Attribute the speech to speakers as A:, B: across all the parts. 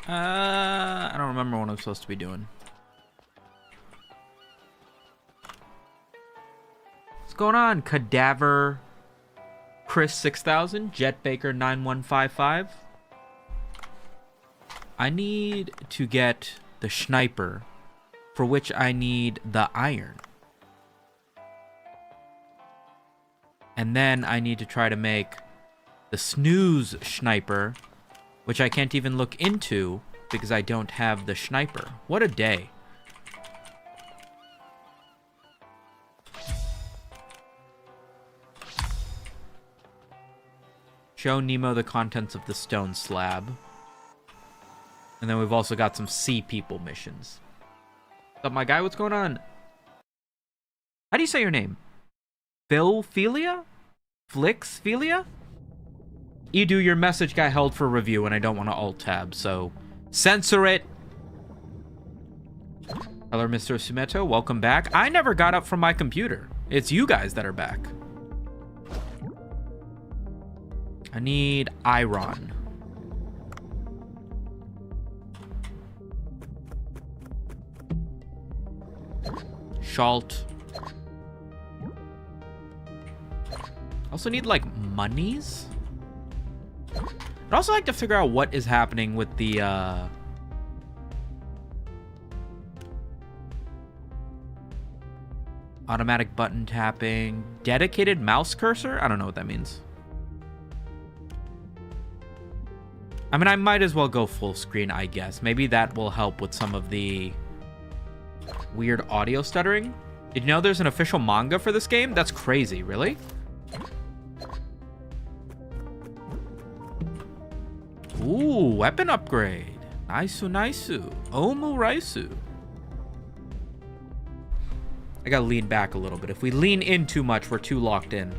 A: I don't remember what I'm supposed to be doing. What's going on? Cadaver Chris 6000, Jet Baker 9155. I need to get the sniper, for which I need the iron. And then I need to try to make the snooze sniper, which I can't even look into because I don't have the sniper. What a day. Show Nemo the contents of the stone slab. And then we've also got some sea people missions. What's up, my guy? What's going on? How do you say your name? Philphilia? Flixphilia? Edu, your message got held for review and I don't want to alt-tab, so censor it. Hello, Mr. Sumeto. Welcome back. I never got up from my computer. It's you guys that are back. I need iron. Shalt. Also need, like, monies? I'd also like to figure out what is happening with the, automatic button tapping. Dedicated mouse cursor? I don't know what that means. I mean, I might as well go full screen, I guess. Maybe that will help with some of the weird audio stuttering. Did you know there's an official manga for this game? That's crazy, really? Ooh, weapon upgrade. Nice-u, nice-u. Omuraisu. I gotta lean back a little bit. If we lean in too much, we're too locked in.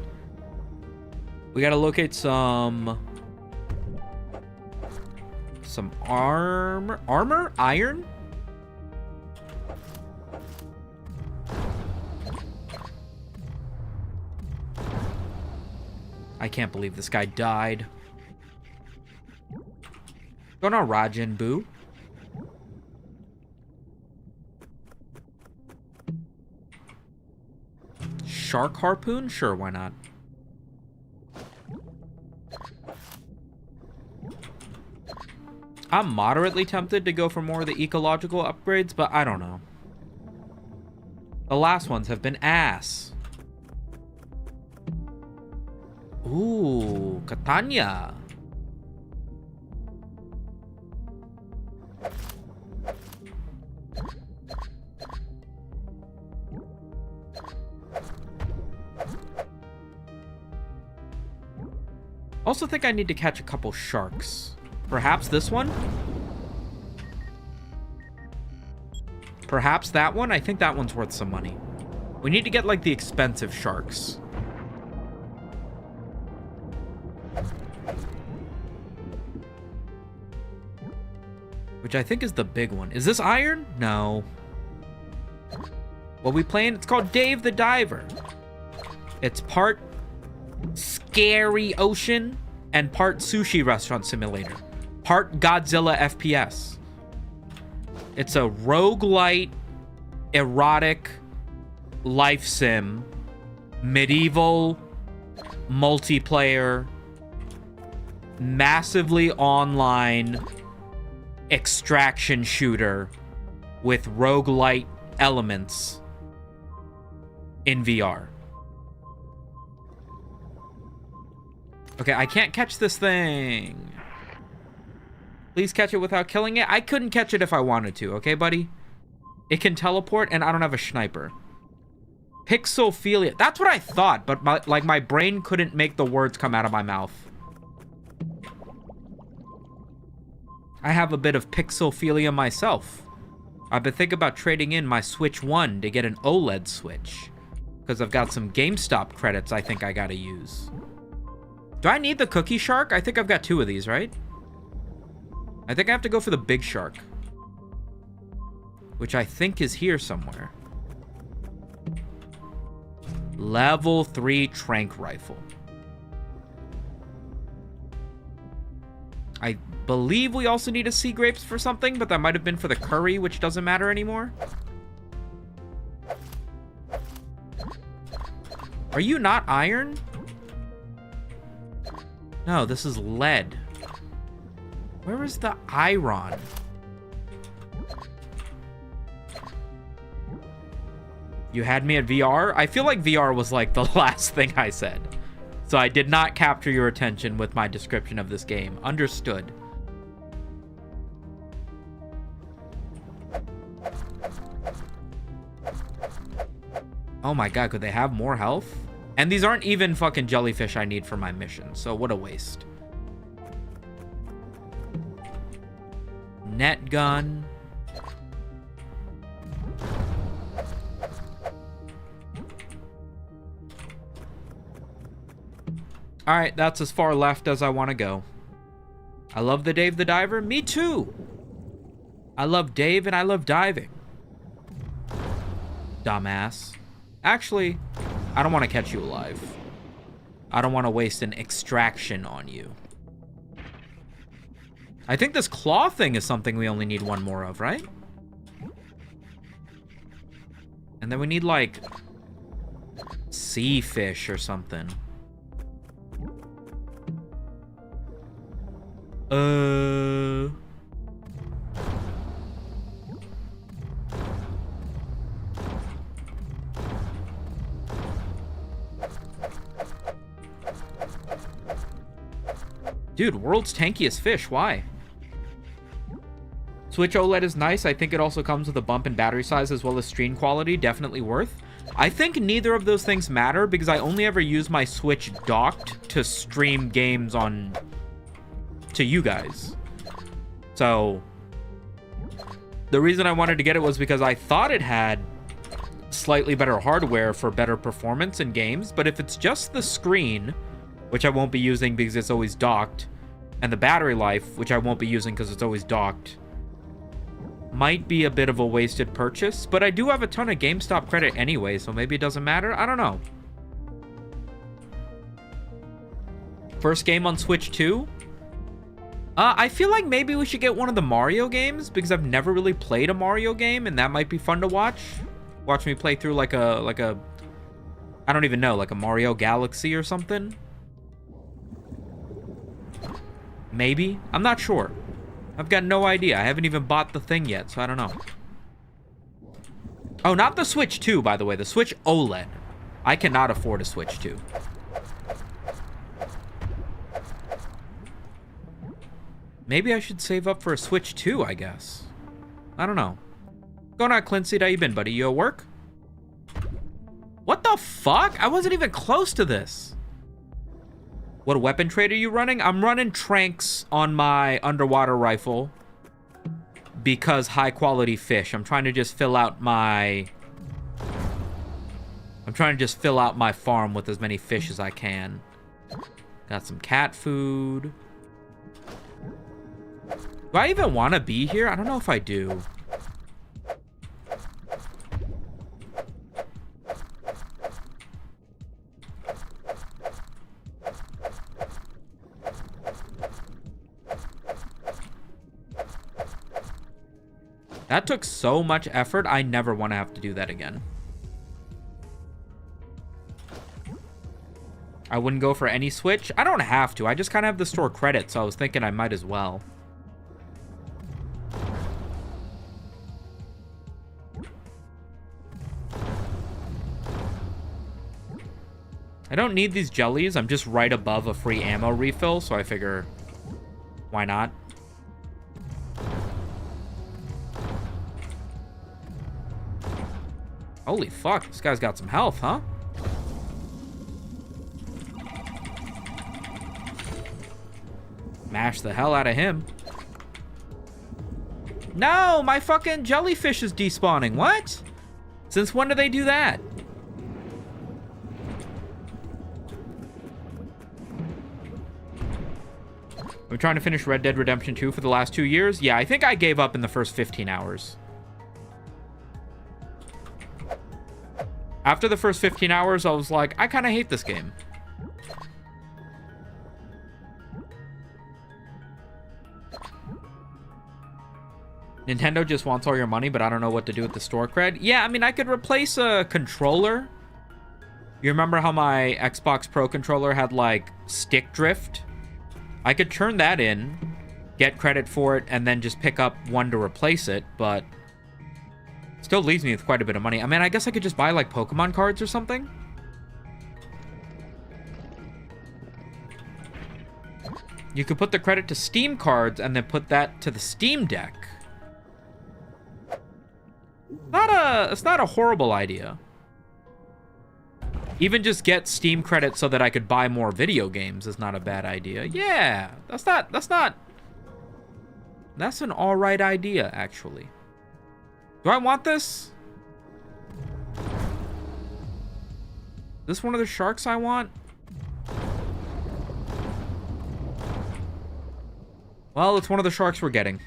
A: We gotta locate some armor? Iron? I can't believe this guy died. Going on, Rajin Boo. Shark harpoon? Sure, why not? I'm moderately tempted to go for more of the ecological upgrades, but I don't know. The last ones have been ass. Ooh, Catania. Also think I need to catch a couple sharks. Perhaps this one? Perhaps that one? I think that one's worth some money. We need to get, like, the expensive sharks. Which I think is the big one. Is this iron? No. What we playing? It's called Dave the Diver. It's part scary ocean and part sushi restaurant simulator. Part Godzilla FPS. It's a roguelite, erotic life sim, medieval, multiplayer, massively online extraction shooter with roguelite elements in VR. Okay, I can't catch this thing. Please catch it without killing it. I couldn't catch it if I wanted to, okay, buddy? It can teleport, and I don't have a sniper. Pixelphilia. That's what I thought, but my brain couldn't make the words come out of my mouth. I have a bit of pixelphilia myself. I've been thinking about trading in my Switch 1 to get an OLED Switch. Because I've got some GameStop credits I think I gotta use. Do I need the cookie shark? I think I've got 2 of these, right? I think I have to go for the big shark. Which I think is here somewhere. Level 3 trank rifle. believe we also need a sea grapes for something, but that might have been for the curry, which doesn't matter anymore. Are you not iron? No, this is lead. Where is the iron? You had me at VR? I feel like VR was like the last thing I said. So I did not capture your attention with my description of this game. Understood. Oh my god, could they have more health? And these aren't even fucking jellyfish I need for my mission, so what a waste. Net gun. Alright, that's as far left as I want to go. I love the Dave the Diver. Me too. I love Dave and I love diving. Dumbass. Actually, I don't want to catch you alive. I don't want to waste an extraction on you. I think this claw thing is something we only need one more of, right? And then we need, like, sea fish or something. Dude, world's tankiest fish. Why? Switch OLED is nice. I think it also comes with a bump in battery size as well as screen quality. Definitely worth. I think neither of those things matter because I only ever use my Switch docked to stream games on to you guys. So the reason I wanted to get it was because I thought it had slightly better hardware for better performance in games, but if it's just the screen, which I won't be using because it's always docked, and the battery life, which I won't be using because it's always docked, might be a bit of a wasted purchase. But I do have a ton of GameStop credit anyway, so maybe it doesn't matter. I don't know. First game on Switch 2? I feel like maybe we should get one of the Mario games because I've never really played a Mario game, and that might be fun to watch. Watch me play through like a I don't even know, like a Mario Galaxy or something. Maybe. I'm not sure. I've got no idea. I haven't even bought the thing yet, so I don't know. Oh, not the Switch 2, by the way. The Switch OLED. I cannot afford a Switch 2. Maybe I should save up for a Switch 2, I guess. I don't know. Going on, Clincy. How you been, buddy? You at work? What the fuck? I wasn't even close to this. What weapon trade are you running? I'm running Tranks on my underwater rifle because high quality fish. I'm trying to just fill out my farm with as many fish as I can. Got some cat food. Do I even want to be here? I don't know if I do. That took so much effort. I never want to have to do that again. I wouldn't go for any Switch. I don't have to. I just kind of have the store credit, so I was thinking I might as well. I don't need these jellies. I'm just right above a free ammo refill, so I figure, why not? Holy fuck, this guy's got some health, huh? Mash the hell out of him. No, my fucking jellyfish is despawning. What? Since when do they do that? I'm trying to finish Red Dead Redemption 2 for the last 2 years. Yeah, I think I gave up in the first 15 hours. After the first 15 hours, I was like, I kind of hate this game. Nintendo just wants all your money, but I don't know what to do with the store cred. Yeah, I mean, I could replace a controller. You remember how my Xbox Pro controller had, like, stick drift? I could turn that in, get credit for it, and then just pick up one to replace it, but still leaves me with quite a bit of money. I mean, I guess I could just buy, like, Pokemon cards or something. You could put the credit to Steam cards and then put that to the Steam Deck. It's not a horrible idea. Even just get Steam credit so that I could buy more video games is not a bad idea. Yeah, that's an all right idea, actually. Do I want this? Is this one of the sharks I want? Well, it's one of the sharks we're getting.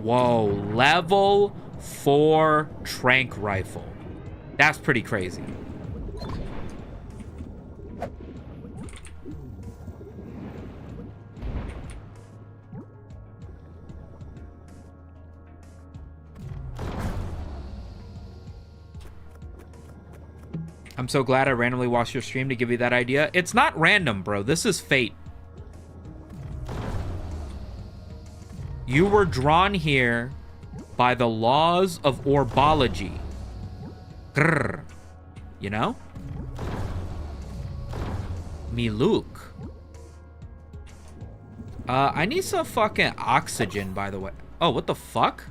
A: Whoa, level 4 trank rifle. That's pretty crazy. I'm so glad I randomly watched your stream to give you that idea. It's not random, bro. This is fate. You were drawn here by the laws of orbology. Grrr. You know? Me Luke. I need some fucking oxygen, by the way. Oh, what the fuck?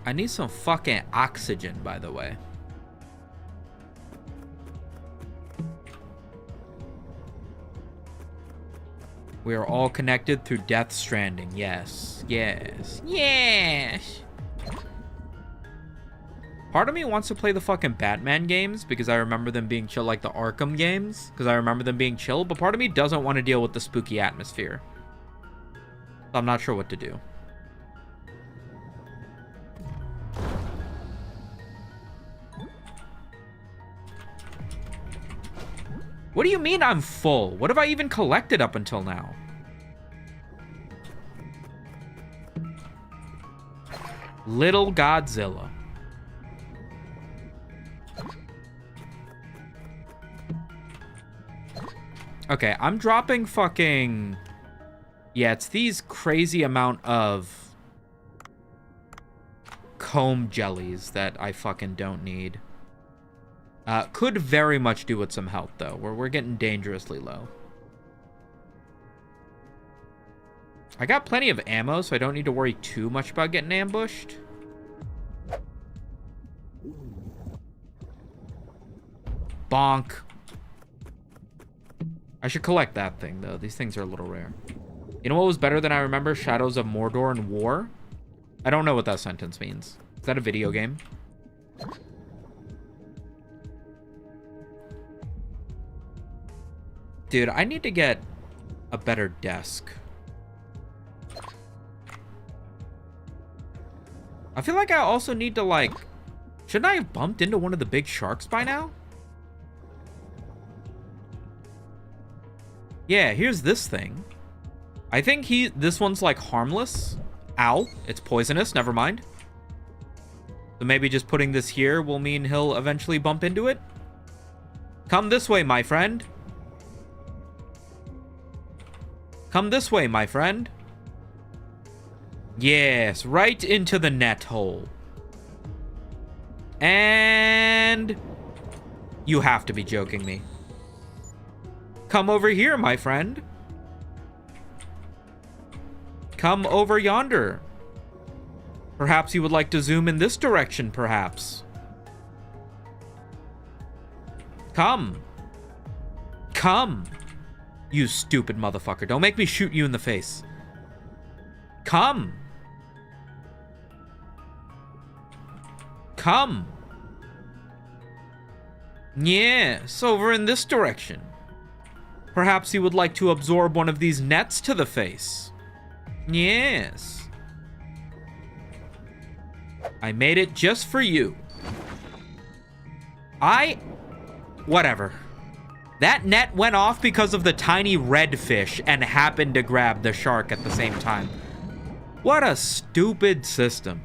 A: I need some fucking oxygen, by the way. We are all connected through Death Stranding. Yes. Yes. Yes. Part of me wants to play the fucking Batman games because I remember them being chill, like the Arkham games, because I remember them being chill, but part of me doesn't want to deal with the spooky atmosphere. So I'm not sure what to do. What do you mean I'm full? What have I even collected up until now? Little Godzilla. Okay, I'm dropping fucking... Yeah, it's these crazy amount of comb jellies that I fucking don't need. Could very much do with some help, though. We're getting dangerously low. I got plenty of ammo, so I don't need to worry too much about getting ambushed. Bonk. I should collect that thing, though. These things are a little rare. You know what was better than I remember? Shadows of Mordor and War? I don't know what that sentence means. Is that a video game? Dude, I need to get a better desk. I feel like I also need to, like... Shouldn't I have bumped into one of the big sharks by now? Yeah, here's this thing. I think this one's, like, harmless. Ow. It's poisonous. Never mind. So maybe just putting this here will mean he'll eventually bump into it. Come this way, my friend. Come this way, my friend. Yes, right into the net hole. And... You have to be joking me. Come over here, my friend. Come over yonder. Perhaps you would like to zoom in this direction, perhaps. Come. Come. You stupid motherfucker. Don't make me shoot you in the face. Come. Come. Yes, over in this direction. Perhaps you would like to absorb one of these nets to the face. Yes. I made it just for you. Whatever. That net went off because of the tiny red fish and happened to grab the shark at the same time. What a stupid system.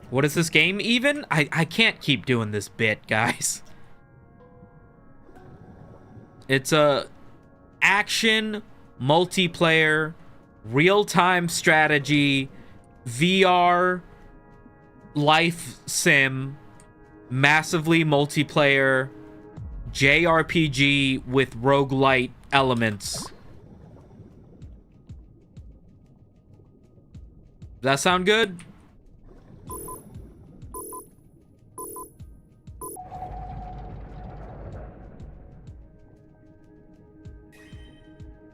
A: What is this game even? I can't keep doing this bit, guys. It's a action, multiplayer, real-time strategy, VR, life sim, massively multiplayer, JRPG with roguelite elements. Does that sound good?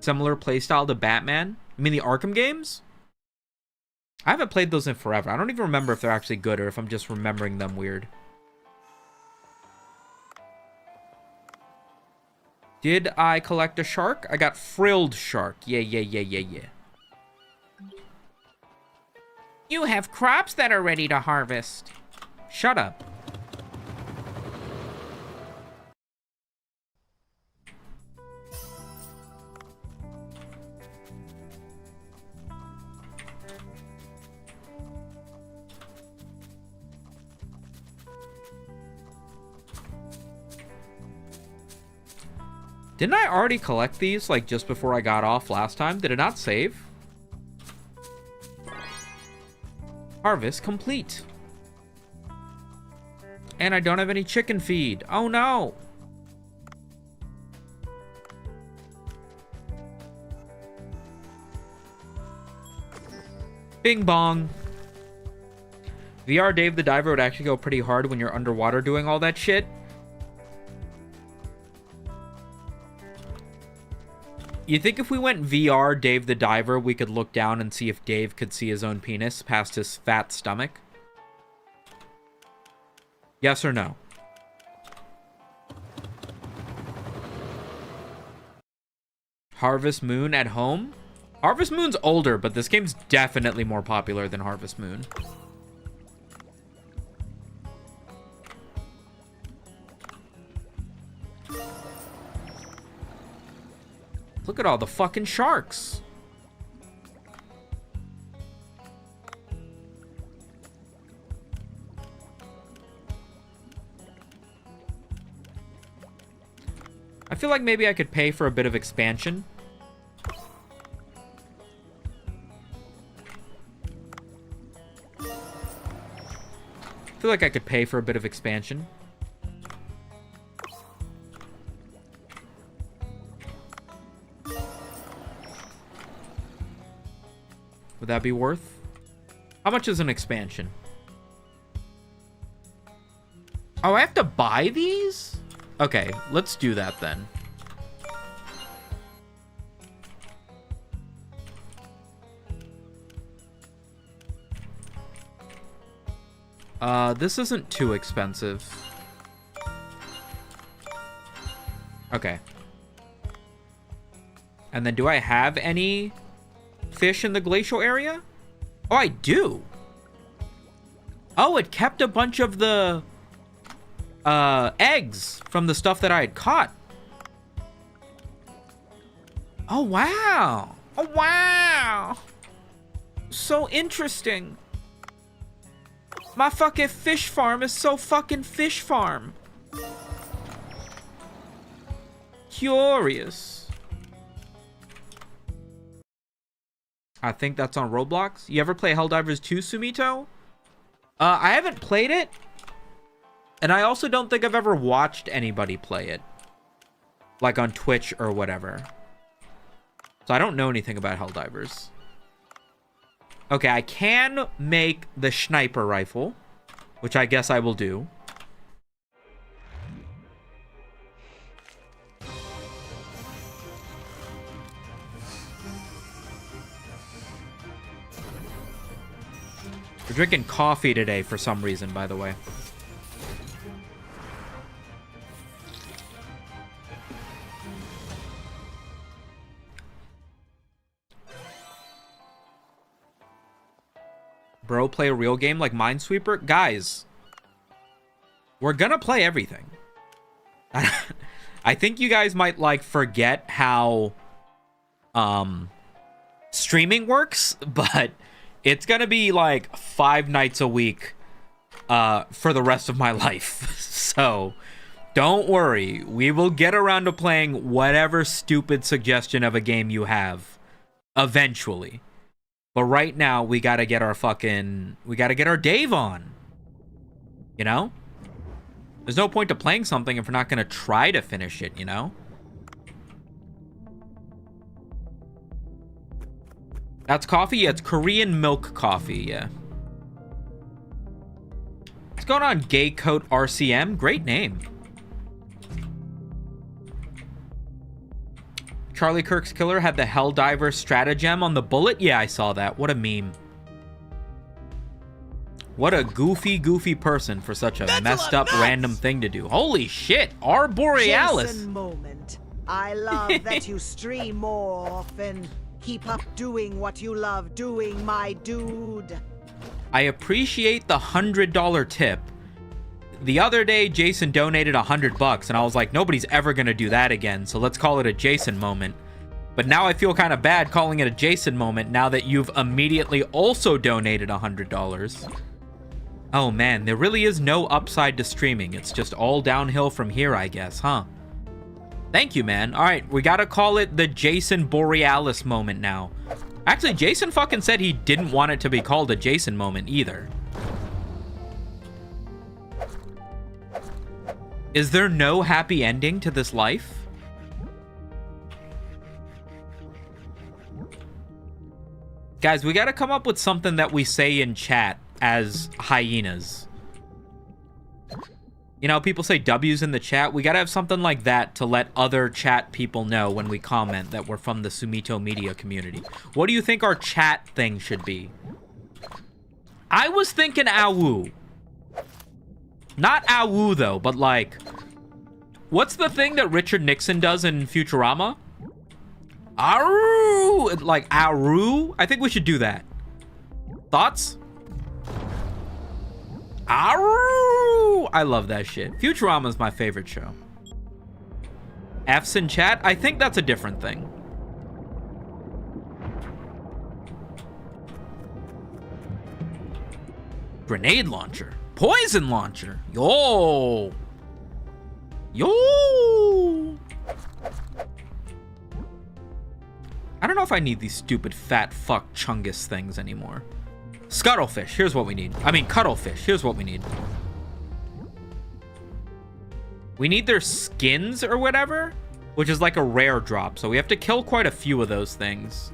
A: Similar playstyle to Batman? You mean the Arkham games? I haven't played those in forever. I don't even remember if they're actually good or if I'm just remembering them weird. Did I collect a shark? I got frilled shark. Yeah. You have crops that are ready to harvest. Shut up. Didn't I already collect these, like, just before I got off last time? Did it not save? Harvest complete. And I don't have any chicken feed. Oh, no. Bing bong. VR Dave the Diver would actually go pretty hard when you're underwater doing all that shit. You think if we went VR Dave the Diver, we could look down and see if Dave could see his own penis past his fat stomach? Yes or no? Harvest Moon at home? Harvest Moon's older, but this game's definitely more popular than Harvest Moon. Look at all the fucking sharks. I feel like maybe I could pay for a bit of expansion. I feel like I could pay for a bit of expansion. Would that be worth? How much is an expansion? Oh, I have to buy these? Okay, let's do that then. This isn't too expensive. Okay. And then do I have any fish in the glacial area? Oh, I do. Oh, it kept a bunch of the eggs from the stuff that I had caught. Oh, wow. Oh, wow. So interesting. My fucking fish farm is so fucking fish farm. Curious. I think that's on Roblox. You ever play Helldivers 2, Sumito? I haven't played it. And I also don't think I've ever watched anybody play it. Like on Twitch or whatever. So I don't know anything about Helldivers. Okay, I can make the sniper rifle, which I guess I will do. We're drinking coffee today for some reason, by the way. Bro, play a real game like Minesweeper? Guys, We're gonna play everything. I think you guys might like forget how streaming works, but it's gonna be like 5 nights a week for the rest of my life. So don't worry, we will get around to playing whatever stupid suggestion of a game you have eventually. But right now we gotta get our Dave on. You know? There's no point to playing something if we're not gonna try to finish it, you know? That's coffee? Yeah, it's Korean milk coffee, yeah. What's going on, Gay Coat RCM? Great name. Charlie Kirk's killer had the Helldiver stratagem on the bullet? Yeah, I saw that. What a meme. What a goofy person for such a messed up random thing to do. Holy shit, R. Borealis.
B: Jason moment. I love that you stream more often. Keep up doing what you love doing, my dude.
A: I appreciate the $100 tip. The other day, Jason donated $100, and I was like, nobody's ever gonna do that again, so let's call it a Jason moment. But now I feel kind of bad calling it a Jason moment now that you've immediately also donated $100. Oh man, there really is no upside to streaming. It's just all downhill from here, I guess, huh? Thank you, man. All right, we gotta call it the Jason Borealis moment now. Actually, Jason fucking said he didn't want it to be called a Jason moment either. Is there no happy ending to this life? Guys, we gotta come up with something that we say in chat as hyenas. You know, people say W's in the chat. We gotta have something like that to let other chat people know when we comment that we're from the Sumito Media community. What do you think our chat thing should be? I was thinking Awu. Not Awu, though, but like... What's the thing that Richard Nixon does in Futurama? Aru! Like Aru? I think we should do that. Thoughts? Aru! I love that shit. Futurama is my favorite show. F's in chat? I think that's a different thing. Grenade launcher. Poison launcher. Yo! Yo! I don't know if I need these stupid fat fuck chungus things anymore. Scuttlefish, here's what we need. I mean, cuttlefish, here's what we need. We need their skins or whatever, which is like a rare drop. So we have to kill quite a few of those things.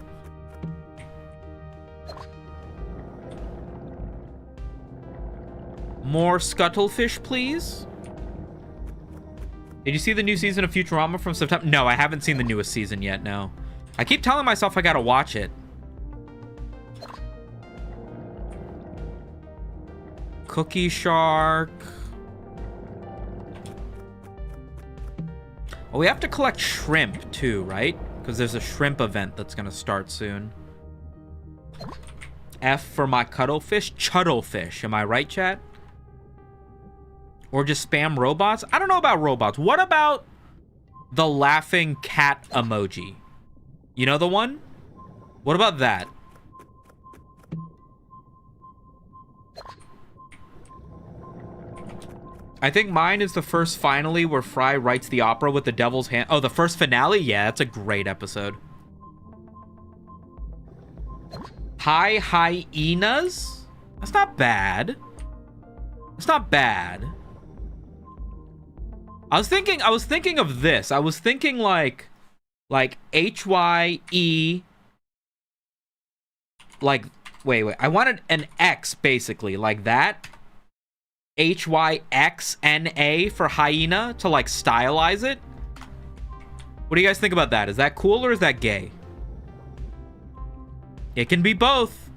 A: More scuttlefish, please. Did you see the new season of Futurama from September? No, I haven't seen the newest season yet, no. I keep telling myself I gotta watch it. Cookie Shark. Oh, we have to collect shrimp too, right? Because there's a shrimp event that's gonna start soon. F for my cuttlefish. Chuttlefish. Am I right, chat? Or just spam robots? I don't know about robots. What about the laughing cat emoji? You know the one? What about that? I think mine is the first finale where Fry writes the opera with the devil's hand. Oh, the first finale? Yeah, that's a great episode. Hi, hyenas? That's not bad. It's not bad. I was thinking of this. I was thinking like HYE. Like, wait. I wanted an X basically, like that. HYXNA for hyena to like stylize it. What do you guys think about that? Is that cool or is that gay? It can be both.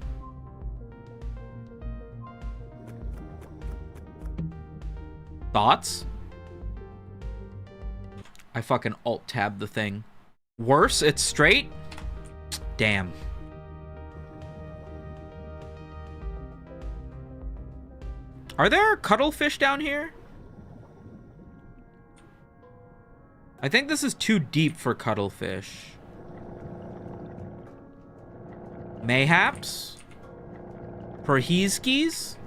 A: Thoughts? I fucking alt-tab the thing. Worse, it's straight? Damn. Are there cuttlefish down here? I think this is too deep for cuttlefish. Mayhaps? Perheeskis?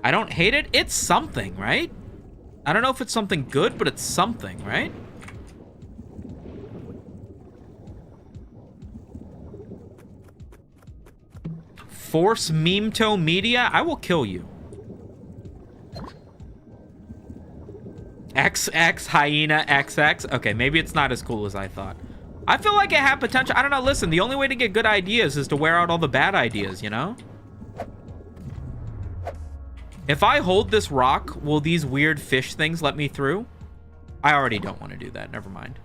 A: I don't hate it. It's something, right? I don't know if it's something good, but it's something, right? Force Memto Media? I will kill you. XX Hyena XX. Okay, maybe it's not as cool as I thought. I feel like it had potential. I don't know. Listen, the only way to get good ideas is to wear out all the bad ideas, you know? If I hold this rock, will these weird fish things let me through? I already don't want to do that. Never mind.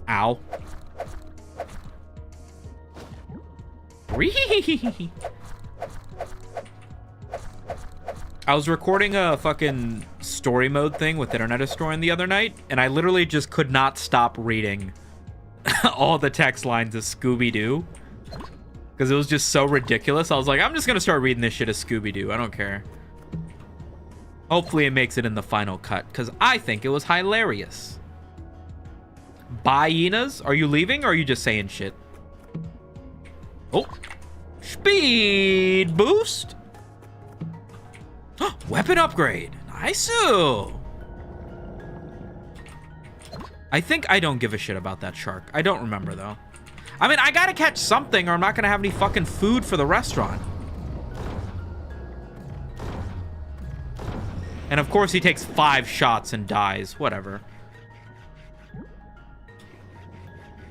A: Ow. I was recording a fucking story mode thing with Internet Destroying the other night, and I literally just could not stop reading all the text lines of Scooby-Doo. Because it was just so ridiculous. I was like, I'm just going to start reading this shit as Scooby-Doo. I don't care. Hopefully it makes it in the final cut, because I think it was hilarious. Hyenas? Are you leaving, or are you just saying shit? Oh. Speed boost. Weapon upgrade. Nice. I think I don't give a shit about that shark. I don't remember, though. I mean, I gotta catch something or I'm not gonna have any fucking food for the restaurant. And of course he takes 5 shots and dies. Whatever.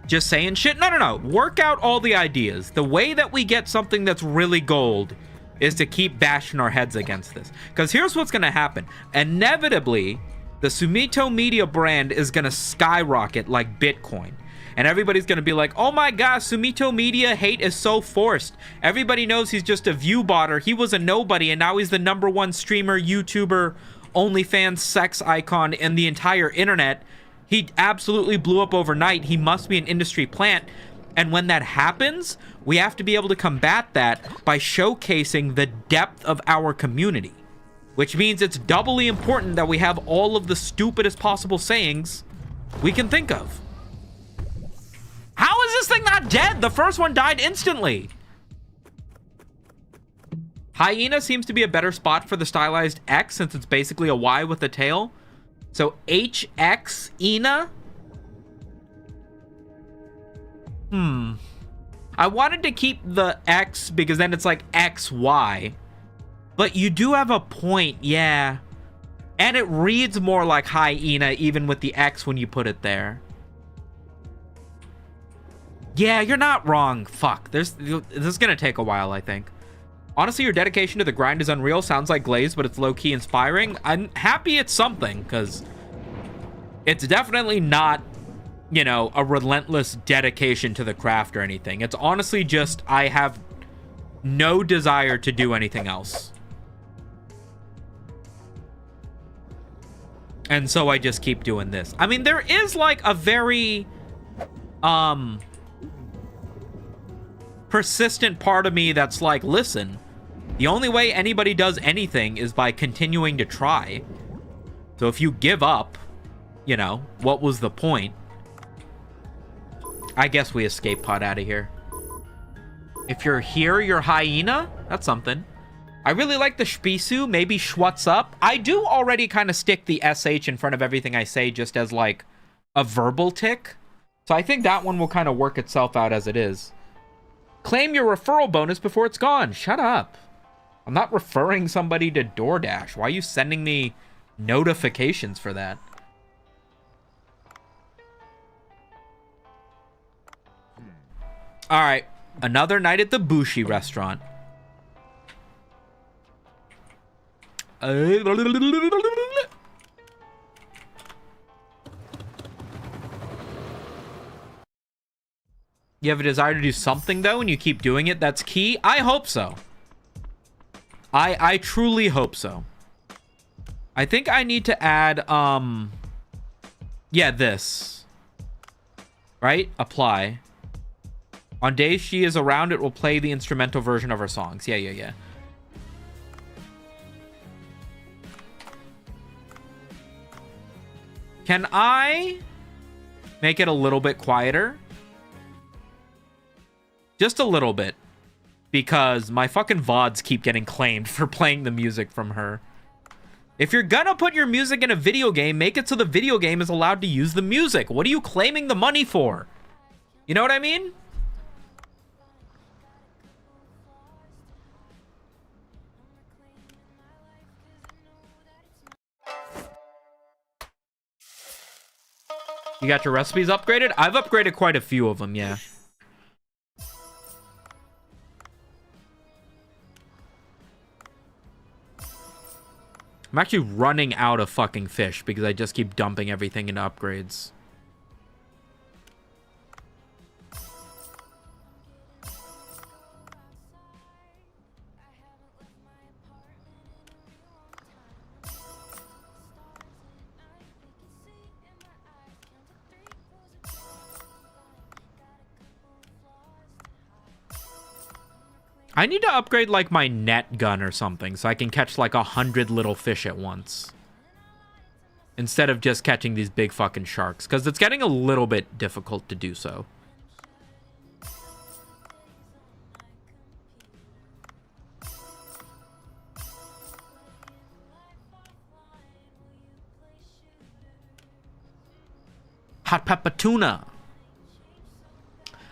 A: Just saying shit? No. Work out all the ideas. The way that we get something that's really gold is to keep bashing our heads against this. Because here's what's gonna happen. Inevitably, the Sumito Media brand is gonna skyrocket like Bitcoin. And everybody's going to be like, oh my gosh, Sumito Media hate is so forced. Everybody knows he's just a viewbotter. He was a nobody, and now he's the #1 streamer, YouTuber, OnlyFans sex icon in the entire internet. He absolutely blew up overnight. He must be an industry plant. And when that happens, we have to be able to combat that by showcasing the depth of our community. Which means it's doubly important that we have all of the stupidest possible sayings we can think of. How is this thing not dead? The first one died instantly. Hyena seems to be a better spot for the stylized X since it's basically a Y with a tail. So HX Ina. I wanted to keep the X because then it's like XY. But you do have a point, yeah. And it reads more like hyena even with the X when you put it there. Yeah, you're not wrong. Fuck. This is going to take a while, I think. Honestly, your dedication to the grind is unreal. Sounds like Glaze, but it's low-key inspiring. I'm happy it's something, because it's definitely not, you know, a relentless dedication to the craft or anything. It's honestly just I have no desire to do anything else. And so I just keep doing this. I mean, there is, like, a very, persistent part of me that's like, listen, the only way anybody does anything is by continuing to try. So if you give up, you know, what was the point? I guess we escape pod out of here. If you're here, you're hyena? That's something. I really like the Spisu, maybe Schwat's up. I do already kind of stick the SH in front of everything I say just as like a verbal tick. So I think that one will kind of work itself out as it is. Claim your referral bonus before it's gone. Shut up. I'm not referring somebody to DoorDash. Why are you sending me notifications for that? All right. Another night at the Bushi restaurant. You have a desire to do something, though, and you keep doing it. That's key. I hope so. I truly hope so. I think I need to add, yeah, this. Right? Apply. On days she is around, it will play the instrumental version of her songs. Yeah. Can I make it a little bit quieter? Just a little bit. Because my fucking VODs keep getting claimed for playing the music from her. If you're gonna put your music in a video game, make it so the video game is allowed to use the music. What are you claiming the money for? You know what I mean? You got your recipes upgraded? I've upgraded quite a few of them, yeah. I'm actually running out of fucking fish because I just keep dumping everything into upgrades. I need to upgrade, like, my net gun or something so I can catch, like, 100 little fish at once. Instead of just catching these big fucking sharks. Because it's getting a little bit difficult to do so. Hot pepper tuna.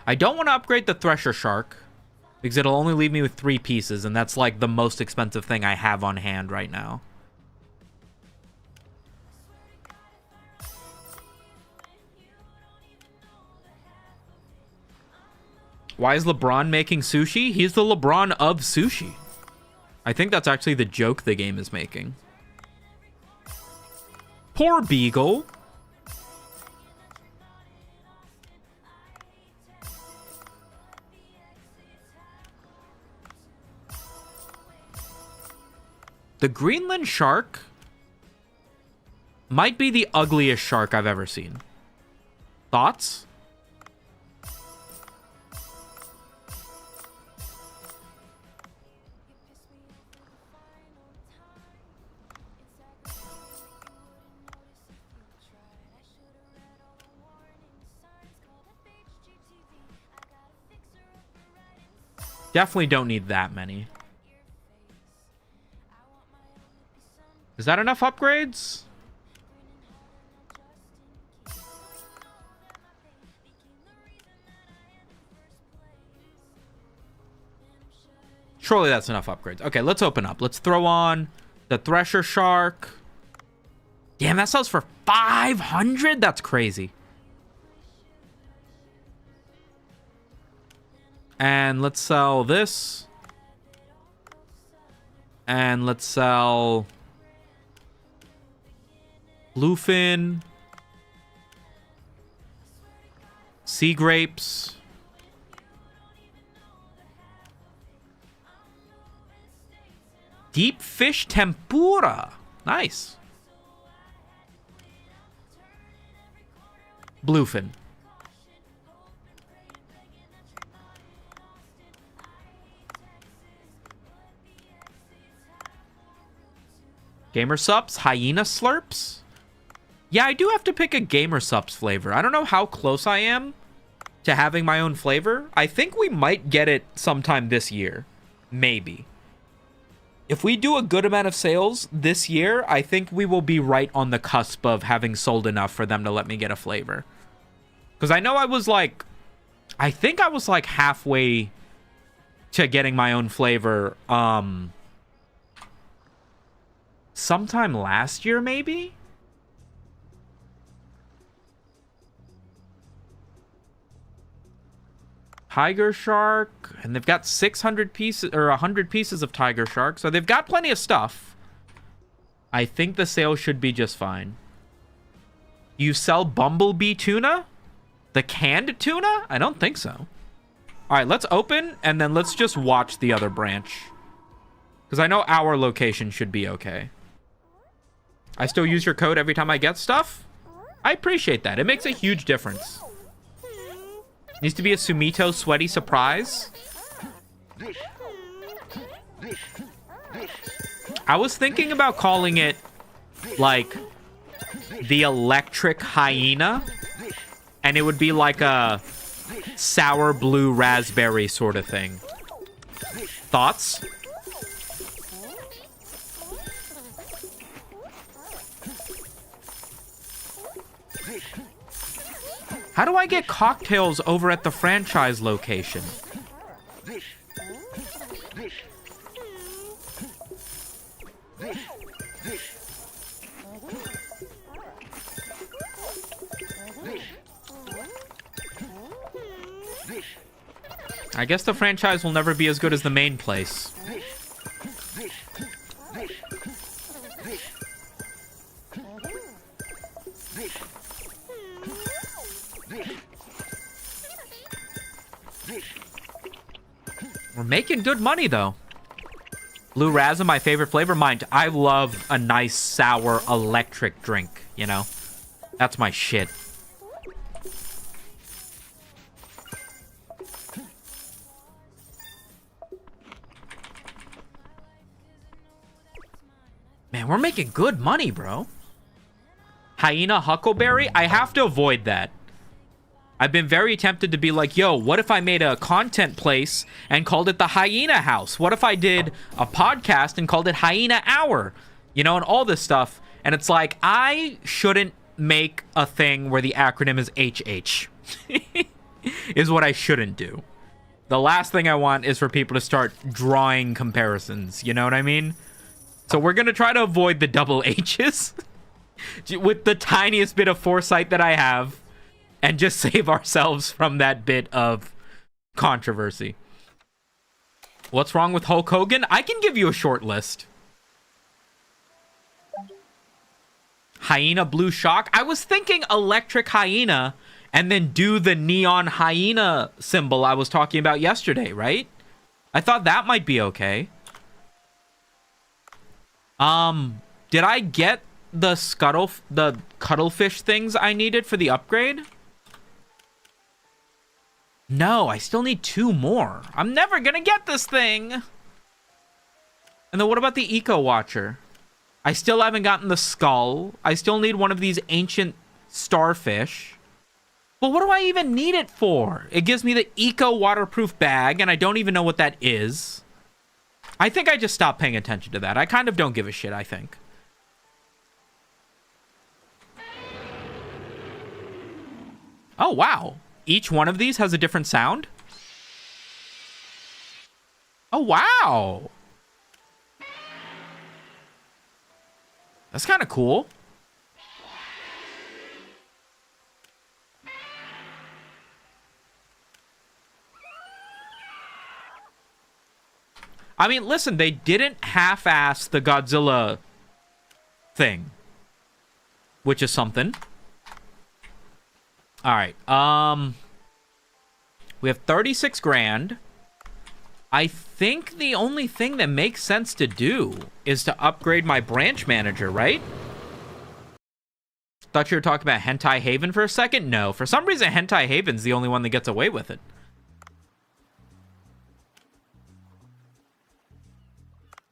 A: I don't want to upgrade the thresher shark. Because it'll only leave me with 3 pieces, and that's like the most expensive thing I have on hand right now. Why is LeBron making sushi? He's the LeBron of sushi. I think that's actually the joke the game is making. Poor Beagle. The Greenland shark might be the ugliest shark I've ever seen. Thoughts? Definitely don't need that many. Is that enough upgrades? Surely that's enough upgrades. Okay, let's open up. Let's throw on the Thresher Shark. Damn, that sells for 500? That's crazy. And let's sell this. And let's sell bluefin, sea grapes, deep fish tempura. Nice. Bluefin. Gamer Sups, Hyena Slurps. Yeah, I do have to pick a Gamer Sups flavor. I don't know how close I am to having my own flavor. I think we might get it sometime this year. Maybe. If we do a good amount of sales this year, I think we will be right on the cusp of having sold enough for them to let me get a flavor. Because I know I was like... I think I was like halfway to getting my own flavor. Sometime last year, maybe? Tiger shark, and they've got 600 pieces or 100 pieces of tiger shark, so they've got plenty of stuff. I think the sale should be just fine. You sell bumblebee tuna? The canned tuna? I don't think so. All right, let's open and then let's just watch the other branch, because I know our location should be okay. I still use your code every time I get stuff. I appreciate that. It makes a huge difference. Needs to be a Sumito sweaty surprise. I was thinking about calling it, like, the electric hyena. And it would be like a sour blue raspberry sort of thing. Thoughts? How do I get cocktails over at the franchise location? I guess the franchise will never be as good as the main place. We're making good money, though. Blue Razz, my favorite flavor. Mind, I love a nice, sour, electric drink, you know? That's my shit. Man, we're making good money, bro. Hyena Huckleberry? I have to avoid that. I've been very tempted to be like, yo, what if I made a content place and called it the Hyena House? What if I did a podcast and called it Hyena Hour? You know, and all this stuff. And it's like, I shouldn't make a thing where the acronym is HH. Is what I shouldn't do. The last thing I want is for people to start drawing comparisons. You know what I mean? So we're going to try to avoid the double H's with the tiniest bit of foresight that I have. And just save ourselves from that bit of controversy. What's wrong with Hulk Hogan? I can give you a short list. Hyena Blue Shock. I was thinking electric hyena and then do the neon hyena symbol I was talking about yesterday, right? I thought that might be okay. Did I get the cuttlefish things I needed for the upgrade? No, I still need 2 more. I'm never gonna get this thing. And then what about the Eco Watcher? I still haven't gotten the skull. I still need one of these ancient starfish. But what do I even need it for? It gives me the Eco Waterproof bag, and I don't even know what that is. I think I just stopped paying attention to that. I kind of don't give a shit, I think. Oh, wow. Each one of these has a different sound? Oh, wow. That's kind of cool. I mean, listen, they didn't half-ass the Godzilla thing, which is something. All right. We have 36 grand. I think the only thing that makes sense to do is to upgrade my branch manager, right? Thought you were talking about Hentai Haven for a second? No. For some reason, Hentai Haven's the only one that gets away with it.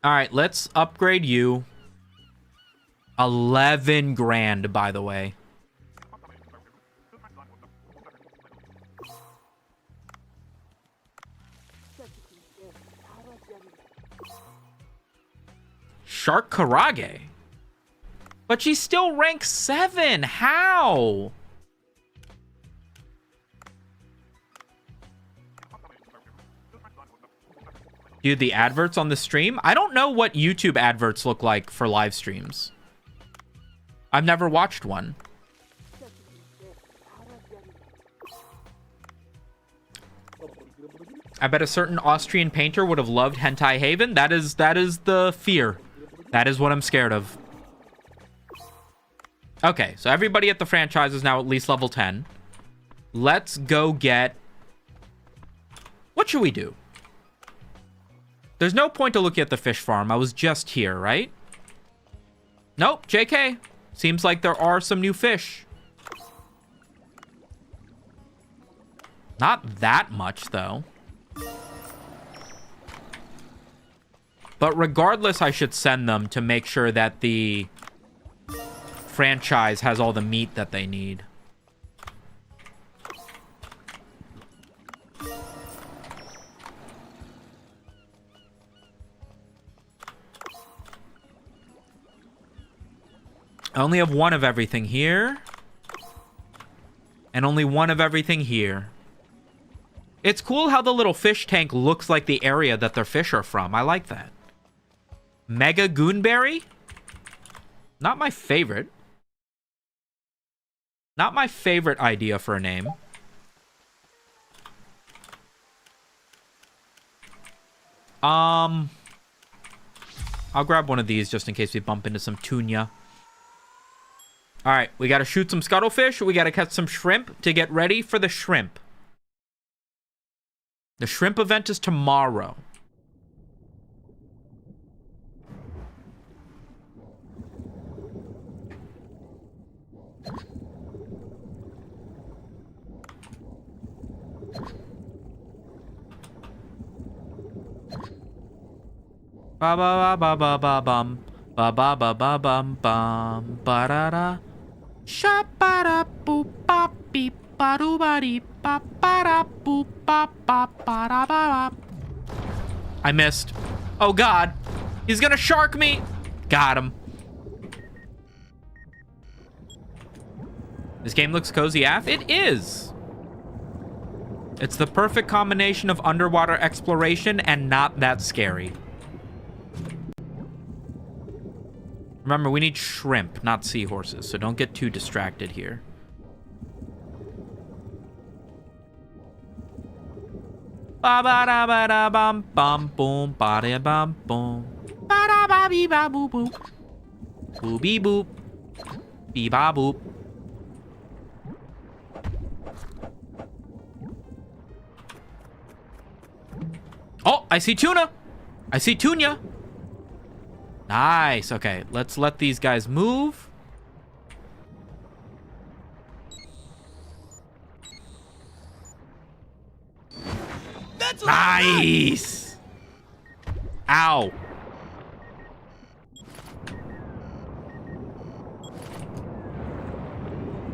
A: All right, let's upgrade you. 11 grand, by the way. Shark Karage. But she's still rank 7. How? Dude, the adverts on the stream? I don't know what YouTube adverts look like for live streams. I've never watched one. I bet a certain Austrian painter would have loved Hentai Haven. That is the fear. That is what I'm scared of. Okay, so everybody at the franchise is now at least level 10. Let's go get... What should we do? There's no point to looking at the fish farm. I was just here, right? Nope, JK. Seems like there are some new fish. Not that much, though. But regardless, I should send them to make sure that the franchise has all the meat that they need. I only have one of everything here. And only one of everything here. It's cool how the little fish tank looks like the area that their fish are from. I like that. Mega Goonberry? Not my favorite. Not my favorite idea for a name. I'll grab one of these just in case we bump into some tuna. All right, we got to shoot some scuttlefish. We got to catch some shrimp to get ready for the shrimp. The shrimp event is tomorrow. Ba ba ba ba ba bum. Ba ba ba ba bum bum. Ba da da. Sha ba da boop bop beep ba doo ba dee ba ba da boop bop bop ba da ba ba. I missed. Oh god. He's gonna shark me. Got him. This game looks cozy AF. It is. It's the perfect combination of underwater exploration and not that scary. Remember, we need shrimp, not seahorses, so don't get too distracted here. Ba ba da ba da bum bum boom ba da bum boom ba da ba bee ba boop boop boop bee boop bee ba boop. Oh, I see tuna. I see tuna. Nice. Okay, let's let these guys move. That's nice. Ow.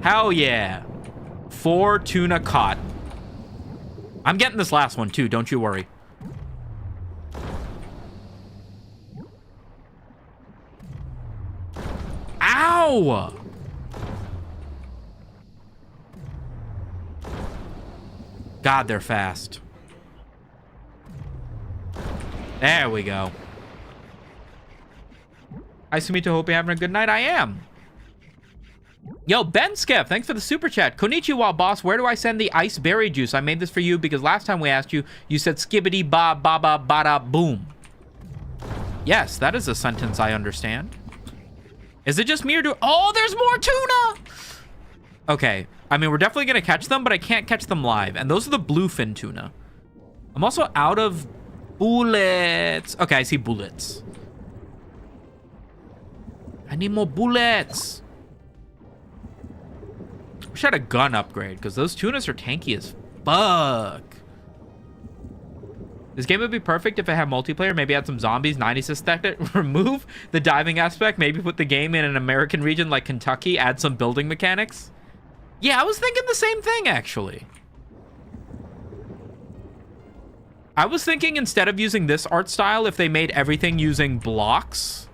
A: Hell yeah. 4 tuna caught. I'm getting this last one too, don't you worry. Ow! God, they're fast. There we go. Hi, Sumito. Hope you're having a good night. I am. Yo, Ben Skev, thanks for the super chat. Konnichiwa, boss. Where do I send the ice berry juice? I made this for you because last time we asked you, you said skibbity ba ba ba ba da boom. Yes, that is a sentence I understand. Is it just me or do... Oh, there's more tuna! Okay. I mean, we're definitely going to catch them, but I can't catch them live. And those are the bluefin tuna. I'm also out of bullets. Okay, I see bullets. I need more bullets. Wish I had a gun upgrade, because those tunas are tanky as fuck. This game would be perfect if it had multiplayer. Maybe add some zombies, 90s aesthetic, remove the diving aspect, maybe put the game in an American region like Kentucky, add some building mechanics. Yeah, I was thinking the same thing, actually. I was thinking instead of using this art style, if they made everything using blocks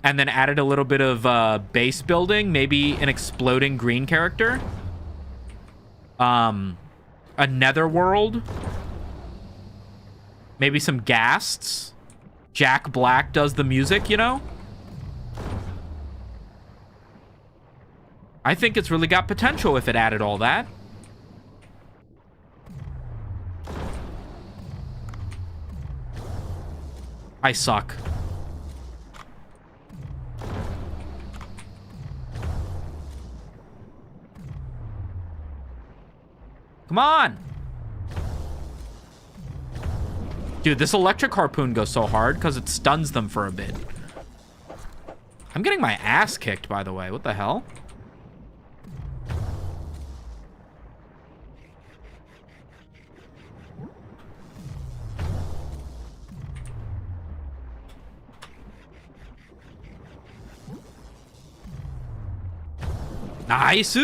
A: and then added a little bit of base building, maybe an exploding green character, a netherworld, maybe some ghasts. Jack Black does the music, you know? I think it's really got potential if it added all that. I suck. Come on! Dude, this electric harpoon goes so hard because it stuns them for a bit. I'm getting my ass kicked, by the way. What the hell? Nice.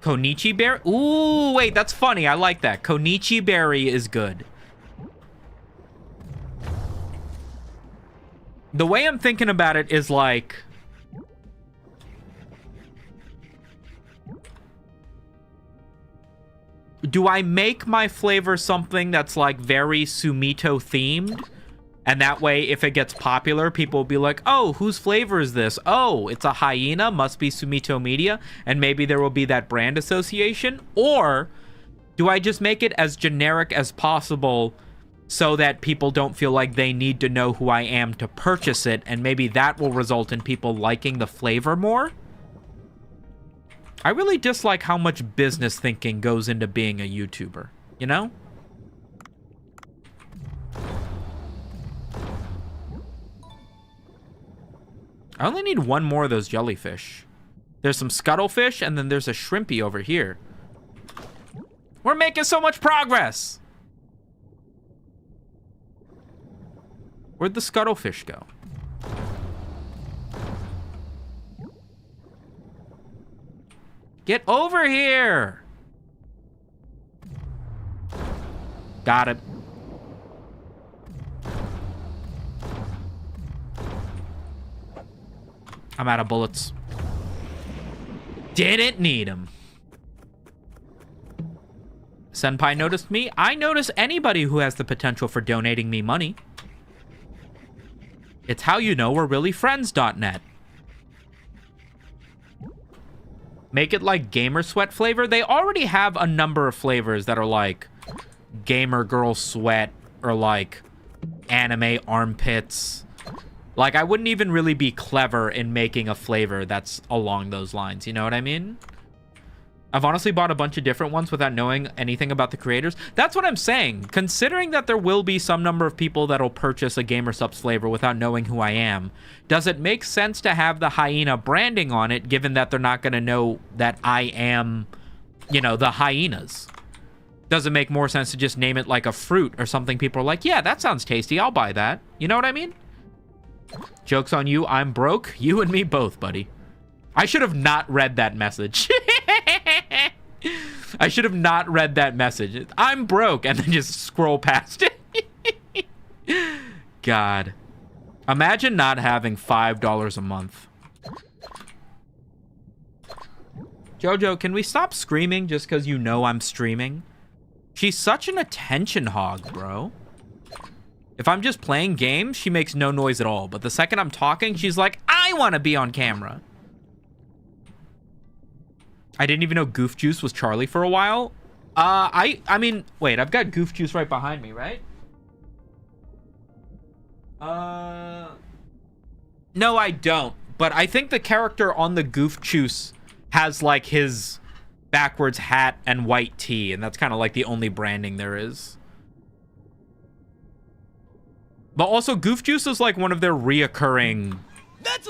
A: Konichi berry. Ooh, wait, that's funny. I like that. Konichi berry is good. The way I'm thinking about it is like... do I make my flavor something that's like very Sumito themed? And that way, if it gets popular, people will be like, oh, whose flavor is this? Oh, it's a hyena, must be Sumito Media. And maybe there will be that brand association. Or do I just make it as generic as possible so that people don't feel like they need to know who I am to purchase it? And maybe that will result in people liking the flavor more? I really dislike how much business thinking goes into being a YouTuber, you know? I only need one more of those jellyfish. There's some scuttlefish, and then there's a shrimpy over here. We're making so much progress! Where'd the scuttlefish go? Get over here! Got it. I'm out of bullets. Didn't need them. Senpai noticed me. I notice anybody who has the potential for donating me money. It's how you know we're really friends.net. Make it like gamer sweat flavor. They already have a number of flavors that are like gamer girl sweat or like anime armpits. Like, I wouldn't even really be clever in making a flavor that's along those lines. You know what I mean? I've honestly bought a bunch of different ones without knowing anything about the creators. That's what I'm saying. Considering that there will be some number of people that'll purchase a Gamer Subs flavor without knowing who I am, does it make sense to have the hyena branding on it, given that they're not going to know that I am, you know, the hyenas? Does it make more sense to just name it like a fruit or something people are like, yeah, that sounds tasty, I'll buy that. You know what I mean? Joke's on you, I'm broke. You and me both, buddy. I should have not read that message. I should have not read that message. I'm broke, and then just scroll past it. God. Imagine not having $5 a month. Jojo, can we stop screaming just because you know I'm streaming? She's such an attention hog, bro. If I'm just playing games, she makes no noise at all. But the second I'm talking, she's like, I want to be on camera. I didn't even know Goof Juice was Charlie for a while. I mean, wait, I've got Goof Juice right behind me, right? No, I don't. But I think the character on the Goof Juice has like his backwards hat and white tee, and that's kind of like the only branding there is. But also, Goof Juice is like one of their reoccurring,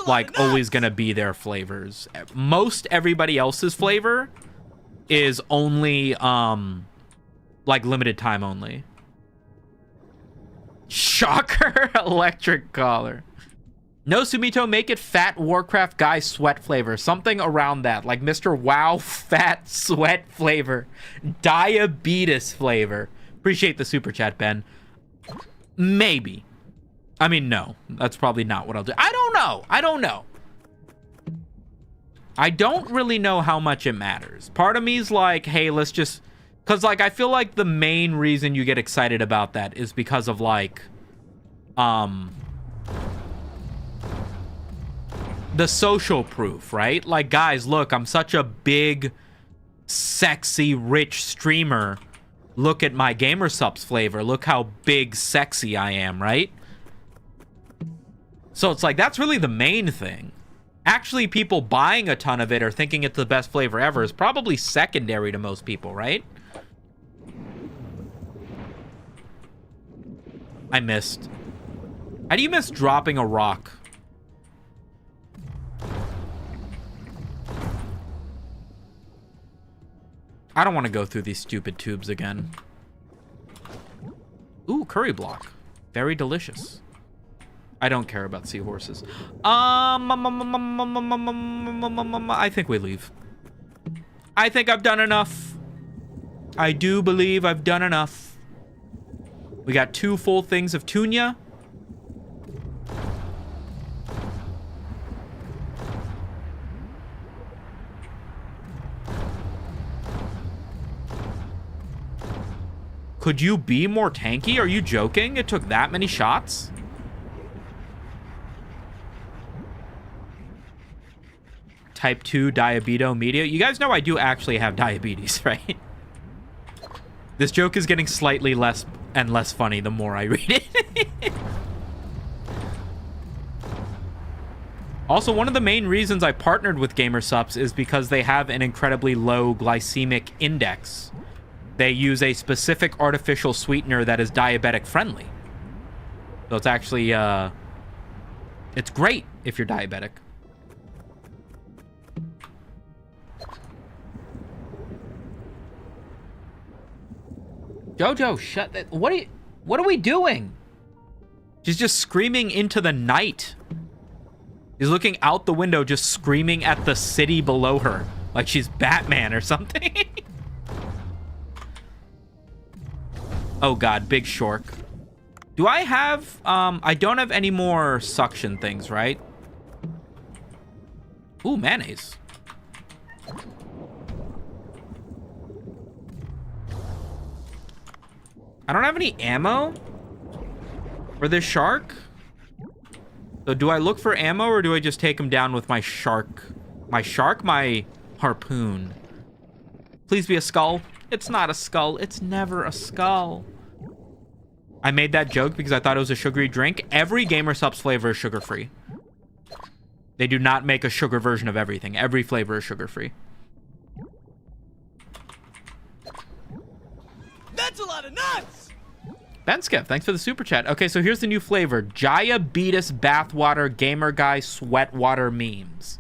A: like, always gonna be their flavors. Most everybody else's flavor is only, like, limited time only. Shocker! Electric collar. No, Sumito, make it fat Warcraft guy sweat flavor. Something around that. Like Mr. Wow fat sweat flavor. Diabetes flavor. Appreciate the super chat, Ben. Maybe. I mean, no. That's probably not what I'll do. I don't know. I don't know. I don't really know how much it matters. Part of me is like, hey, let's just... Because, like, I feel like the main reason you get excited about that is because of, like... the social proof, right? Like, guys, look, I'm such a big, sexy, rich streamer. Look at my Gamer Subs flavor. Look how big, sexy I am, right? So it's like, that's really the main thing. Actually, people buying a ton of it or thinking it's the best flavor ever is probably secondary to most people, right? I missed. How do you miss dropping a rock? I don't want to go through these stupid tubes again. Ooh, curry block. Very delicious. I don't care about seahorses. I think we leave. I think I've done enough. I do believe I've done enough. We got 2 full things of tunia. Could you be more tanky? Are you joking? It took that many shots? Type 2 diabetes media. You guys know I do actually have diabetes, right? This joke is getting slightly less and less funny the more I read it. Also, one of the main reasons I partnered with GamerSups is because they have an incredibly low glycemic index. They use a specific artificial sweetener that is diabetic friendly. So it's actually, it's great if you're diabetic. Jojo, shut that. What are we doing? She's just screaming into the night. She's looking out the window, just screaming at the city below her. Like she's Batman or something. Oh god, big shark. Do I have, I don't have any more suction things, right? Ooh, mayonnaise. I don't have any ammo for this shark. So do I look for ammo or do I just take him down with my shark? My shark? My harpoon. Please be a skull. It's not a skull. It's never a skull. I made that joke because I thought it was a sugary drink. Every GamerSups flavor is sugar-free. They do not make a sugar version of everything. Every flavor is sugar-free.
C: That's a lot of nuts!
A: Benskip, thanks for the super chat. Okay, so here's the new flavor. Diabetes bathwater gamer guy sweatwater memes.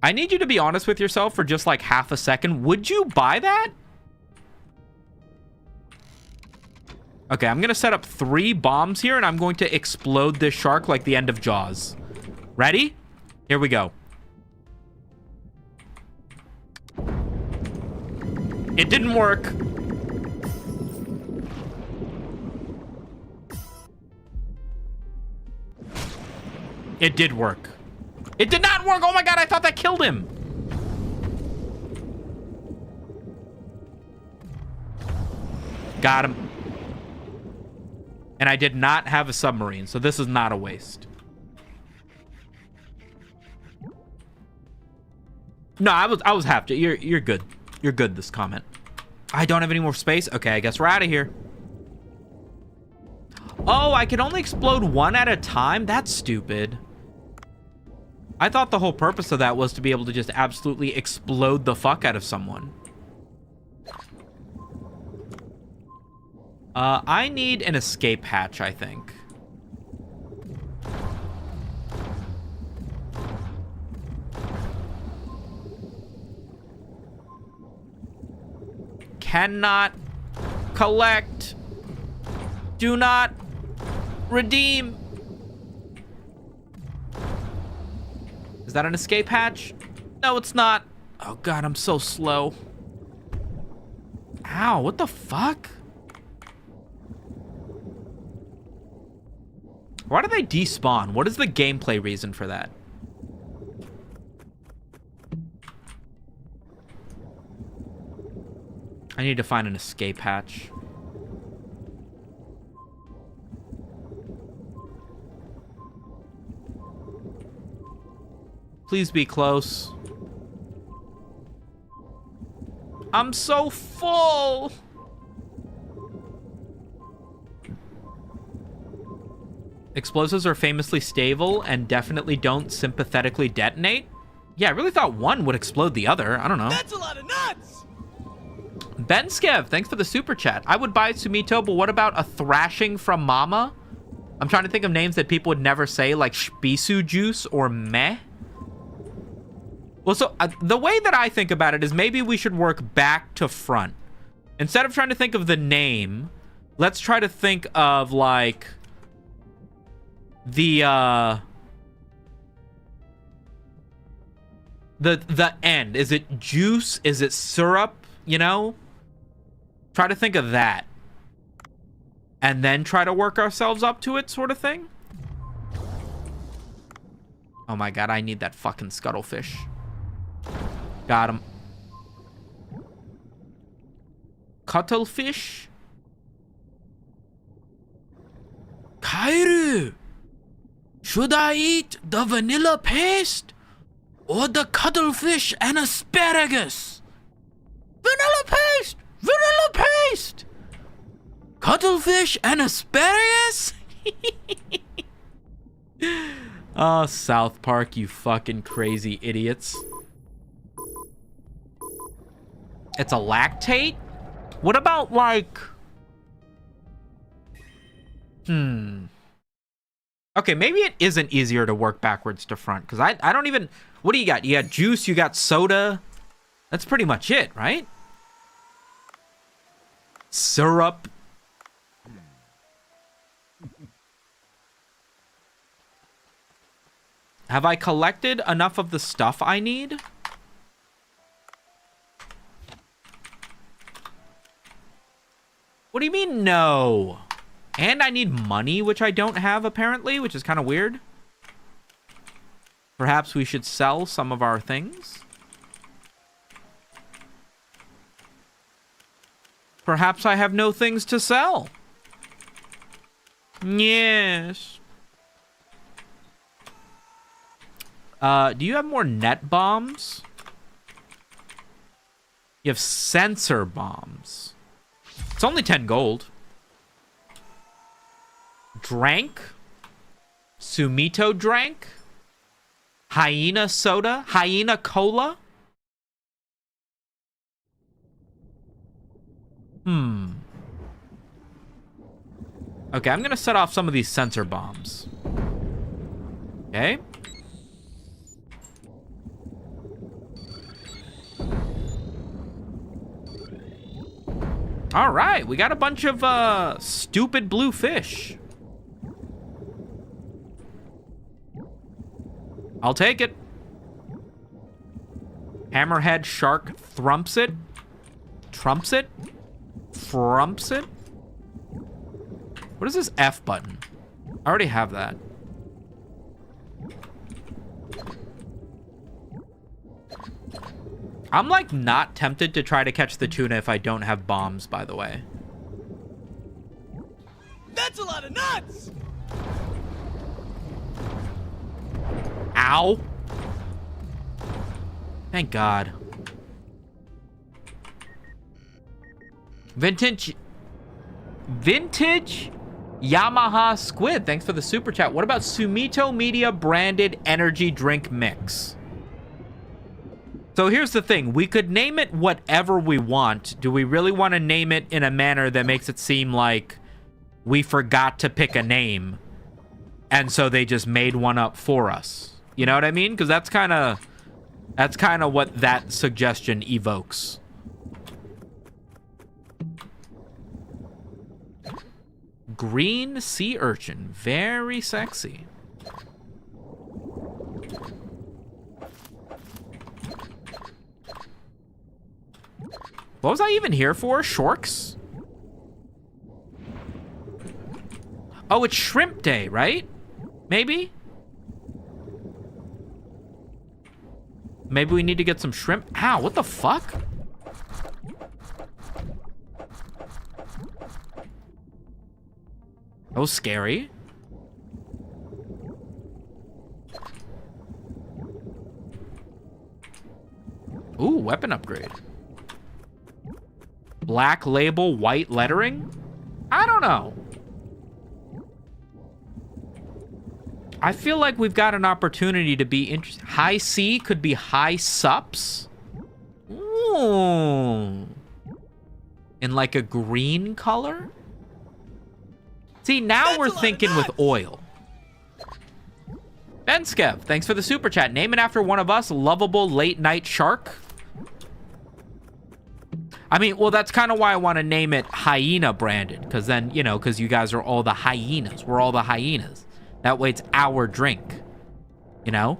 A: I need you to be honest with yourself for just like half a second. Would you buy that? Okay, I'm gonna set up 3 bombs here and I'm going to explode this shark like the end of Jaws. Ready? Here we go. It didn't work. It did work. It did not work! Oh my god, I thought that killed him! Got him. And I did not have a submarine, so this is not a waste. No, I was half to. You're good. You're good, this comment. I don't have any more space? Okay, I guess we're out of here. Oh, I can only explode 1 at a time? That's stupid. I thought the whole purpose of that was to be able to just absolutely explode the fuck out of someone. I need an escape hatch, I think. Cannot collect. Do not redeem. Is that an escape hatch? No, it's not. Oh god, I'm so slow. Ow, what the fuck? Why do they despawn? What is the gameplay reason for that? I need to find an escape hatch. Please be close. I'm so full. Explosives are famously stable and definitely don't sympathetically detonate. Yeah, I really thought one would explode the other. I don't know.
C: That's a lot of nuts!
A: Ben Skev, thanks for the super chat. I would buy Sumito, but what about a thrashing from Mama? I'm trying to think of names that people would never say, like Spisu Juice or Meh. Well, so the way that I think about it is maybe we should work back to front. Instead of trying to think of the name, let's try to think of, like, the end. Is it juice? Is it syrup? You know? Try to think of that. And then try to work ourselves up to it, sort of thing. Oh my god, I need that fucking scuttlefish. Got him. Cuttlefish? Kairu! Should I eat the vanilla paste? Or the cuttlefish and asparagus? Vanilla paste! Vanilla paste! Cuttlefish and asparagus? Oh, South Park, you fucking crazy idiots. It's a lactate? What about, like... Okay, maybe it isn't easier to work backwards to front, because I don't even... What do you got? You got juice, you got soda. That's pretty much it, right? Syrup. Have I collected enough of the stuff I need? What do you mean, no? And I need money, which I don't have, apparently, which is kind of weird. Perhaps we should sell some of our things. Perhaps I have no things to sell. Yes. Do you have more net bombs? You have sensor bombs. It's only 10 gold. Drank? Sumito drank? Hyena soda? Hyena cola? Okay, I'm gonna set off some of these sensor bombs. Okay. All right, we got a bunch of stupid blue fish. I'll take it. Hammerhead shark thrumps it. Trumps it. Frumps it. What is this F button? I already have that. I'm like not tempted to try to catch the tuna if I don't have bombs, by the way.
C: That's a lot of nuts!
A: Ow. Thank God. Vintage Yamaha Squid. Thanks for the super chat. What about Sumito Media branded energy drink mix? So here's the thing. We could name it whatever we want. Do we really want to name it in a manner that makes it seem like we forgot to pick a name and so they just made one up for us? You know what I mean? Because that's kind of what that suggestion evokes. Green sea urchin. Very sexy. What was I even here for? Shorks? Oh, it's shrimp day, right? Maybe? Maybe we need to get some shrimp. Ow, what the fuck? That was scary. Ooh, weapon upgrade. Black label, white lettering? I don't know. I feel like we've got an opportunity to be interesting. High C could be high sups. Ooh. In like a green color? See, now we're thinking with oil. Benskev, thanks for the super chat. Name it after one of us, lovable late night shark. I mean, well, that's kind of why I want to name it Hyena branded. Because then, you know, because you guys are all the hyenas. We're all the hyenas. That way it's our drink. You know?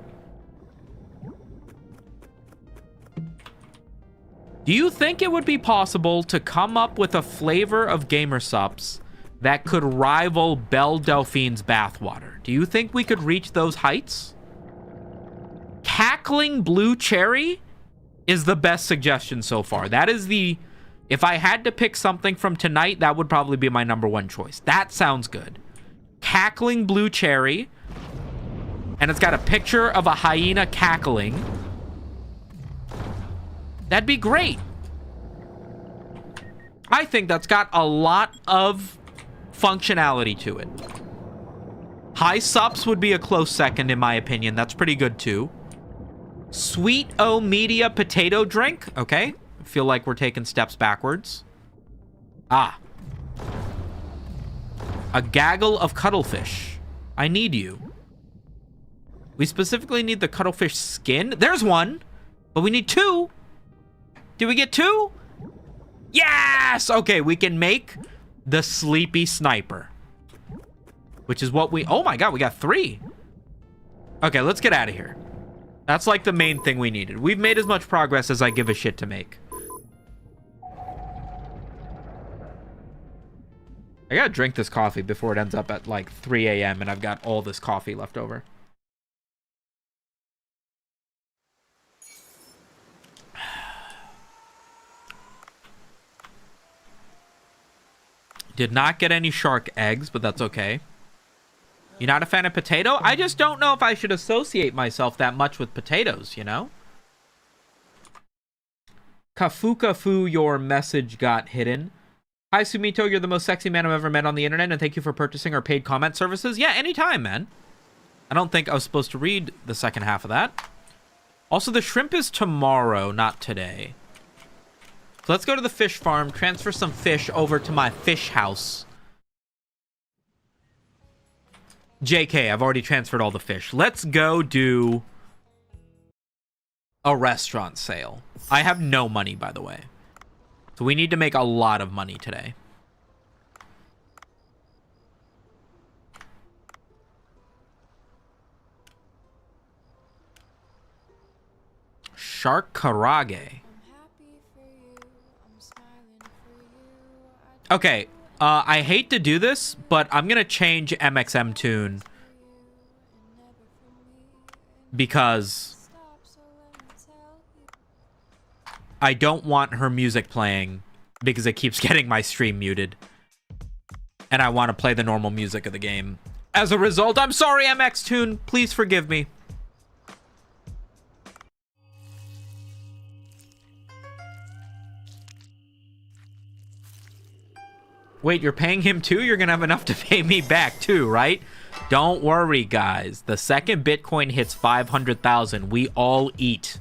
A: Do you think it would be possible to come up with a flavor of Gamersups that could rival Belle Delphine's bathwater? Do you think we could reach those heights? Cackling blue cherry is the best suggestion so far. That is the... If I had to pick something from tonight, that would probably be my #1 choice. That sounds good. Cackling blue cherry. And it's got a picture of a hyena cackling. That'd be great. I think that's got a lot of functionality to it. High Sups would be a close second, in my opinion. That's pretty good, too. Sweet O Media potato drink. Okay. I feel like we're taking steps backwards. Ah. A gaggle of cuttlefish. I need you. We specifically need the cuttlefish skin. There's one. But we need 2. Did we get 2? Yes! Okay, we can make the sleepy sniper. Which is what we... Oh my god, we got 3. Okay, let's get out of here. That's like the main thing we needed. We've made as much progress as I give a shit to make. I gotta drink this coffee before it ends up at like 3 a.m. and I've got all this coffee left over. Did not get any shark eggs, but that's okay. You're not a fan of potato? I just don't know if I should associate myself that much with potatoes, you know? Kafu, your message got hidden. Hi, Sumito, you're the most sexy man I've ever met on the internet, and thank you for purchasing our paid comment services. Yeah, anytime, man. I don't think I was supposed to read the second half of that. Also, the shrimp is tomorrow, not today. So let's go to the fish farm, transfer some fish over to my fish house. JK, I've already transferred all the fish. Let's go do a restaurant sale. I have no money, by the way. So we need to make a lot of money today. Shark karage. Okay, I hate to do this, but I'm gonna change MXM tune because I don't want her music playing because it keeps getting my stream muted. And I want to play the normal music of the game. As a result, I'm sorry, MX Tune. Please forgive me. Wait, you're paying him too? You're gonna have enough to pay me back too, right? Don't worry, guys. The second Bitcoin hits 500,000, we all eat.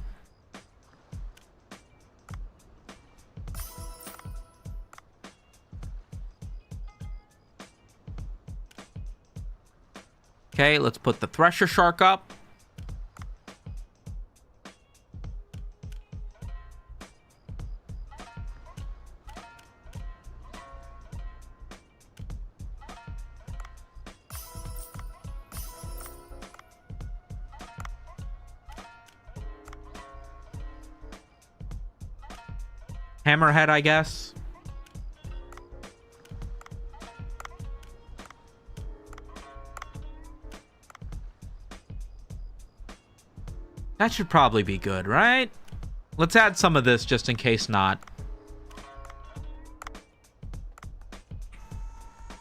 A: Okay, let's put the Thresher Shark up. Hammerhead, I guess. That should probably be good, right? Let's add some of this just in case not.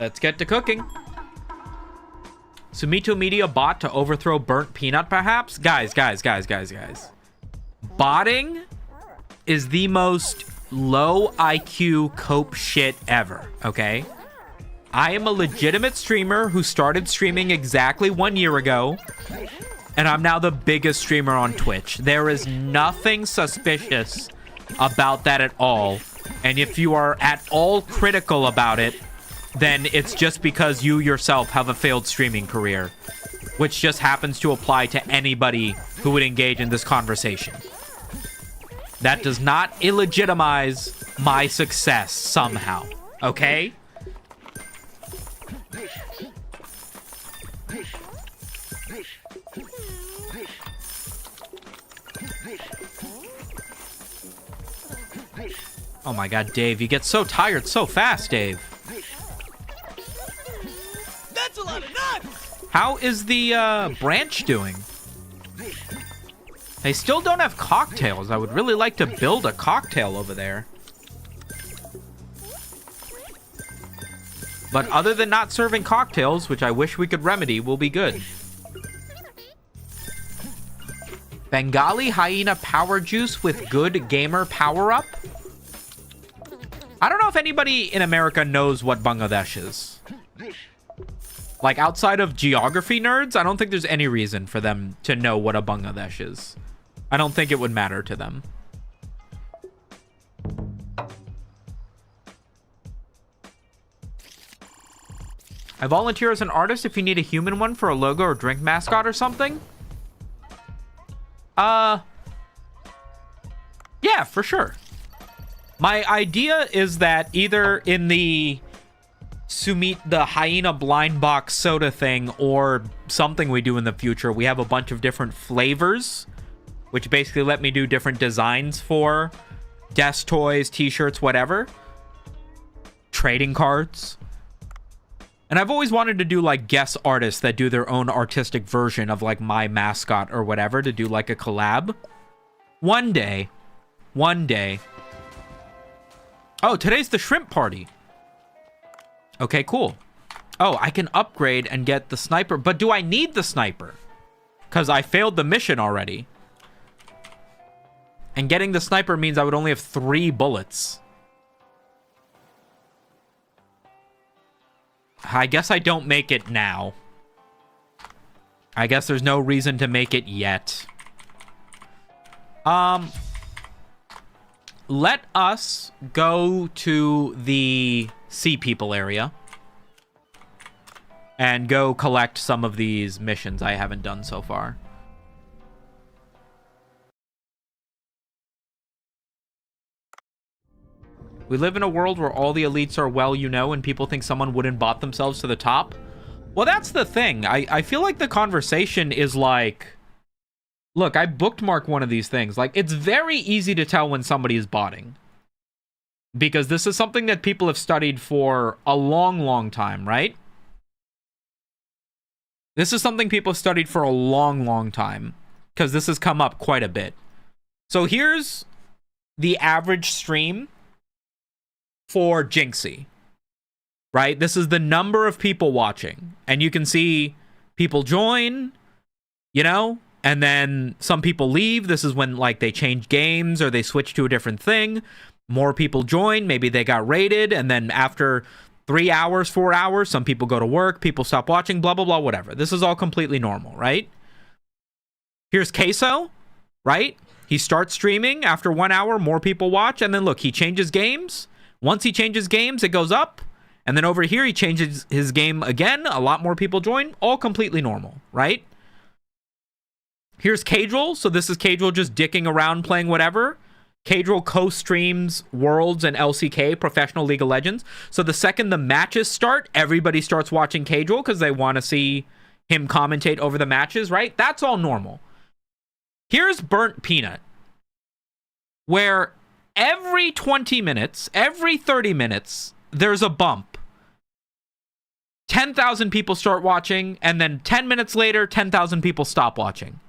A: Let's get to cooking. Sumito Media bot to overthrow Burnt Peanut, perhaps? Guys. Botting is the most low IQ cope shit ever, okay? I am a legitimate streamer who started streaming exactly 1 year ago, and I'm now the biggest streamer on Twitch. There is nothing suspicious about that at all, and if you are at all critical about it, then it's just because you yourself have a failed streaming career, which just happens to apply to anybody who would engage in this conversation. That does not illegitimize my success somehow, okay? Oh my god, Dave, you get so tired so fast, Dave.
C: That's a lot of nuts!
A: How is the branch doing? They still don't have cocktails. I would really like to build a cocktail over there. But other than not serving cocktails, which I wish we could remedy, we'll be good. Bengali hyena power juice with good gamer power up? I don't know if anybody in America knows what Bangladesh is. Like, outside of geography nerds, I don't think there's any reason for them to know what a Bangladesh is. I don't think it would matter to them. I volunteer as an artist if you need a human one for a logo or drink mascot or something. Yeah, for sure. My idea is that either in the Sumit, the hyena blind box soda thing, or something we do in the future, we have a bunch of different flavors, which basically let me do different designs for desk toys, t-shirts, whatever. Trading cards. And I've always wanted to do like guest artists that do their own artistic version of like my mascot or whatever, to do like a collab. One day. Oh, today's the shrimp party. Okay, cool. Oh, I can upgrade and get the sniper. But do I need the sniper? Because I failed the mission already. And getting the sniper means I would only have 3 bullets. I guess I don't make it now. I guess there's no reason to make it yet. Let us go to the Sea People area and go collect some of these missions I haven't done so far. We live in a world where all the elites are well, you know, and people think someone wouldn't bot themselves to the top. Well, that's the thing. I feel like the conversation is like, look, I bookmark one of these things. Like, it's very easy to tell when somebody is botting. Because this is something that people have studied for a long, long time, right? This is something people have studied for a long, long time. Because this has come up quite a bit. So here's the average stream for Jinxie, right? This is the number of people watching, and you can see people join, you know, and then some people leave. This is when like they change games or they switch to a different thing. More people join, maybe they got raided, and then after 3 hours, 4 hours, some people go to work, people stop watching, blah blah blah, whatever. This is all completely normal, right? Here's Queso, right? He starts streaming, after 1 hour, more people watch, and then look, he changes games. Once he changes games, it goes up. And then over here, he changes his game again. A lot more people join. All completely normal, right? Here's Cadril. So this is Cadril just dicking around, playing whatever. Cadril co-streams Worlds and LCK, Professional League of Legends. So the second the matches start, everybody starts watching Cadril because they want to see him commentate over the matches, right? That's all normal. Here's Burnt Peanut, where every 20 minutes, every 30 minutes, there's a bump. 10,000 people start watching, and then 10 minutes later, 10,000 people stop watching.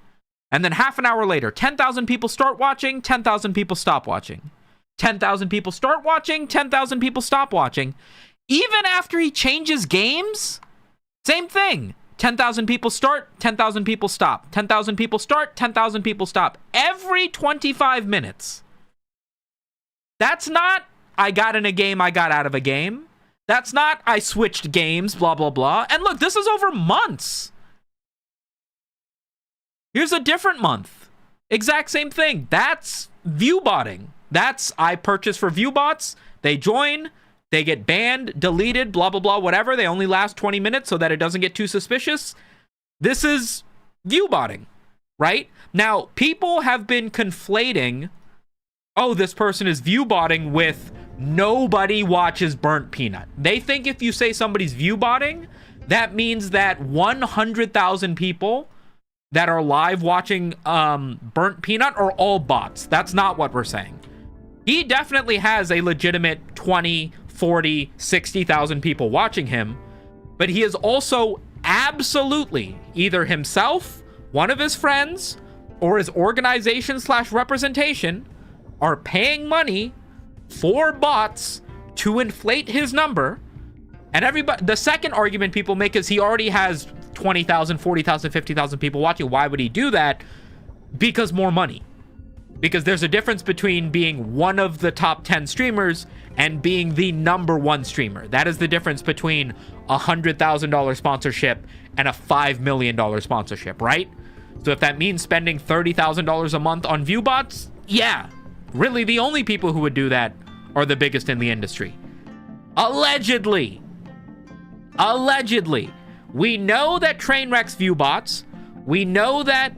A: And then half an hour later, 10,000 people start watching, 10,000 people stop watching. 10,000 people start watching, 10,000 people stop watching. Even after he changes games, same thing. 10,000 people start, 10,000 people stop. 10,000 people start, 10,000 people stop. Every 25 minutes. That's not, I got in a game, I got out of a game. That's not, I switched games, blah, blah, blah. And look, this is over months. Here's a different month. Exact same thing. That's Viewbotting. That's, I purchase for Viewbots. They join, they get banned, deleted, blah, blah, blah, whatever. They only last 20 minutes so that it doesn't get too suspicious. This is Viewbotting, right? Now, people have been conflating, oh, this person is Viewbotting with nobody watches Burnt Peanut. They think if you say somebody's Viewbotting, that means that 100,000 people that are live watching Burnt Peanut are all bots. That's not what we're saying. He definitely has a legitimate 20, 40, 60,000 people watching him, but he is also absolutely either himself, one of his friends, or his organization / representation are paying money for bots to inflate his number. And everybody, the second argument people make is he already has 20,000, 40,000, 50,000 people watching. Why would he do that? Because more money. Because there's a difference between being one of the top 10 streamers and being the #1 streamer. That is the difference between a $100,000 sponsorship and a $5 million sponsorship, right? So if that means spending $30,000 a month on Viewbots, yeah, really the only people who would do that are the biggest in the industry. Allegedly. Allegedly. We know that Trainwreck's Viewbots. We know that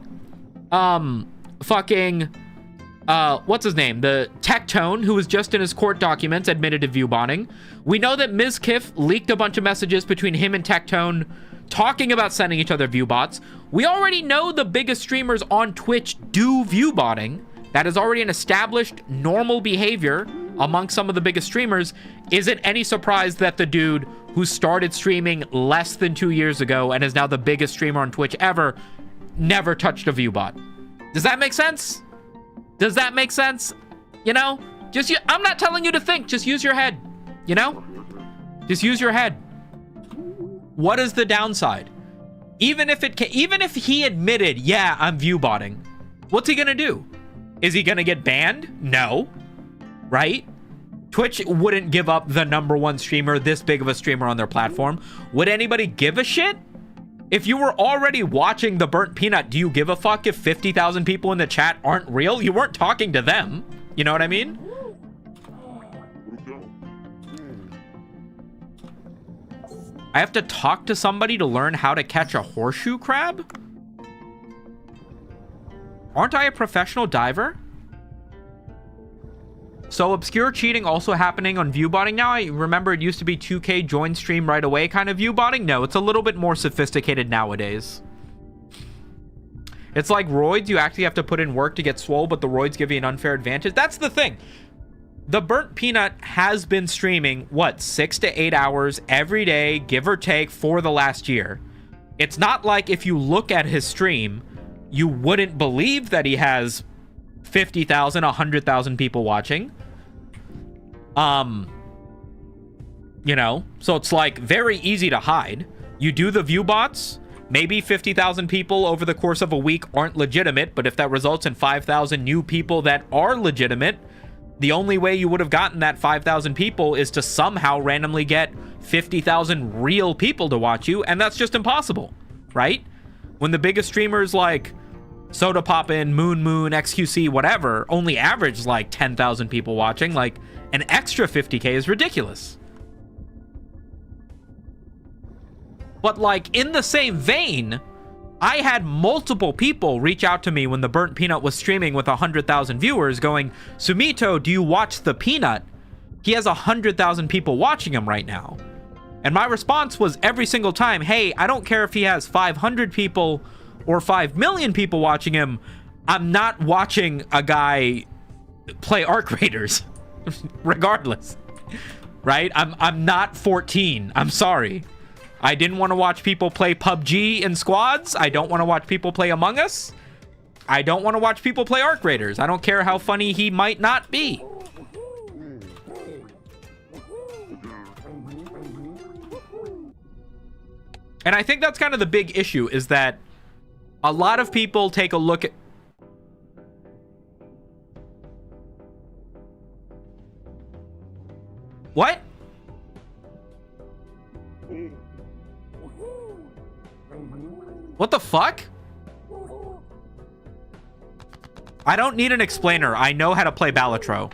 A: what's his name? The Tectone, who was just in his court documents, admitted to Viewbotting. We know that Ms. Kiff leaked a bunch of messages between him and Tectone talking about sending each other Viewbots. We already know the biggest streamers on Twitch do Viewbotting. That is already an established normal behavior among some of the biggest streamers. Is it any surprise that the dude who started streaming less than 2 years ago and is now the biggest streamer on Twitch ever never touched a Viewbot? Does that make sense? Does that make sense? You know, I'm not telling you to think, just use your head, you know, just use your head. What is the downside? Even if he admitted, yeah, I'm Viewbotting, what's he gonna do? Is he gonna get banned? No, right? Twitch wouldn't give up the #1 streamer, this big of a streamer on their platform. Would anybody give a shit? If you were already watching the Burnt Peanut, do you give a fuck if 50,000 people in the chat aren't real? You weren't talking to them. You know what I mean? I have to talk to somebody to learn how to catch a horseshoe crab? Aren't I a professional diver? So obscure cheating also happening on Viewbotting now? I remember it used to be 2K join stream right away kind of Viewbotting. No, it's a little bit more sophisticated nowadays. It's like roids. You actually have to put in work to get swole, but the roids give you an unfair advantage. That's the thing. The Burnt Peanut has been streaming, what, 6 to 8 hours every day, give or take, for the last year. It's not like if you look at his stream, you wouldn't believe that he has 50,000, 100,000 people watching. You know, so it's like very easy to hide. You do the Viewbots, maybe 50,000 people over the course of a week aren't legitimate, but if that results in 5,000 new people that are legitimate, the only way you would have gotten that 5,000 people is to somehow randomly get 50,000 real people to watch you, and that's just impossible, right? When the biggest streamers like Soda Poppin', Moon, XQC, whatever, only average like 10,000 people watching, like an extra 50K is ridiculous. But like in the same vein, I had multiple people reach out to me when the Burnt Peanut was streaming with 100,000 viewers going, Sumito, do you watch the Peanut? He has 100,000 people watching him right now. And my response was every single time, hey, I don't care if he has 500 people or 5 million people watching him. I'm not watching a guy play Arc Raiders, regardless, right? I'm not 14. I'm sorry. I didn't want to watch people play PUBG in squads. I don't want to watch people play Among Us. I don't want to watch people play Arc Raiders. I don't care how funny he might not be. And I think that's kind of the big issue, is that a lot of people take a look at... What? What the fuck? I don't need an explainer. I know how to play Balatro.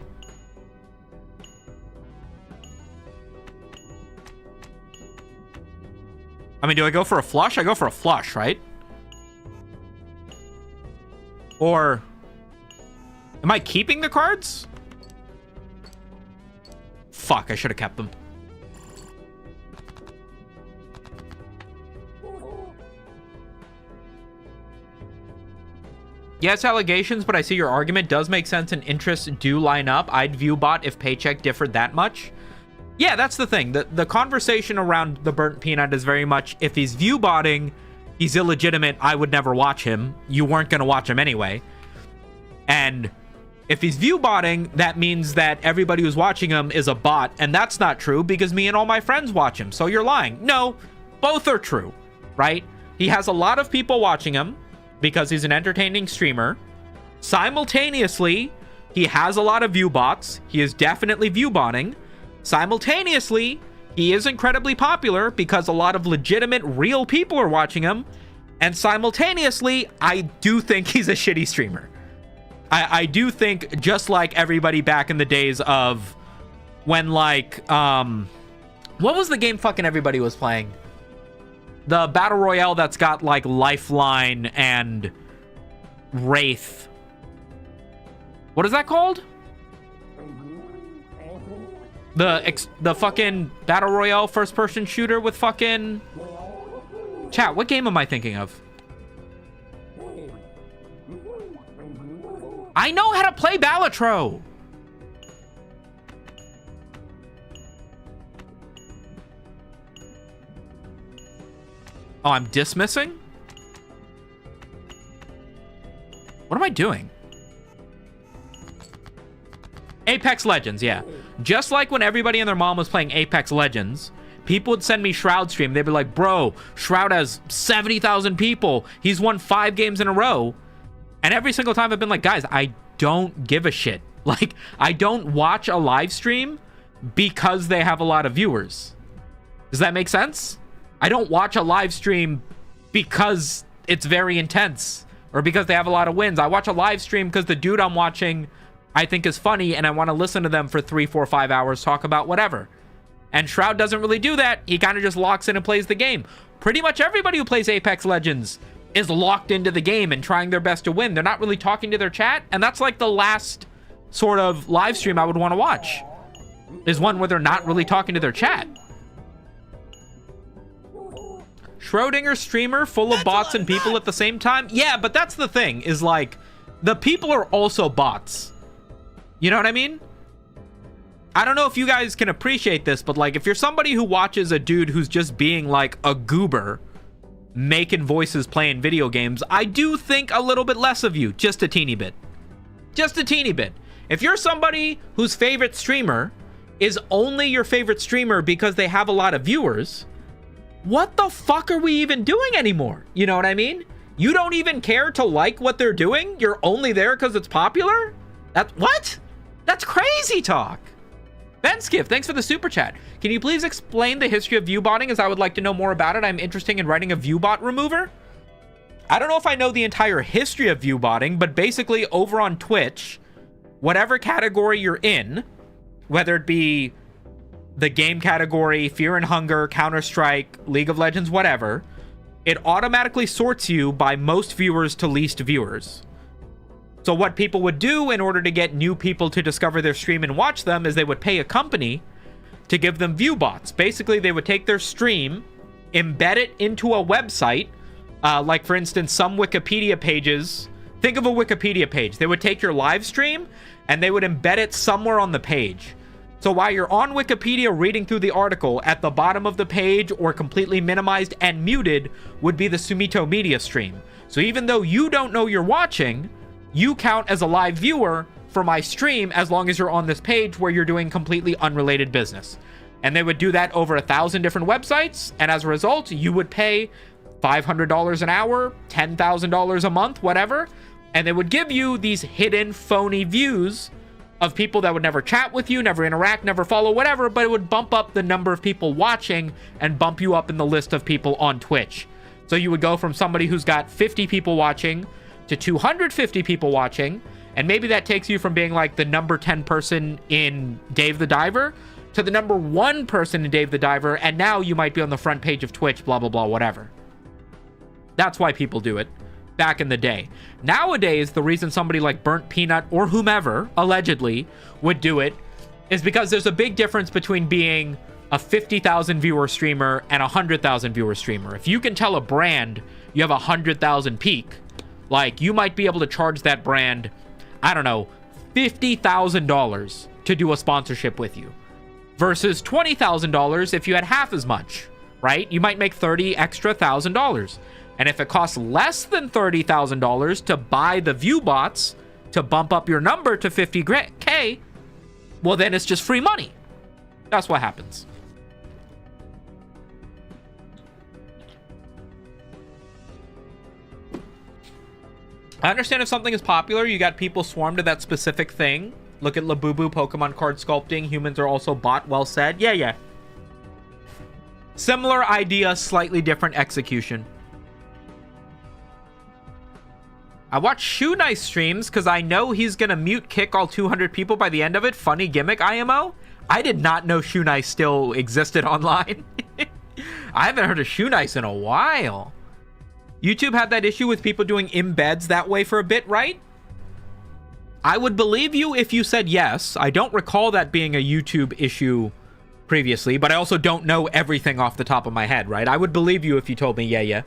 A: I mean, do I go for a flush? I go for a flush, right? Or... am I keeping the cards? Fuck, I should have kept them. Yes, allegations, but I see your argument does make sense and interests do line up. I'd Viewbot if paycheck differed that much. Yeah, that's the thing. The conversation around the burnt peanut is very much, if he's Viewbotting, he's illegitimate, I would never watch him. You weren't going to watch him anyway. And if he's Viewbotting, that means that everybody who's watching him is a bot, and that's not true because me and all my friends watch him, so you're lying. No, both are true, right? He has a lot of people watching him because he's an entertaining streamer. Simultaneously, he has a lot of Viewbots. He is definitely Viewbotting. Simultaneously, he is incredibly popular because a lot of legitimate, real people are watching him. And simultaneously, I do think he's a shitty streamer. I do think, just like everybody back in the days of when, like, what was the game fucking everybody was playing? The Battle Royale that's got, like, Lifeline and Wraith. What is that called? The fucking Battle Royale first-person shooter with fucking... Chat, what game am I thinking of? I know how to play Balatro! Oh, I'm dismissing? What am I doing? Apex Legends, yeah. Just like when everybody and their mom was playing Apex Legends, people would send me Shroud stream. They'd be like, bro, Shroud has 70,000 people. He's won 5 games in a row. And every single time I've been like, guys, I don't give a shit. Like, I don't watch a live stream because they have a lot of viewers. Does that make sense? I don't watch a live stream because it's very intense or because they have a lot of wins. I watch a live stream because the dude I'm watching I think is funny and I want to listen to them for 3, 4, 5 hours talk about whatever. And Shroud doesn't really do that. He kind of just locks in and plays the game. Pretty much everybody who plays Apex Legends is locked into the game and trying their best to win. They're not really talking to their chat, and that's like the last sort of live stream I would want to watch, is one where they're not really talking to their chat. Schrodinger streamer full of bots and people at the same time? Yeah, but that's the thing, is like, the people are also bots. You know what I mean? I don't know if you guys can appreciate this, but like, if you're somebody who watches a dude who's just being like a goober, making voices playing video games, I do think a little bit less of you, just a teeny bit. Just a teeny bit. If you're somebody whose favorite streamer is only your favorite streamer because they have a lot of viewers, what the fuck are we even doing anymore? You know what I mean? You don't even care to like what they're doing? You're only there because it's popular? What? That's crazy talk. Ben Skiff, thanks for the super chat. Can you please explain the history of viewbotting, as I would like to know more about it? I'm interested in writing a viewbot remover. I don't know if I know the entire history of viewbotting, but basically over on Twitch, whatever category you're in, whether it be the game category, Fear and Hunger, Counter-Strike, League of Legends, whatever, it automatically sorts you by most viewers to least viewers. So what people would do in order to get new people to discover their stream and watch them is they would pay a company to give them view bots. Basically, they would take their stream, embed it into a website, like for instance, some Wikipedia pages. Think of a Wikipedia page. They would take your live stream and they would embed it somewhere on the page. So while you're on Wikipedia reading through the article, at the bottom of the page or completely minimized and muted would be the Sumito Media stream. So even though you don't know you're watching, you count as a live viewer for my stream as long as you're on this page where you're doing completely unrelated business. And they would do that over 1,000 different websites, and as a result, you would pay $500 an hour, $10,000 a month, whatever, and they would give you these hidden phony views of people that would never chat with you, never interact, never follow, whatever, but it would bump up the number of people watching and bump you up in the list of people on Twitch. So you would go from somebody who's got 50 people watching to 250 people watching, and maybe that takes you from being like the number 10 person in Dave the Diver to the number 1 person in Dave the Diver, and now you might be on the front page of Twitch, blah, blah, blah, whatever. That's why people do it back in the day. Nowadays, the reason somebody like Burnt Peanut or whomever, allegedly, would do it is because there's a big difference between being a 50,000 viewer streamer and a 100,000 viewer streamer. If you can tell a brand you have a 100,000 peak, Like, you might be able to charge that brand, I don't know, $50,000 to do a sponsorship with you versus $20,000 if you had half as much, right? You might make $30,000 extra. And if it costs less than $30,000 to buy the view bots to bump up your number to 50K, well, then it's just free money. That's what happens. I understand if something is popular, you got people swarm to that specific thing. Look at Labubu, Pokemon card sculpting. Humans are also bot, well said. Yeah. Similar idea, slightly different execution. I watch Shoe Nice streams because I know he's going to mute kick all 200 people by the end of it. Funny gimmick, IMO. I did not know Shoe Nice still existed online. I haven't heard of Shoe Nice in a while. YouTube had that issue with people doing embeds that way for a bit, right? I would believe you if you said yes. I don't recall that being a YouTube issue previously, but I also don't know everything off the top of my head, right? I would believe you if you told me yeah.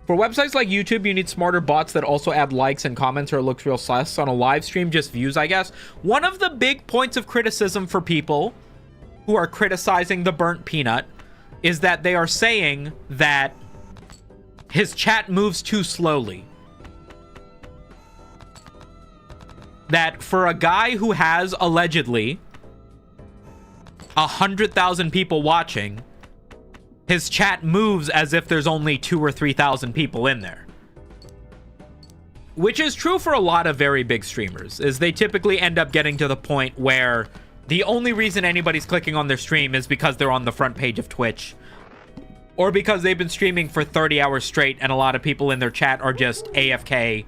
A: For websites like YouTube, you need smarter bots that also add likes and comments or it looks real sus. On a live stream, just views, I guess. One of the big points of criticism for people who are criticizing the burnt peanut is that they are saying that his chat moves too slowly. That for a guy who has allegedly 100,000 people watching, his chat moves as if there's only 2,000 or 3,000 people in there. Which is true for a lot of very big streamers, is they typically end up getting to the point where the only reason anybody's clicking on their stream is because they're on the front page of Twitch. Or because they've been streaming for 30 hours straight and a lot of people in their chat are just AFK,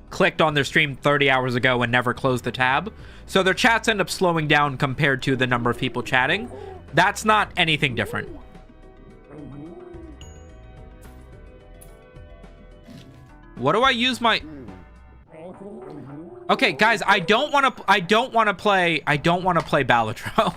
A: clicked on their stream 30 hours ago and never closed the tab. So their chats end up slowing down compared to the number of people chatting. That's not anything different. What do I use my... Okay, guys, I don't want to play Balatro.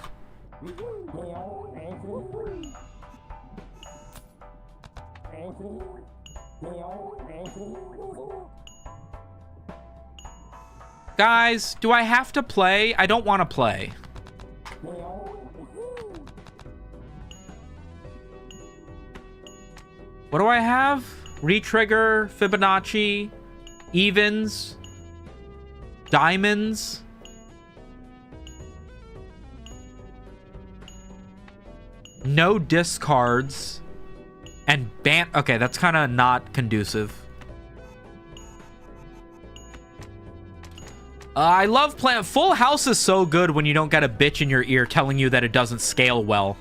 A: Guys, do I have to play? I don't want to play. What do I have? Retrigger, Fibonacci, evens, diamonds. No discards. And ban... Okay, that's kind of not conducive. I love playing... Full House is so good when you don't get a bitch in your ear telling you that it doesn't scale well.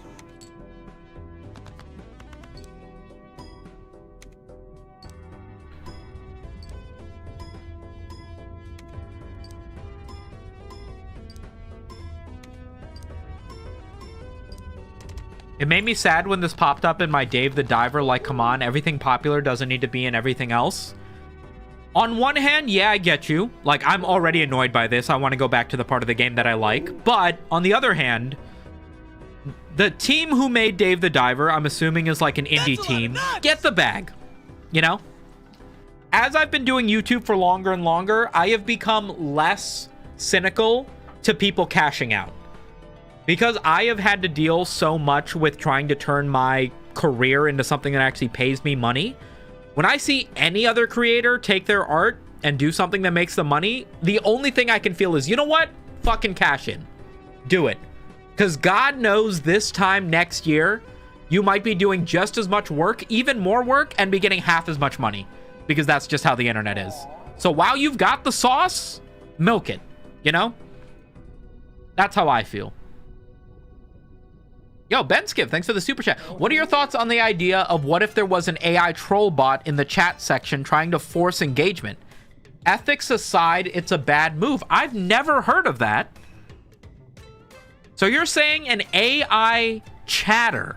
A: It made me sad when this popped up in my Dave the Diver, like, come on, everything popular doesn't need to be in everything else. On one hand, yeah, I get you. Like, I'm already annoyed by this. I want to go back to the part of the game that I like. But, on the other hand, the team who made Dave the Diver, I'm assuming is like an indie team. Get the bag. You know? As I've been doing YouTube for longer and longer, I have become less cynical to people cashing out. Because I have had to deal so much with trying to turn my career into something that actually pays me money. When I see any other creator take their art and do something that makes them money, the only thing I can feel is, you know what? Fucking cash in. Do it. Because God knows this time next year, you might be doing just as much work, even more work, and be getting half as much money. Because that's just how the internet is. So while you've got the sauce, milk it. You know? That's how I feel. Yo, Ben Skip, thanks for the super chat. What are your thoughts on the idea of what if there was an AI troll bot in the chat section trying to force engagement? Ethics aside, it's a bad move. I've never heard of that. So you're saying an AI chatter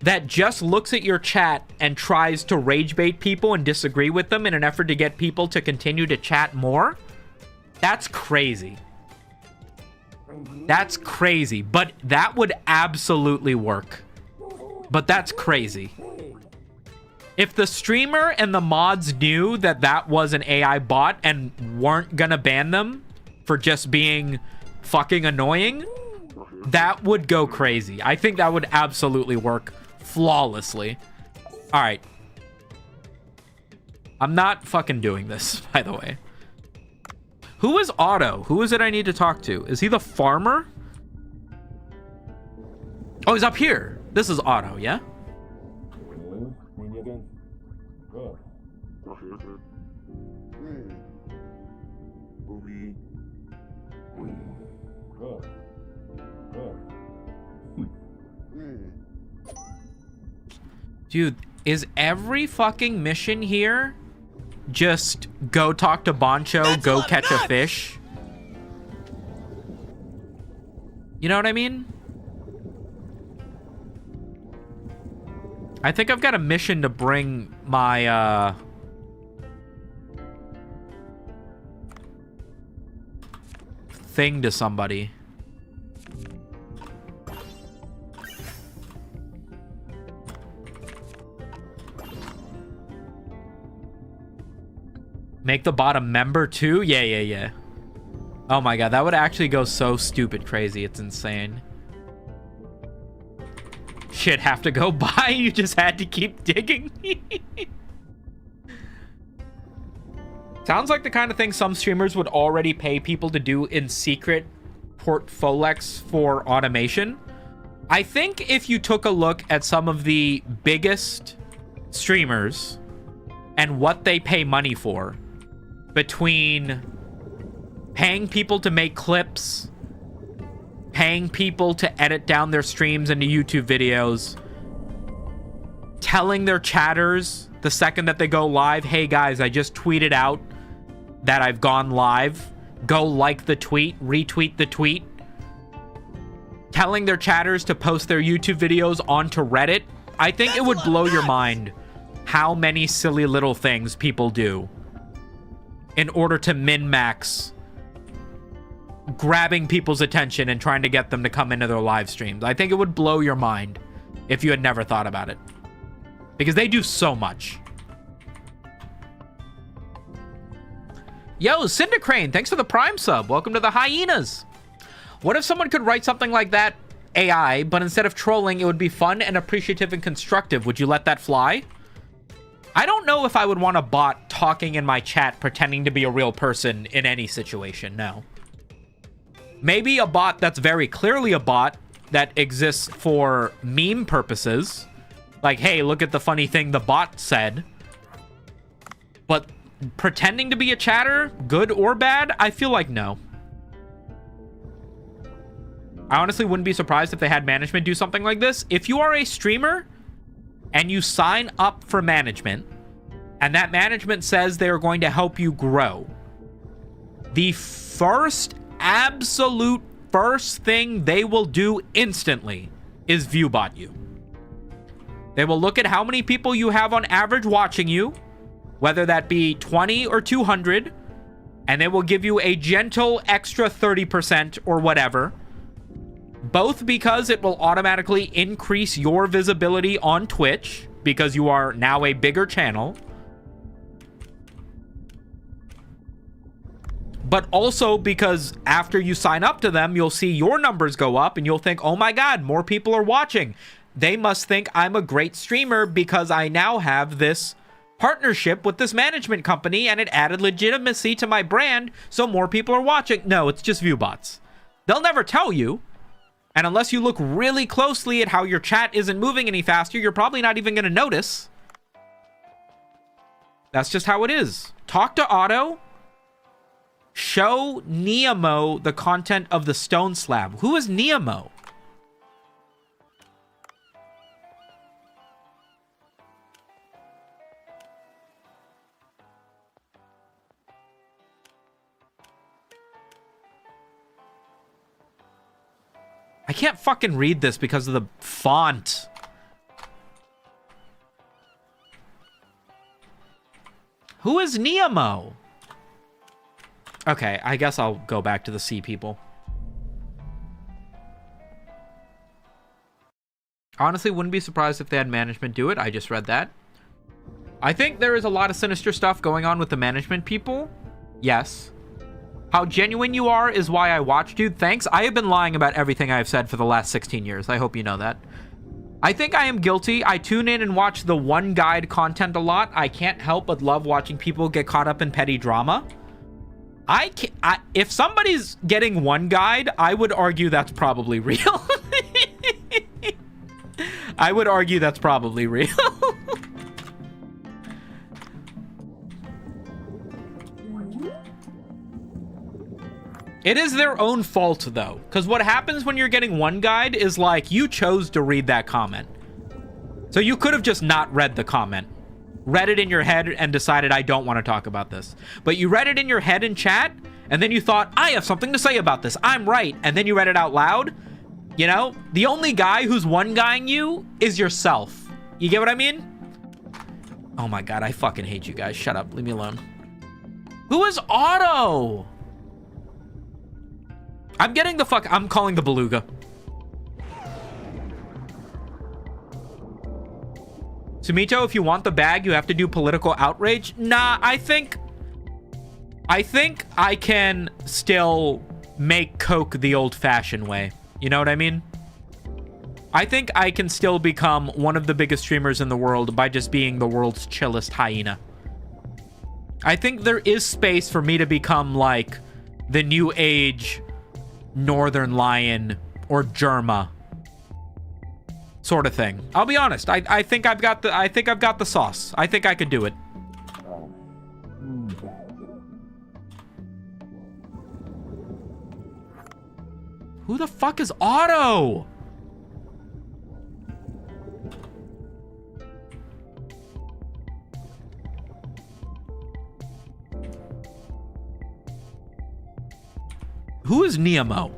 A: that just looks at your chat and tries to rage bait people and disagree with them in an effort to get people to continue to chat more? That's crazy. That's crazy, but that would absolutely work. But that's crazy. If the streamer and the mods knew that that was an AI bot and weren't gonna ban them for just being fucking annoying, that would go crazy. I think that would absolutely work flawlessly. All right. I'm not fucking doing this, by the way. Who is Otto? Who is it I need to talk to? Is he the farmer? Oh, he's up here. This is Otto, yeah? Dude, is every fucking mission here just go talk to Boncho, go catch a fish? You know what I mean? I think I've got a mission to bring my, thing to somebody. Make the bot a member too? Yeah. Oh my god, that would actually go so stupid crazy. It's insane. Shit, have to go by? You just had to keep digging? Sounds like the kind of thing some streamers would already pay people to do in secret portfolex for automation. I think if you took a look at some of the biggest streamers and what they pay money for, between paying people to make clips, paying people to edit down their streams into YouTube videos, telling their chatters the second that they go live, hey guys, I just tweeted out that I've gone live. Go like the tweet, retweet the tweet. Telling their chatters to post their YouTube videos onto Reddit. I think it would blow your mind how many silly little things people do in order to min-max grabbing people's attention and trying to get them to come into their live streams. I think it would blow your mind if you had never thought about it. Because they do so much. Yo, Cindercrane, thanks for the Prime sub. Welcome to the Hyenas. What if someone could write something like that, AI, but instead of trolling, it would be fun and appreciative and constructive? Would you let that fly? I don't know if I would want a bot talking in my chat pretending to be a real person in any situation, no. Maybe a bot that's very clearly a bot that exists for meme purposes. Like, hey, look at the funny thing the bot said. But pretending to be a chatter, good or bad, I feel like no. I honestly wouldn't be surprised if they had management do something like this. If you are a streamer and you sign up for management, and that management says they're going to help you grow, the absolute first thing they will do instantly is viewbot you. They will look at how many people you have on average watching you, whether that be 20 or 200, and they will give you a gentle extra 30% or whatever. Both because it will automatically increase your visibility on Twitch because you are now a bigger channel. But also because after you sign up to them, you'll see your numbers go up and you'll think, oh my God, more people are watching. They must think I'm a great streamer because I now have this partnership with this management company and it added legitimacy to my brand, so more people are watching. No, it's just viewbots. They'll never tell you. And unless you look really closely at how your chat isn't moving any faster, you're probably not even going to notice. That's just how it is. Talk to Otto. Show Nemo the content of the stone slab. Who is Nemo? I can't fucking read this because of the font. Who is Nemo? Okay, I guess I'll go back to the sea people. Honestly, wouldn't be surprised if they had management do it. I just read that. I think there is a lot of sinister stuff going on with the management people. Yes. How genuine you are is why I watch, dude. Thanks. I have been lying about everything I've said for the last 16 years. I hope you know that. I think I am guilty. I tune in and watch the one guide content a lot. I can't help but love watching people get caught up in petty drama. If somebody's getting one guide, I would argue that's probably real. I would argue that's probably real. It is their own fault, though. Because what happens when you're getting one guide is, like, you chose to read that comment. So you could have just not read the comment. Read it in your head and decided, I don't want to talk about this. But you read it in your head in chat, and then you thought, I have something to say about this. I'm right. And then you read it out loud. You know? The only guy who's one-guying you is yourself. You get what I mean? Oh my god, I fucking hate you guys. Shut up. Leave me alone. Who is Otto? I'm calling the beluga. Sumito, if you want the bag, you have to do political outrage. Nah, I think I can still make Coke the old-fashioned way. You know what I mean? I think I can still become one of the biggest streamers in the world by just being the world's chillest hyena. I think there is space for me to become, like, the new age Northern Lion or Germa sort of thing. I'll be honest. I think I've got the sauce. I think I could do it. Who the fuck is Otto? Who is Nemo?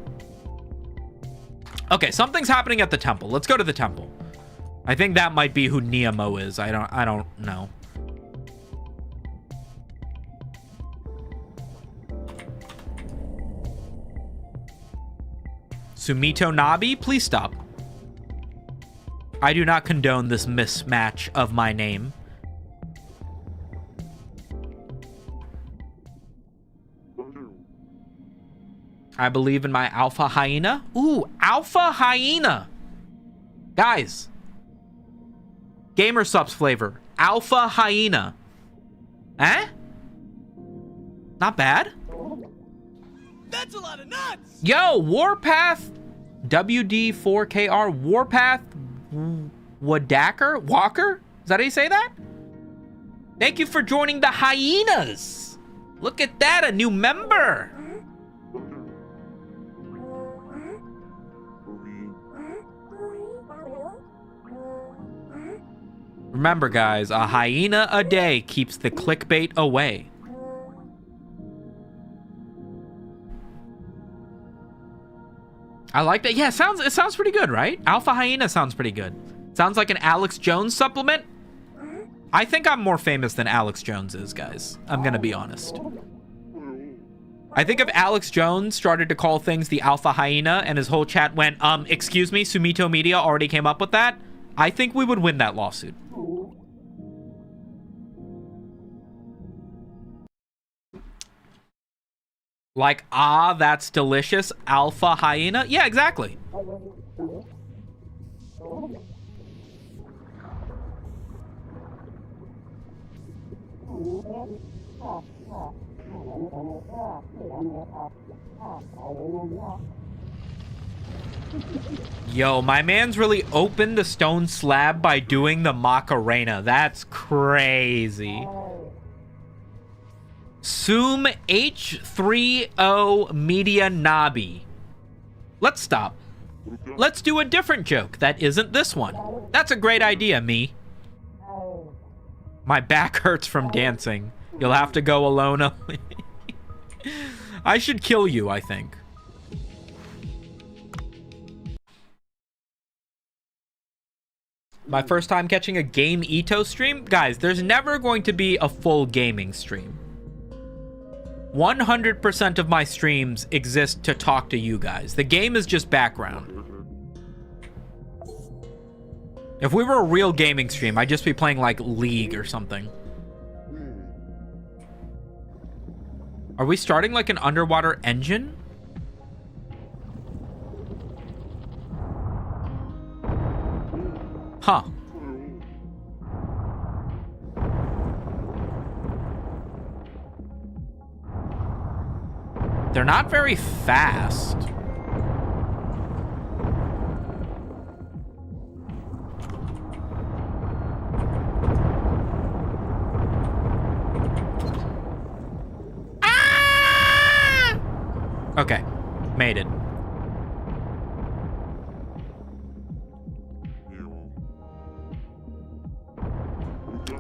A: Okay, something's happening at the temple. Let's go to the temple. I think that might be who Nemo is. I don't know. Sumito Nabi, please stop. I do not condone this mismatch of my name. I believe in my alpha hyena. Ooh, alpha hyena. Guys. Gamer subs flavor. Alpha hyena. Eh? Not bad.
C: That's a lot of nuts!
A: Yo, Warpath WD4KR Warpath Walker? Is that how you say that? Thank you for joining the hyenas. Look at that, a new member. Remember, guys, a hyena a day keeps the clickbait away. I like that. Yeah, it sounds pretty good, right? Alpha Hyena sounds pretty good. Sounds like an Alex Jones supplement. I think I'm more famous than Alex Jones is, guys. I'm gonna be honest. I think if Alex Jones started to call things the Alpha Hyena and his whole chat went, excuse me, Sumito Media already came up with that, I think we would win that lawsuit. Like, that's delicious. Alpha Hyena? Yeah, exactly. Yo, my man's really opened the stone slab by doing the Macarena. That's crazy. Zoom H30 Media Nabi. Let's stop. Let's do a different joke that isn't this one. That's a great idea, me. My back hurts from dancing. You'll have to go alone. I should kill you, I think. My first time catching a Game Ito stream? Guys, there's never going to be a full gaming stream. 100% of my streams exist to talk to you guys. The game is just background. If we were a real gaming stream, I'd just be playing like League or something. Are we starting like an underwater engine? Huh. They're not very fast. Ah! Okay, made it.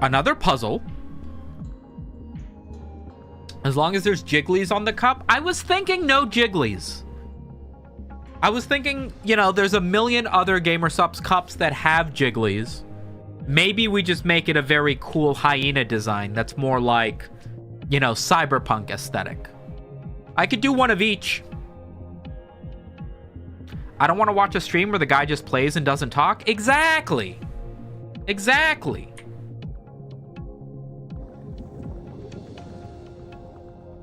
A: Another puzzle. As long as there's jigglies on the cup. I was thinking no jigglies. I was thinking, you know, there's a million other GamerSupps cups that have jigglies. Maybe we just make it a very cool hyena design that's more like, you know, cyberpunk aesthetic. I could do one of each. I don't want to watch a stream where the guy just plays and doesn't talk. Exactly. Exactly.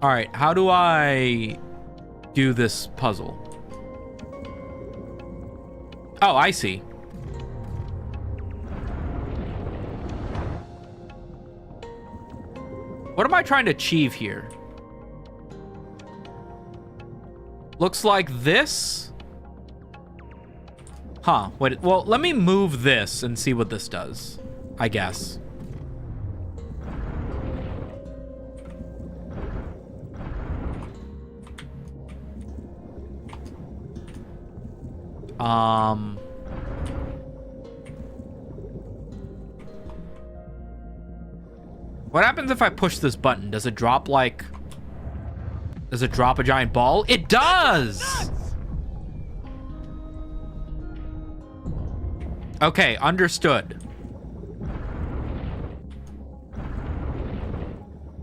A: All right, how do I do this puzzle? Oh, I see. What am I trying to achieve here? Looks like this. Huh, wait, well, let me move this and see what this does, I guess. What happens if I push this button? Does it drop like... Does it drop a giant ball? It does! Okay, understood.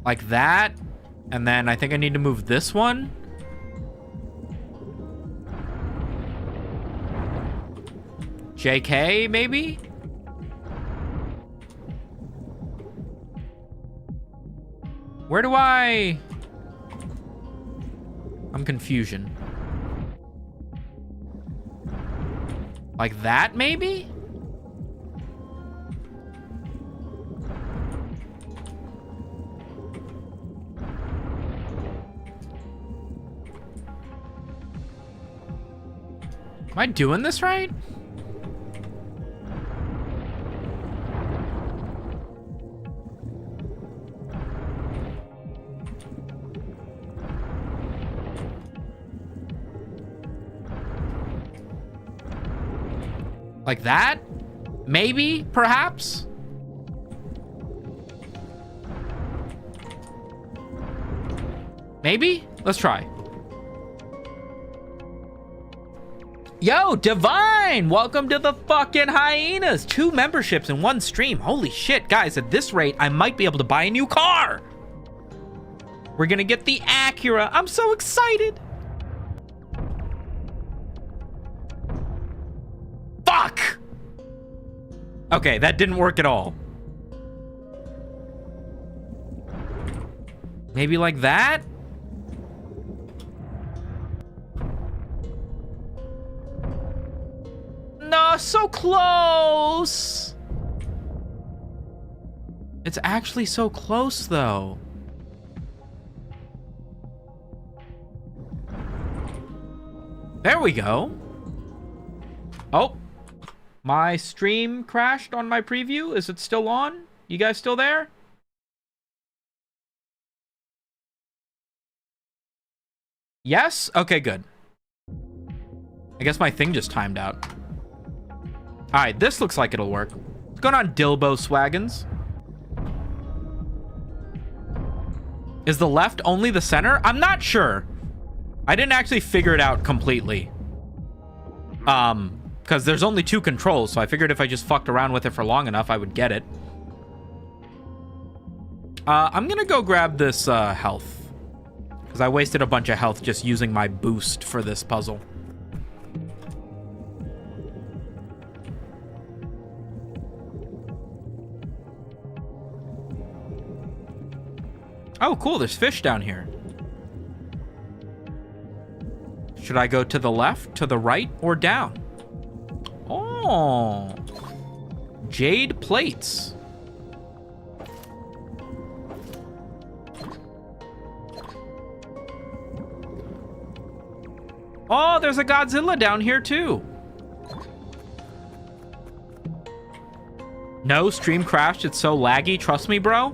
A: Like that. And then I think I need to move this one. JK, maybe? Where do I... I'm confusion. Like that, maybe? Am I doing this right? Like that? Maybe? Perhaps? Maybe? Let's try. Yo, Divine! Welcome to the fucking Hyenas! 2 memberships in 1 stream. Holy shit, guys, at this rate, I might be able to buy a new car! We're gonna get the Acura. I'm so excited! Fuck! Okay, that didn't work at all. Maybe like that? No, so close! It's actually so close, though. There we go. Oh. My stream crashed on my preview. Is it still on? You guys still there? Yes? Okay, good. I guess my thing just timed out. Alright, this looks like it'll work. What's going on, Dilbo Swaggins? Is the left only the center? I'm not sure. I didn't actually figure it out completely. Because there's only 2 controls, so I figured if I just fucked around with it for long enough, I would get it. I'm gonna go grab this health. Because I wasted a bunch of health just using my boost for this puzzle. Oh, cool. There's fish down here. Should I go to the left, to the right, or down? Oh. Jade plates. Oh, there's a Godzilla down here too. No, stream crashed. It's so laggy. Trust me, bro.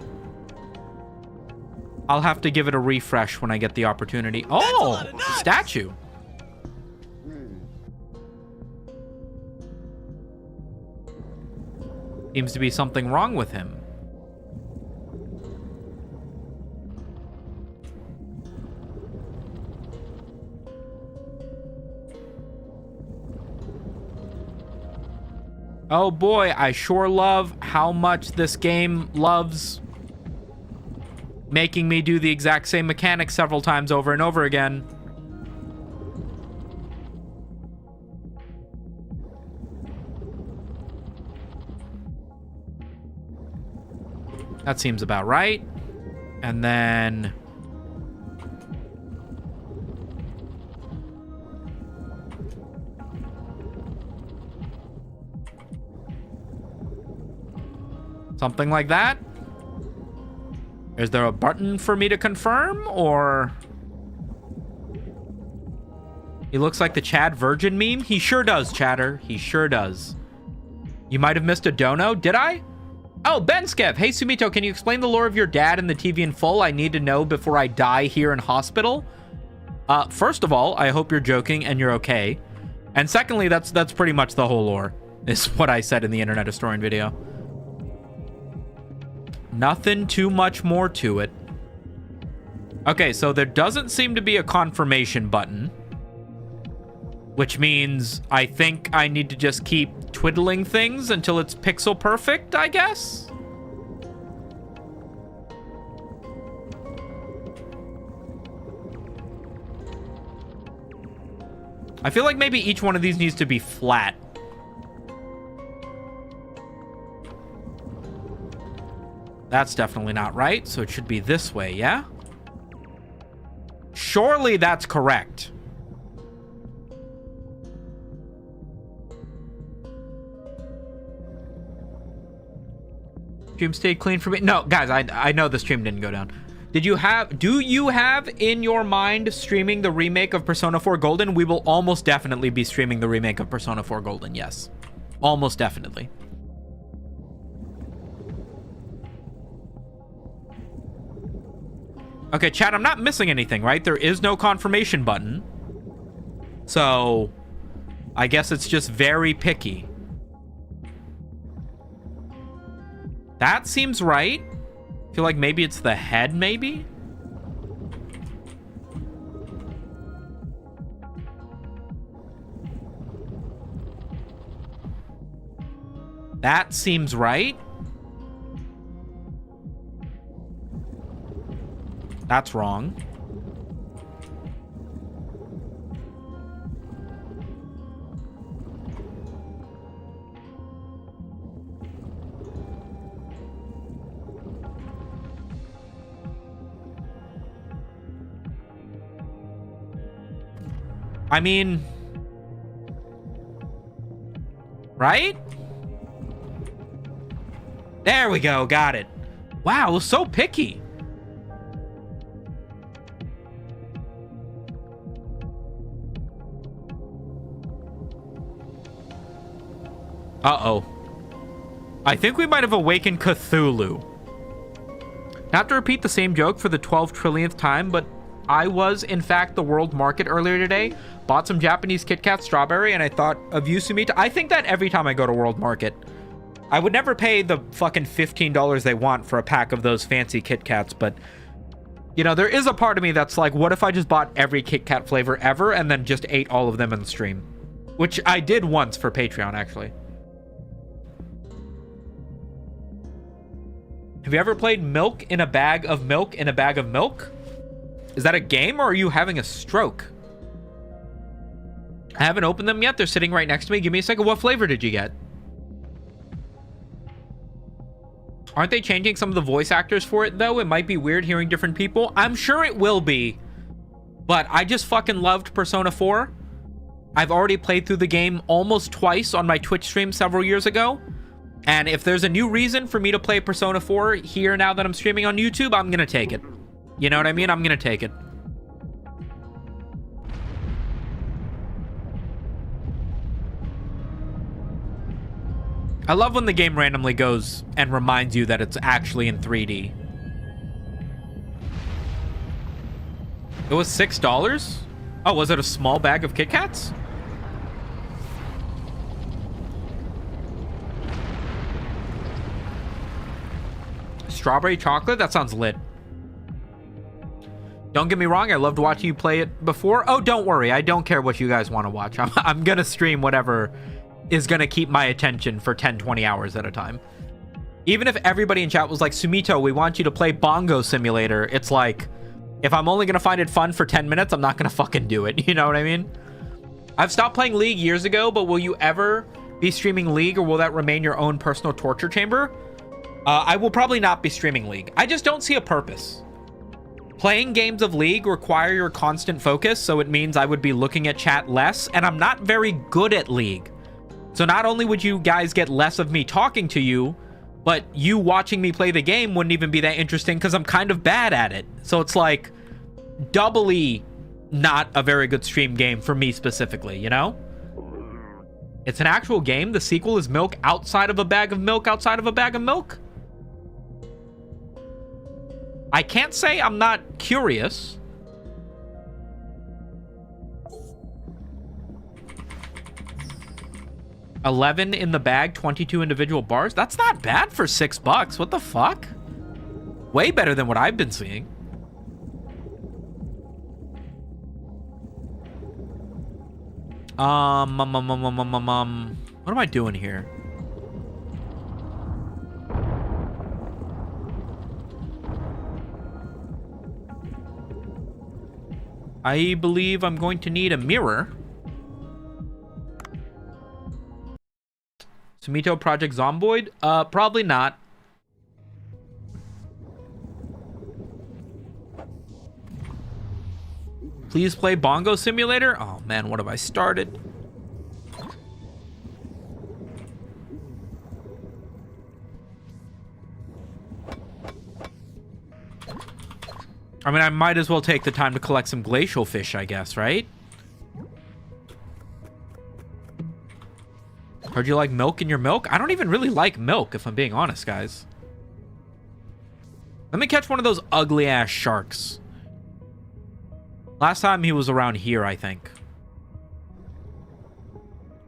A: I'll have to give it a refresh when I get the opportunity. Oh, statue. Seems to be something wrong with him. Oh boy, I sure love how much this game loves making me do the exact same mechanic several times over and over again. That seems about right. And then... something like that. Is there a button for me to confirm, or... He looks like the Chad Virgin meme. He sure does, chatter. He sure does. You might have missed a dono. Did I? Oh, Ben Skev. Hey, Sumito, can you explain the lore of your dad and the TV in full? I need to know before I die here in hospital. First of all, I hope you're joking and you're okay. And secondly, that's pretty much the whole lore, is what I said in the Internet Historian video. Nothing too much more to it. Okay, so there doesn't seem to be a confirmation button, which means I think I need to just keep twiddling things until it's pixel perfect, I guess? I feel like maybe each one of these needs to be flat. That's definitely not right, so it should be this way, yeah? Surely that's correct. Stream stayed clean for me. No, guys, I know the stream didn't go down. Do you have in your mind streaming the remake of Persona 4 Golden? We will almost definitely be streaming the remake of Persona 4 Golden, yes. Almost definitely. Okay, chat, I'm not missing anything, right? There is no confirmation button. So, I guess it's just very picky. That seems right. I feel like maybe it's the head, maybe? That seems right. That's wrong. I mean, right? There we go. Got it. Wow, it was so picky. Uh-oh. I think we might have awakened Cthulhu. Not to repeat the same joke for the 12 trillionth time, but I was, in fact, the world market earlier today. Bought some Japanese Kit Kat strawberry, and I thought of you, Sumita. I think that every time I go to world market. I would never pay the fucking $15 they want for a pack of those fancy Kit Kats, but... You know, there is a part of me that's like, what if I just bought every Kit Kat flavor ever and then just ate all of them in the stream? Which I did once for Patreon, actually. Have you ever played Milk in a Bag of Milk in a Bag of Milk? Is that a game, or are you having a stroke? I haven't opened them yet. They're sitting right next to me. Give me a second. What flavor did you get? Aren't they changing some of the voice actors for it, though? It might be weird hearing different people. I'm sure it will be. But I just fucking loved Persona 4. I've already played through the game almost twice on my Twitch stream several years ago. And if there's a new reason for me to play Persona 4 here now that I'm streaming on YouTube, I'm going to take it. You know what I mean? I'm going to take it. I love when the game randomly goes and reminds you that it's actually in 3D. It was $6? Oh, was it a small bag of Kit Kats? Strawberry chocolate? That sounds lit. Don't get me wrong, I loved watching you play it before. Oh, don't worry. I don't care what you guys want to watch. I'm going to stream whatever is going to keep my attention for 10, 20 hours at a time. Even if everybody in chat was like, Sumito, we want you to play Bongo Simulator. It's like, if I'm only going to find it fun for 10 minutes, I'm not going to fucking do it. You know what I mean? I've stopped playing League years ago, but will you ever be streaming League, or will that remain your own personal torture chamber? I will probably not be streaming League. I just don't see a purpose. Playing games of League require your constant focus, so it means I would be looking at chat less, and I'm not very good at League. So not only would you guys get less of me talking to you, but you watching me play the game wouldn't even be that interesting because I'm kind of bad at it. So it's like doubly not a very good stream game for me specifically, you know? It's an actual game. The sequel is milk outside of a bag of milk outside of a bag of milk. I can't say I'm not curious. $11 in the bag, 22 individual bars. That's not bad for $6. What the fuck? Way better than what I've been seeing. What am I doing here? I believe I'm going to need a mirror. Sumito Project Zomboid? Probably not. Please play Bongo Simulator? Oh man, what have I started? I mean, I might as well take the time to collect some glacial fish, I guess, right? Heard you like milk in your milk? I don't even really like milk, if I'm being honest, guys. Let me catch one of those ugly-ass sharks. Last time he was around here, I think.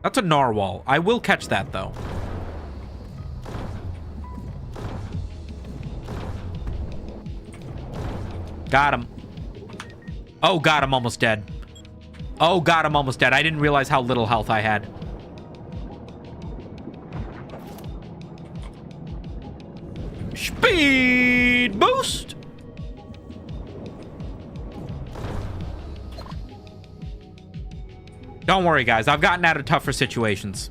A: That's a narwhal. I will catch that, though. Got him. Oh, God, I'm almost dead. Oh, God, I'm almost dead. I didn't realize how little health I had. Speed boost. Don't worry, guys. I've gotten out of tougher situations.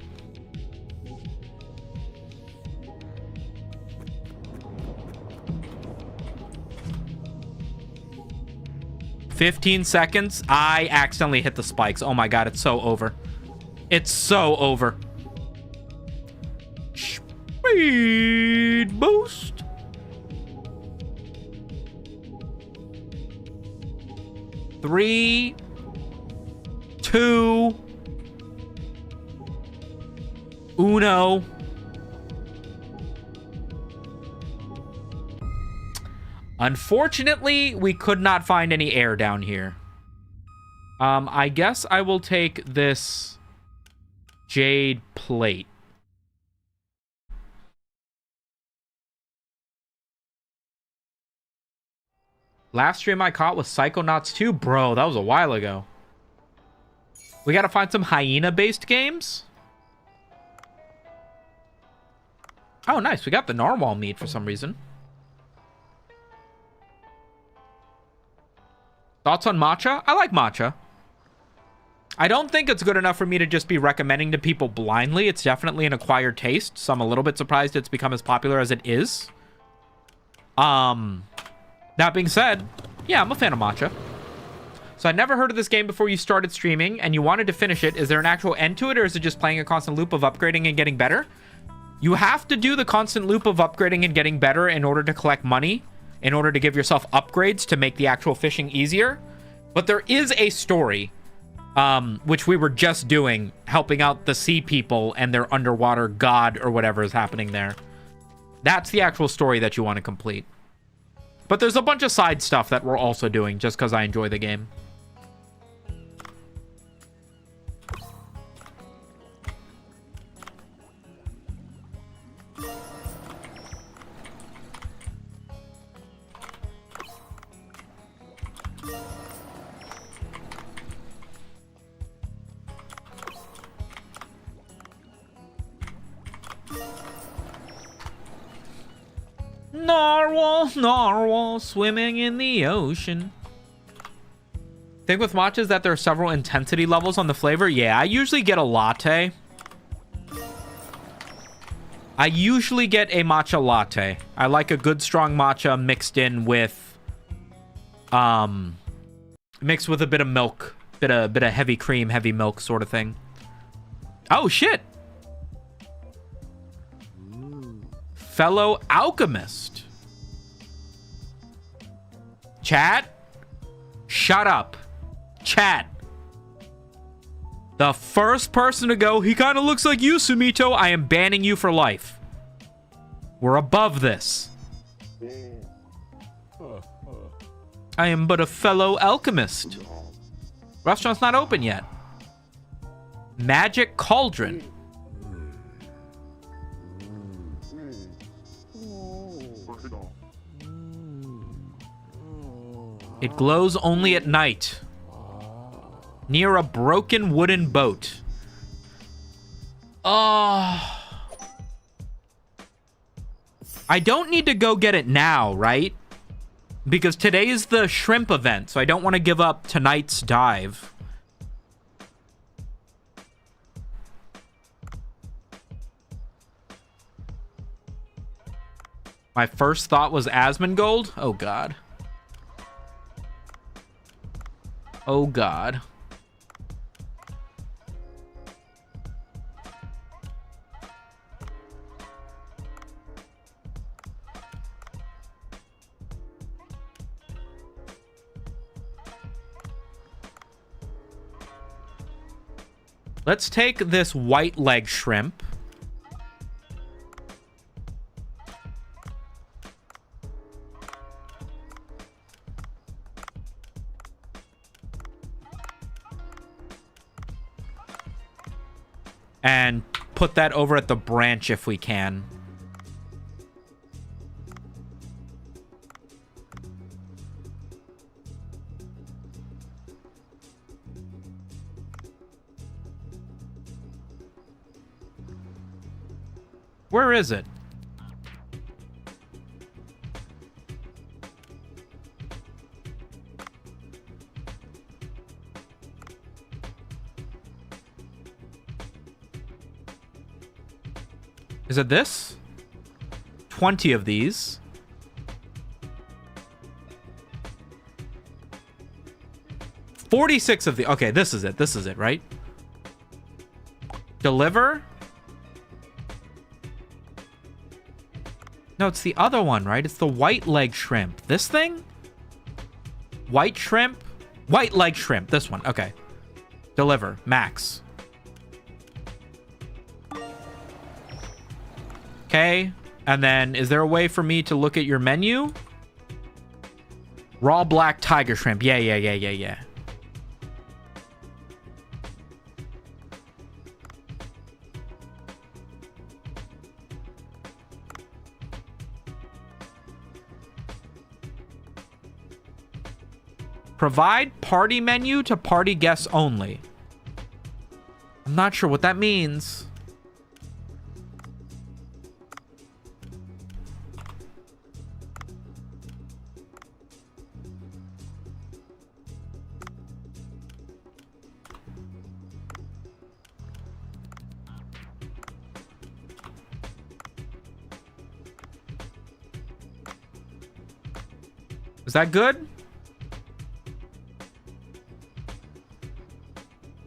A: "15 seconds. I accidentally hit the spikes. Oh my God, it's so over. It's so over. Speed boost. Three, 2, uno. Unfortunately, we could not find any air down here. I guess I will take this jade plate. Last stream I caught was Psychonauts 2. Bro, that was a while ago. We gotta find some hyena-based games. Oh, nice. We got the narwhal meat for some reason. Thoughts on matcha? I like matcha. I don't think it's good enough for me to just be recommending to people blindly. It's definitely an acquired taste, so I'm a little bit surprised it's become as popular as it is. That being said, yeah, I'm a fan of matcha. So I never heard of this game before you started streaming and you wanted to finish it. Is there an actual end to it, or is it just playing a constant loop of upgrading and getting better? You have to do the constant loop of upgrading and getting better in order to collect money, in order to give yourself upgrades to make the actual fishing easier. But there is a story, which we were just doing, helping out the sea people and their underwater god or whatever is happening there. That's the actual story that you want to complete. But there's a bunch of side stuff that we're also doing just because I enjoy the game. Narwhal, narwhal, swimming in the ocean. Thing with matcha is that there are several intensity levels on the flavor. Yeah, I usually get a latte. I usually get a matcha latte. I like a good strong matcha mixed in with, mixed with a bit of milk, bit of heavy cream, heavy milk sort of thing. Oh shit! Fellow alchemist. Chat? Shut up. Chat. The first person to go, he kind of looks like you, Sumito. I am banning you for life. We're above this. I am but a fellow alchemist. Restaurant's not open yet. Magic cauldron. It glows only at night. Near a broken wooden boat. Oh. I don't need to go get it now, right? Because today is the shrimp event, so I don't want to give up tonight's dive. My first thought was Asmongold. Oh, God. Oh, God. Let's take this white leg shrimp. And put that over at the branch if we can. Where is it? Is it this? 20 of these. $46 of the... Okay, this is it. This is it, right? Deliver? No, it's the other one, right? It's the white leg shrimp. This thing? White shrimp? White leg shrimp. This one. Okay. Deliver. Max. Okay. And then, is there a way for me to look at your menu? Raw black tiger shrimp. Yeah. Provide party menu to party guests only. I'm not sure what that means. Is that good?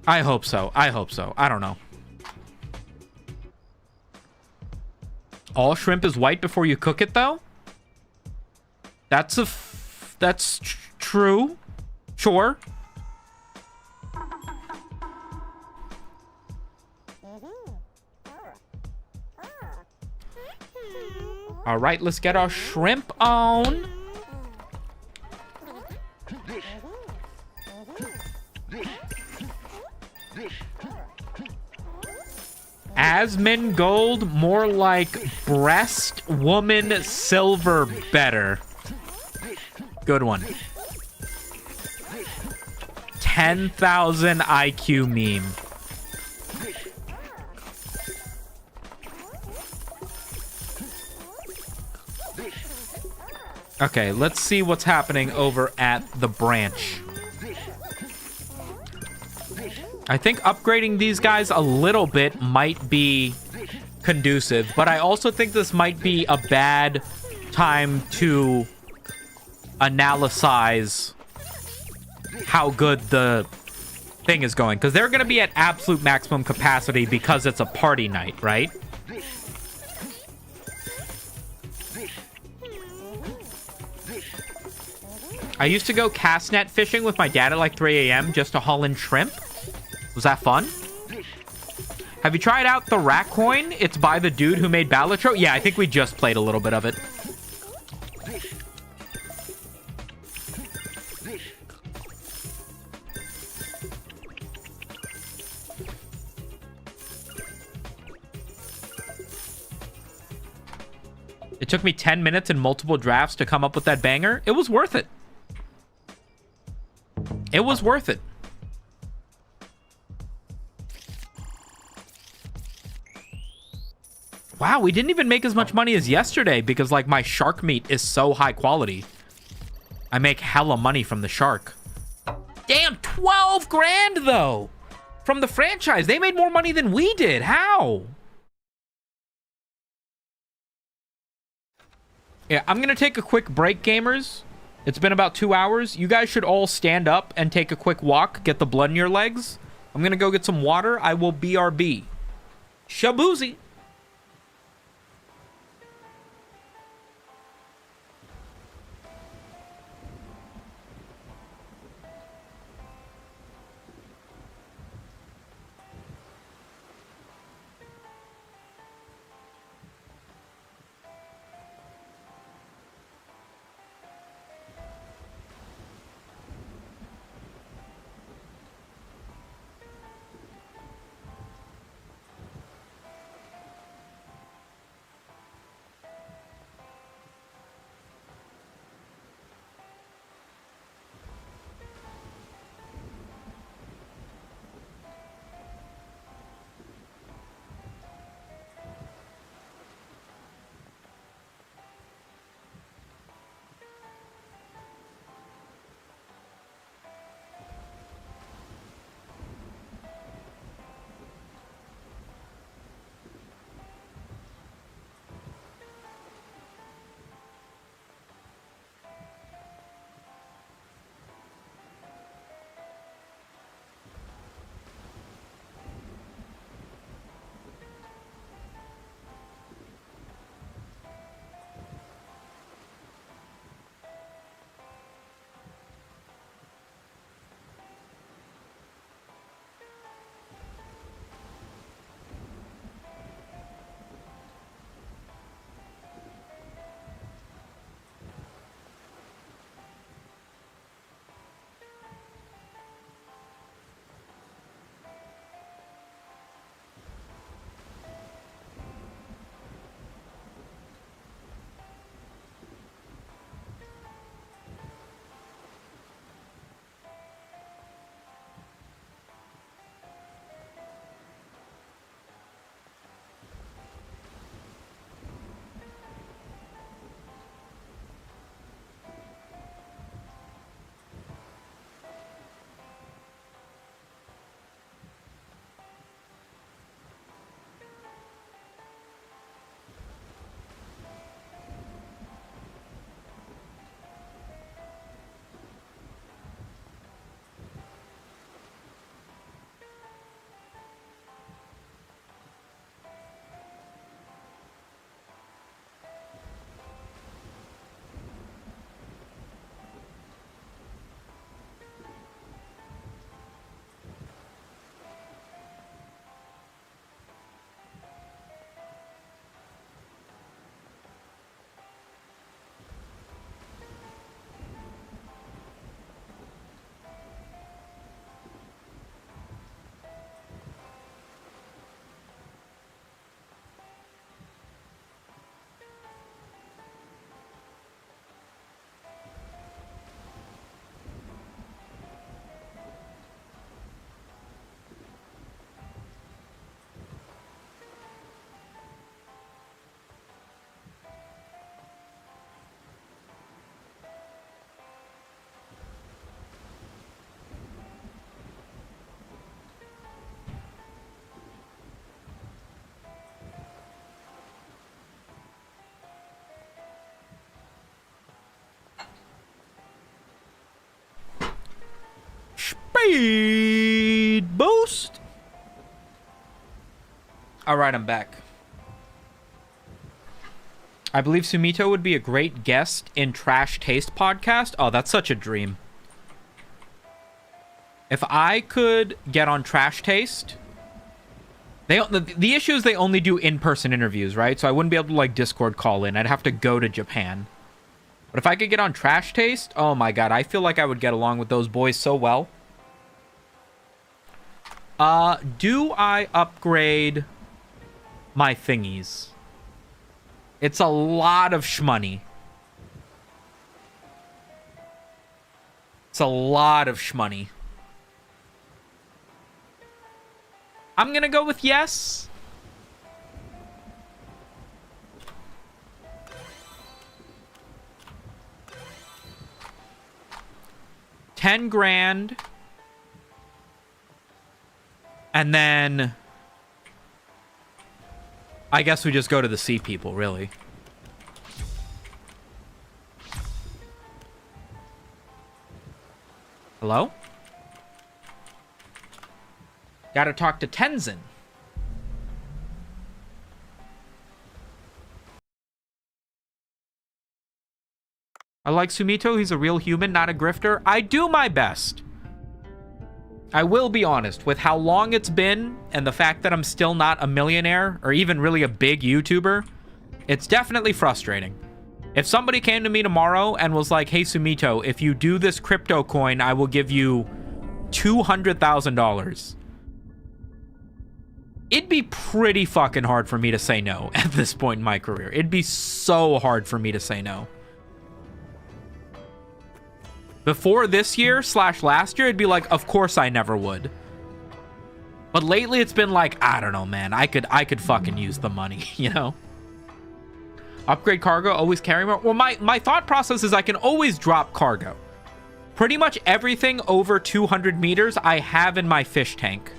A: I hope so. I hope so. I don't know. All shrimp is white before you cook it, though? That's true. Sure. All right, let's get our shrimp on. Asmin gold, more like breast woman silver better. Good one. 10,000 IQ meme. Okay, let's see what's happening over at the branch. I think upgrading these guys a little bit might be conducive, but I also think this might be a bad time to analyze how good the thing is going, because they're going to be at absolute maximum capacity because it's a party night, right? I used to go cast net fishing with my dad at like 3 a.m. just to haul in shrimp. Was that fun? Have you tried out the rat coin? It's by the dude who made Balatro. Yeah, I think we just played a little bit of it. It took me 10 minutes and multiple drafts to come up with that banger. It was worth it. It was worth it. Wow, we didn't even make as much money as yesterday because, like, my shark meat is so high quality. I make hella money from the shark. Damn, 12 grand, though! From the franchise. They made more money than we did. How? Yeah, I'm going to take a quick break, gamers. It's been about 2 hours. You guys should all stand up and take a quick walk. Get the blood in your legs. I'm going to go get some water. I will BRB. Shaboozy. Speed boost. All right, I'm back. I believe Sumito would be a great guest in Trash Taste podcast. Oh, that's such a dream. If I could get on Trash Taste, the issue is they only do in-person interviews, right? So I wouldn't be able to like Discord call in. I'd have to go to Japan. But if I could get on Trash Taste, oh my god, I feel like I would get along with those boys so well. Do I upgrade my thingies? It's a lot of shmoney. It's a lot of shmoney. I'm gonna go with yes. $10 grand. And then I guess we just go to the sea people, really. Hello? Gotta talk to Tenzin. I like Sumito. He's a real human, not a grifter. I do my best. I will be honest, with how long it's been and the fact that I'm still not a millionaire or even really a big YouTuber, it's definitely frustrating. If somebody came to me tomorrow and was like, hey, Sumito, if you do this crypto coin, I will give you $200,000. It'd be pretty fucking hard for me to say no at this point in my career. It'd be so hard for me to say no. Before this year / last year, it'd be like, of course I never would. But lately it's been like, I don't know, man. I could fucking use the money, you know? Upgrade cargo, always carry more. Well, my thought process is I can always drop cargo. Pretty much everything over 200 meters I have in my fish tank.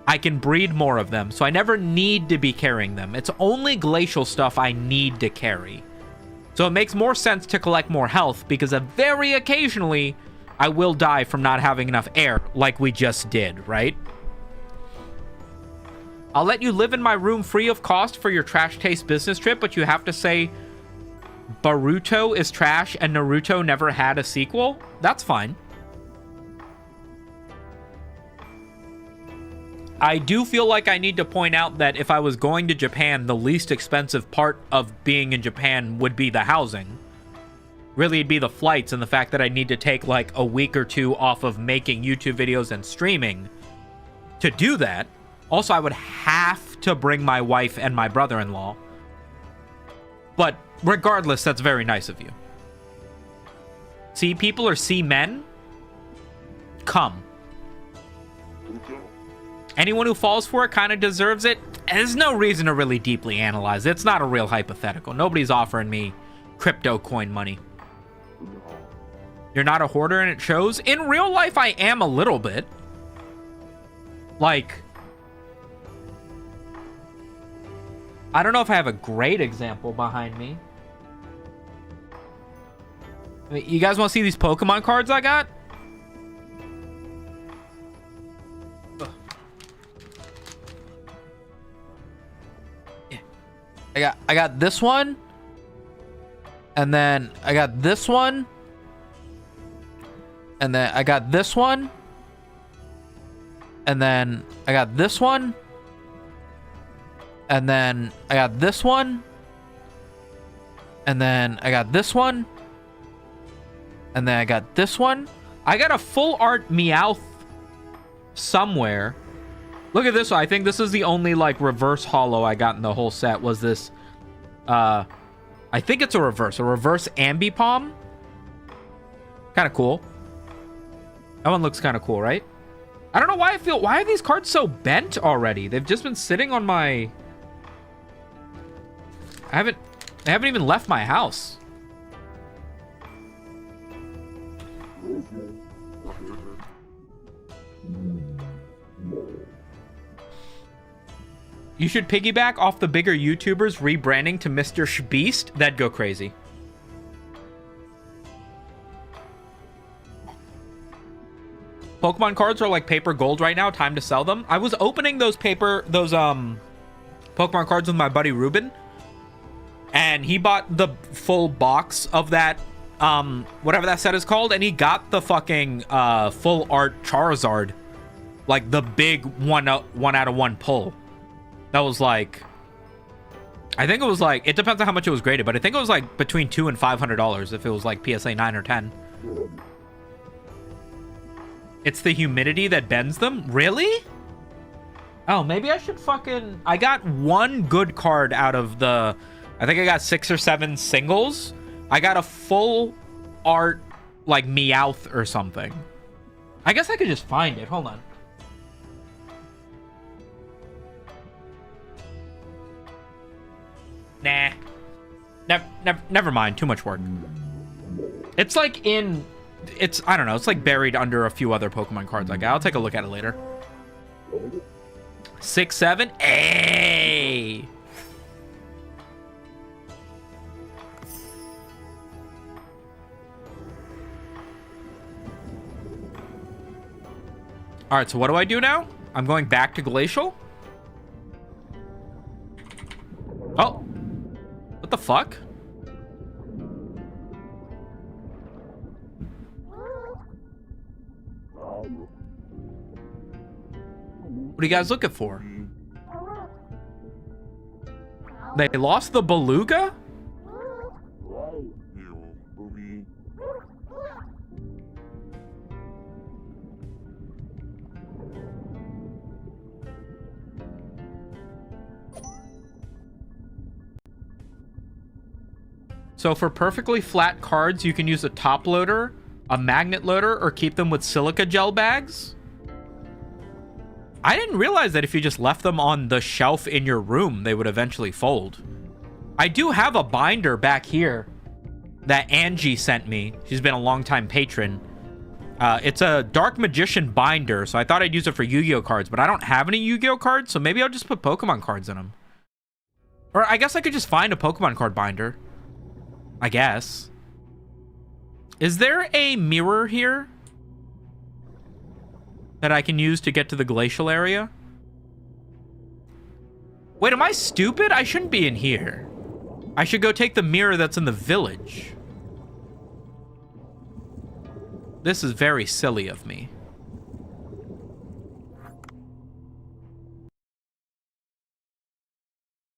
A: I can breed more of them, so I never need to be carrying them. It's only glacial stuff I need to carry. So it makes more sense to collect more health, because very occasionally I will die from not having enough air, like we just did, right? I'll let you live in my room free of cost for your Trash Taste business trip, but you have to say Boruto is trash and Naruto never had a sequel? That's fine. I do feel like I need to point out that if I was going to Japan, the least expensive part of being in Japan would be the housing. Really, it'd be the flights and the fact that I need to take like a week or two off of making YouTube videos and streaming to do that. Also, I would have to bring my wife and my brother-in-law. But regardless, that's very nice of you. Sea people or sea men? Come. Anyone who falls for it kind of deserves it. There's no reason to really deeply analyze it. It's not a real hypothetical. Nobody's offering me crypto coin money. You're not a hoarder and it shows. In real life, I am a little bit. Like, I don't know if I have a great example behind me. I mean, you guys want to see these Pokemon cards I got? I got this one, and then I got this one, and then I got this one, and then I got this one, and then I got this one, and then I got this one, and then I got this one. I got a full art Meowth somewhere. Look at this one. I think this is the only, like, reverse holo I got in the whole set was this, I think it's a reverse Ambipom. Kind of cool. That one looks kind of cool, right? I don't know why why are these cards so bent already? They've just been sitting on my... They haven't even left my house. You should piggyback off the bigger YouTubers rebranding to Mr. Beast. That'd go crazy. Pokemon cards are like paper gold right now. Time to sell them. I was opening those Pokemon cards with my buddy Ruben, and he bought the full box of that, whatever that set is called, and he got the fucking full art Charizard, like the big one out of one pull. That was like, I think it was like, it depends on how much it was graded, but I think it was like between $200 and $500 if it was like PSA 9 or 10. It's the humidity that bends them? Really? Oh, maybe I should fucking... I got one good card out of the... I think I got 6 or 7 singles. I got a full art, like, Meowth or something. I guess I could just find it. Hold on. Nah. Never mind. Too much work. It's like in... It's, I don't know, it's like buried under a few other Pokemon cards. Like, I'll take a look at it later. 6, 7. Hey! Alright, so what do I do now? I'm going back to Glacial. Oh! What the fuck? What are you guys looking for? They lost the Beluga? So for perfectly flat cards, you can use a top loader, a magnet loader, or keep them with silica gel bags? I didn't realize that if you just left them on the shelf in your room, they would eventually fold. I do have a binder back here that Angie sent me. She's been a longtime patron. It's a Dark Magician binder, so I thought I'd use it for Yu-Gi-Oh cards, but I don't have any Yu-Gi-Oh cards, so maybe I'll just put Pokemon cards in them. Or I guess I could just find a Pokemon card binder. I guess. Is there a mirror here that I can use to get to the glacial area? Wait, am I stupid? I shouldn't be in here. I should go take the mirror that's in the village. This is very silly of me.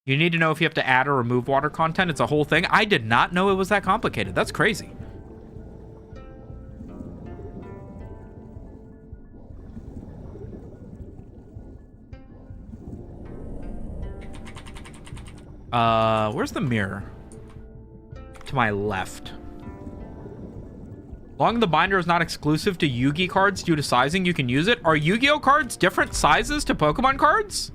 A: You need to know if you have to add or remove water content. It's a whole thing. I did not know it was that complicated. That's crazy. Where's the mirror? To my left. Long the binder is not exclusive to Yu-Gi cards due to sizing, you can use it. Are Yu-Gi-Oh cards different sizes to Pokemon cards?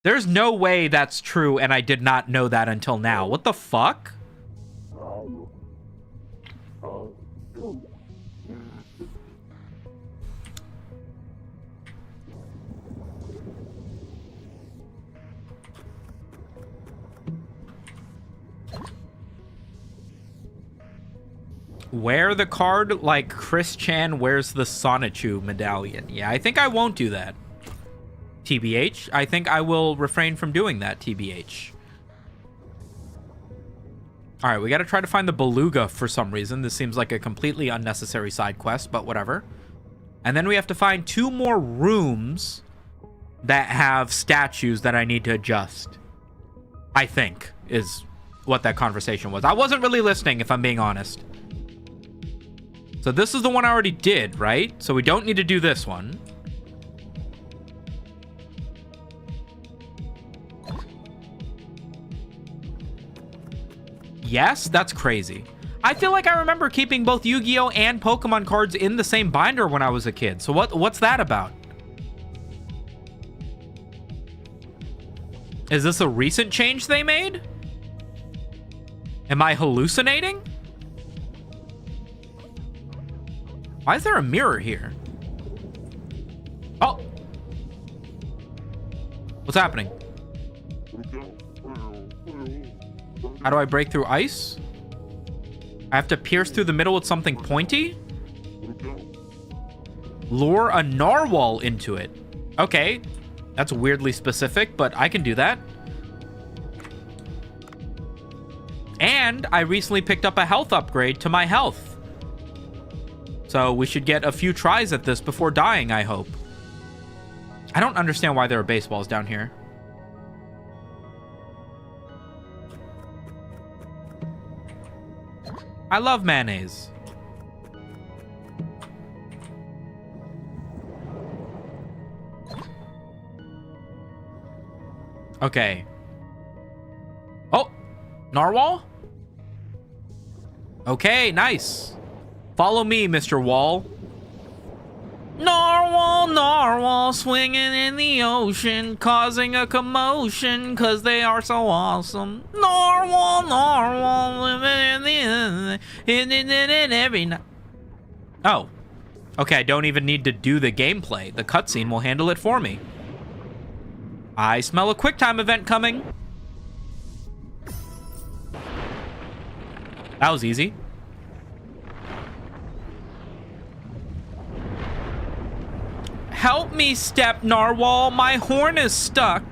A: There's no way that's true, and I did not know that until now. What the fuck? Wear the card like Chris Chan wears the Sonichu medallion. Yeah, I think I won't do that. TBH. I think I will refrain from doing that, TBH. Alright, we gotta try to find the Beluga for some reason. This seems like a completely unnecessary side quest, but whatever. And then we have to find 2 more rooms that have statues that I need to adjust. I think, is what that conversation was. I wasn't really listening, if I'm being honest. So this is the one I already did, right? So we don't need to do this one. Yes, that's crazy. I feel like I remember keeping both Yu-Gi-Oh and Pokemon cards in the same binder when I was a kid. So what's that about? Is this a recent change they made? Am I hallucinating? Why is there a mirror here? Oh! What's happening? How do I break through ice? I have to pierce through the middle with something pointy? Lure a narwhal into it. Okay. That's weirdly specific, but I can do that. And I recently picked up a health upgrade to my health. So we should get a few tries at this before dying, I hope. I don't understand why there are baseballs down here. I love mayonnaise. Okay. Oh, narwhal? Okay, nice. Follow me, Mr. Wall. Narwhal, narwhal, swinging in the ocean, causing a commotion, cause they are so awesome. Narwhal, narwhal, living in every night. Oh. Okay, I don't even need to do the gameplay. The cutscene will handle it for me. I smell a QuickTime event coming. That was easy. Help me, Step Narwhal. My horn is stuck.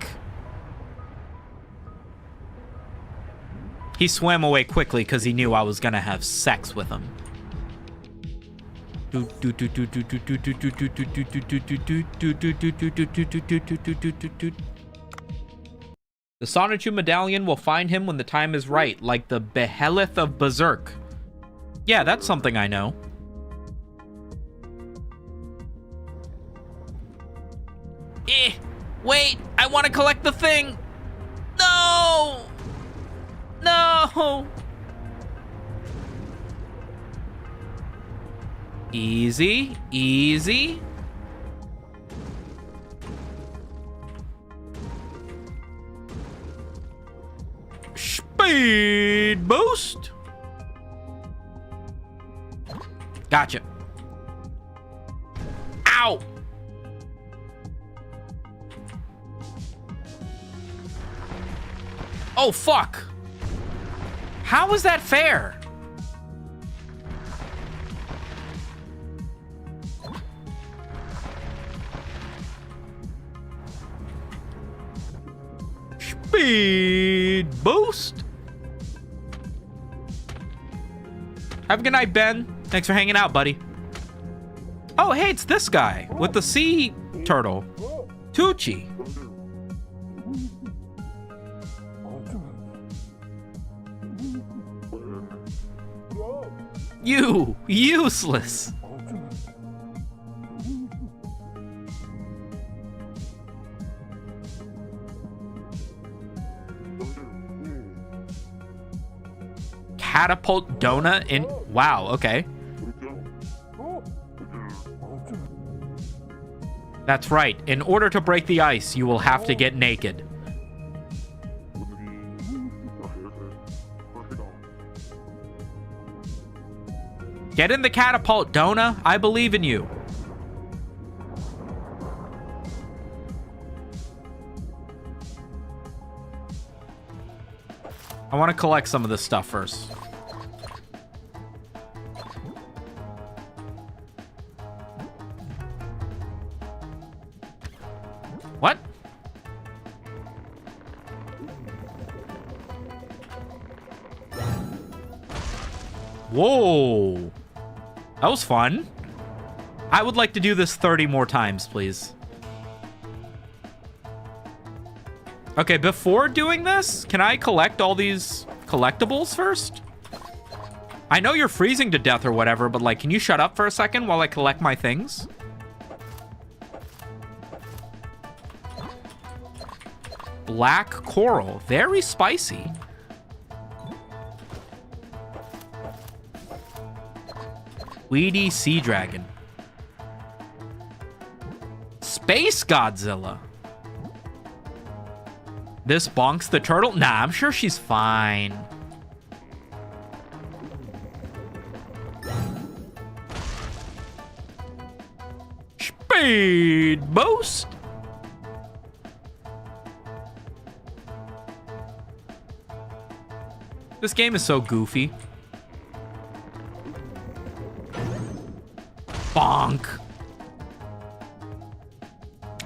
A: He swam away quickly because he knew I was gonna have sex with him. The Sonichu medallion will find him when the time is right, like the Behemoth of Berserk. Yeah, that's something I know. Wait, I want to collect the thing. No! No! Easy, easy. Speed boost. Gotcha. Ow! Oh, fuck. How is that fair? Speed boost. Have a good night, Ben. Thanks for hanging out, buddy. Oh, hey, it's this guy with the sea turtle. Tucci. You useless. Catapult donut in. Wow, okay. That's right. In order to break the ice, you will have to get naked. Get in the catapult, Dona. I believe in you. I want to collect some of this stuff first. What? Whoa. That was fun. I would like to do this 30 more times, please. Okay, before doing this, can I collect all these collectibles first? I know you're freezing to death or whatever, but like, can you shut up for a second while I collect my things? Black coral, very spicy. Weedy sea dragon. Space Godzilla. This bonks the turtle? Nah, I'm sure she's fine. Speed boost. This game is so goofy. Bonk.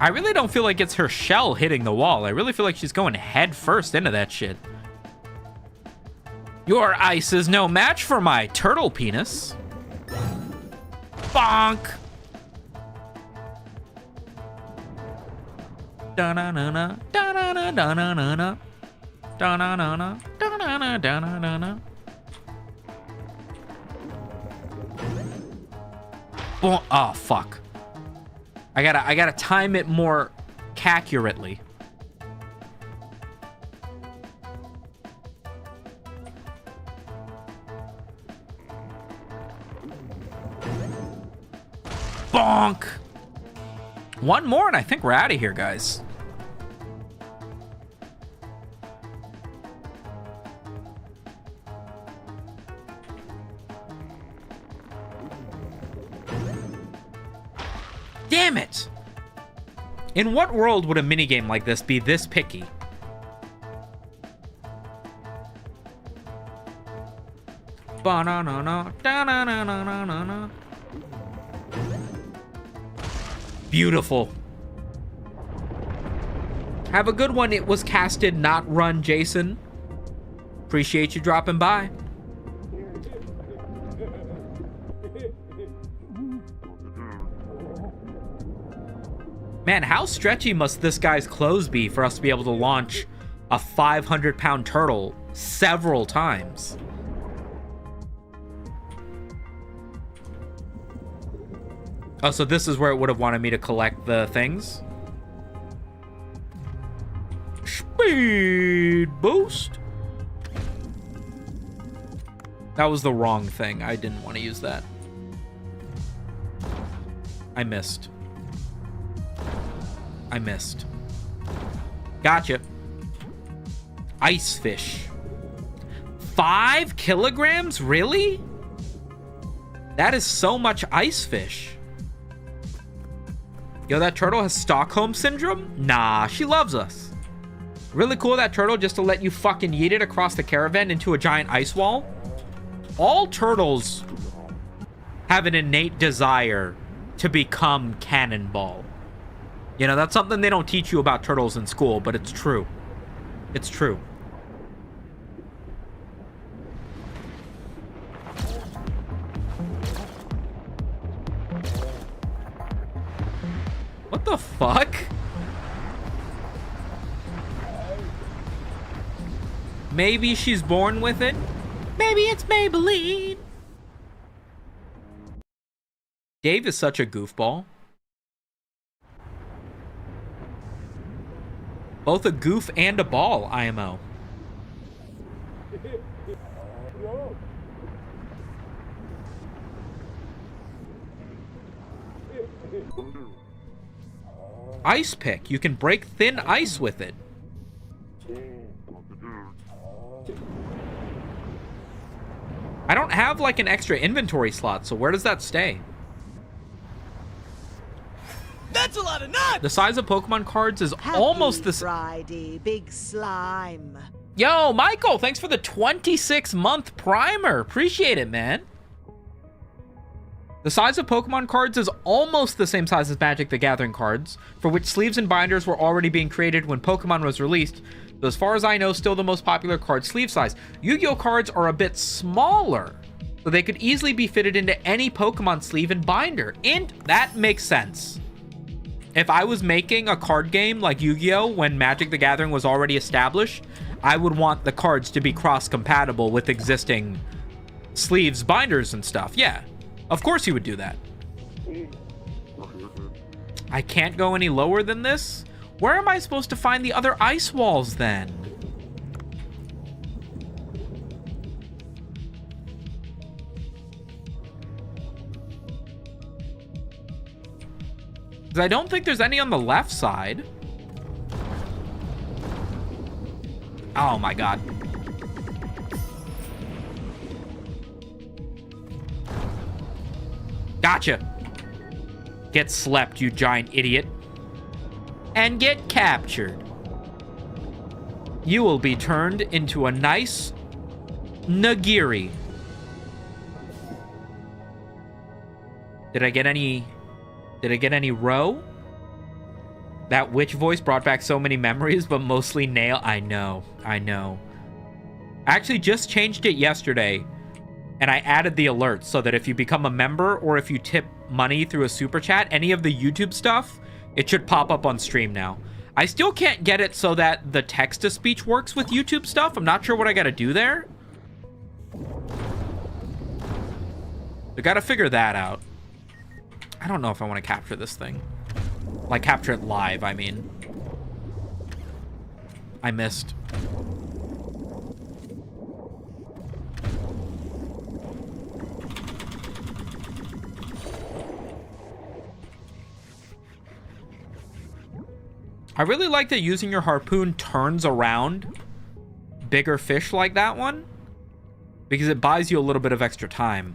A: I really don't feel like it's her shell hitting the wall. I really feel like she's going head first into that shit. Your ice is no match for my turtle penis. Bonk. Da-na-na-na, da-na-na-na-na-na, da-na-na-na, da-na-na-na-na-na. Oh, fuck. I gotta time it more accurately. Bonk. One more and I think we're out of here, guys. Damn it! In what world would a minigame like this be this picky? Ba-na-na-na, da-na-na-na-na-na. Beautiful. Have a good one. It was casted, not run, Jason. Appreciate you dropping by. Man, how stretchy must this guy's clothes be for us to be able to launch a 500-pound turtle several times? Oh, so this is where it would have wanted me to collect the things? Speed boost. That was the wrong thing. I didn't want to use that. I missed. Gotcha. Ice fish. 5 kilograms? Really? That is so much ice fish. Yo, that turtle has Stockholm Syndrome? Nah, she loves us. Really cool, that turtle, just to let you fucking yeet it across the caravan into a giant ice wall. All turtles have an innate desire to become Cannonball. You know, that's something they don't teach you about turtles in school, but it's true. It's true. What the fuck? Maybe she's born with it. Maybe it's Maybelline. Dave is such a goofball. Both a goof and a ball, IMO. Ice pick. You can break thin ice with it. I don't have like an extra inventory slot, so where does that stay?
C: That's a lot of nuts!
A: The size of Pokemon cards is almost the same.
B: Friday, big slime.
A: Yo, Michael, thanks for the 26-month primer. Appreciate it, man. The size of Pokemon cards is almost the same size as Magic the Gathering cards, for which sleeves and binders were already being created when Pokemon was released. So as far as I know, still the most popular card sleeve size. Yu-Gi-Oh cards are a bit smaller, so they could easily be fitted into any Pokemon sleeve and binder. And that makes sense. If I was making a card game like Yu-Gi-Oh when Magic the Gathering was already established, I would want the cards to be cross-compatible with existing sleeves, binders, and stuff. Yeah, of course you would do that. I can't go any lower than this? Where am I supposed to find the other ice walls then? Because I don't think there's any on the left side. Oh my god. Gotcha. Get slept, you giant idiot. And get captured. You will be turned into a nice nigiri. Did I get any row? That witch voice brought back so many memories, but mostly nail. I know. I actually just changed it yesterday, and I added the alerts so that if you become a member or if you tip money through a super chat, any of the YouTube stuff, it should pop up on stream now. I still can't get it so that the text-to-speech works with YouTube stuff. I'm not sure what I gotta do there. I gotta figure that out. I don't know if I want to capture this thing. Like, capture it live, I mean. I missed. I really like that using your harpoon turns around bigger fish like that one, because it buys you a little bit of extra time.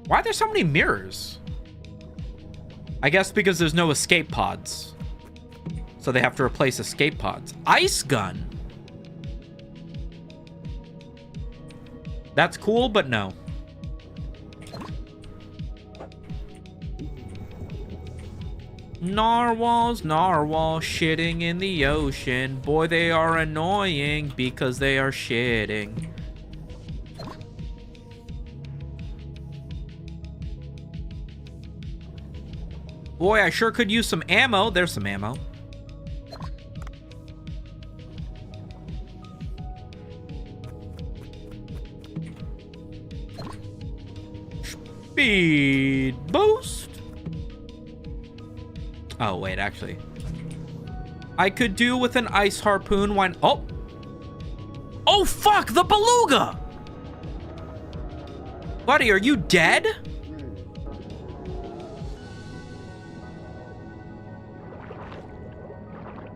A: Why are there so many mirrors? I guess because there's no escape pods. So they have to replace escape pods. Ice gun. That's cool, but no. Narwhals, shitting in the ocean. Boy, they are annoying because they are shitting. Boy, I sure could use some ammo. There's some ammo. Speed boost. Oh, wait, actually. I could do with an ice harpoon when... Oh! Oh, fuck! The beluga! Buddy, are you dead?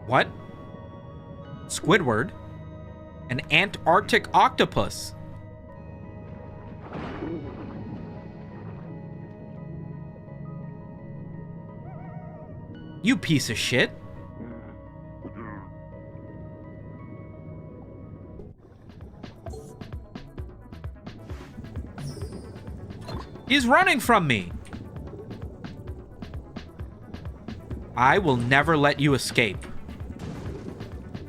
A: What? Squidward? An Antarctic octopus. You piece of shit. He's running from me. I will never let you escape.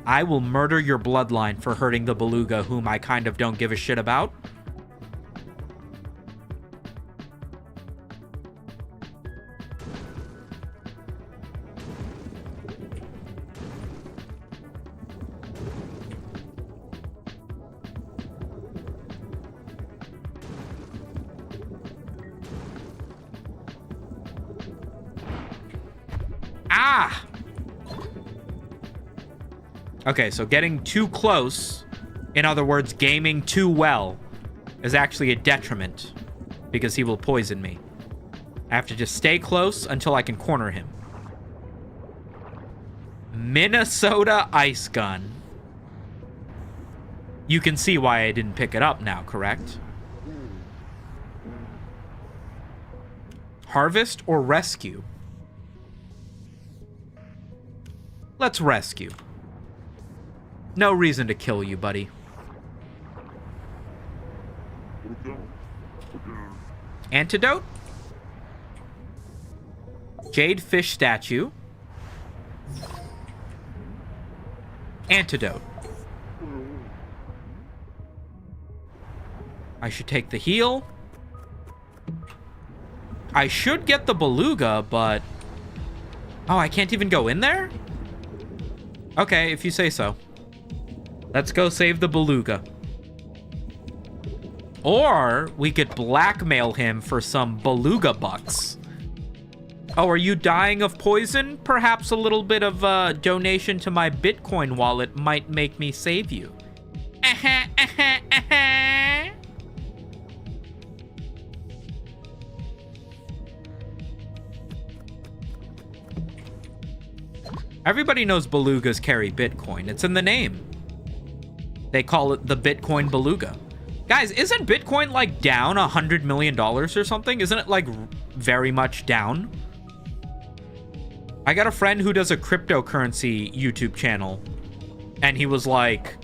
A: I will murder your bloodline for hurting the beluga, whom I kind of don't give a shit about. Ah! Okay, so getting too close, in other words, gaming too well, is actually a detriment, because he will poison me. I have to just stay close until I can corner him. Minnesota ice gun. You can see why I didn't pick it up now, correct? Harvest or rescue? Let's rescue. No reason to kill you, buddy. Antidote? Jade fish statue. Antidote. I should take the heal. I should get the beluga, but... Oh, I can't even go in there? Okay, if you say so. Let's go save the beluga. Or we could blackmail him for some beluga bucks. Oh, are you dying of poison? Perhaps a little bit of donation to my Bitcoin wallet might make me save you. Everybody knows belugas carry Bitcoin. It's in the name. They call it the Bitcoin beluga. Guys, isn't Bitcoin like down $100 million or something? Isn't it like very much down? I got a friend who does a cryptocurrency YouTube channel, and he was like,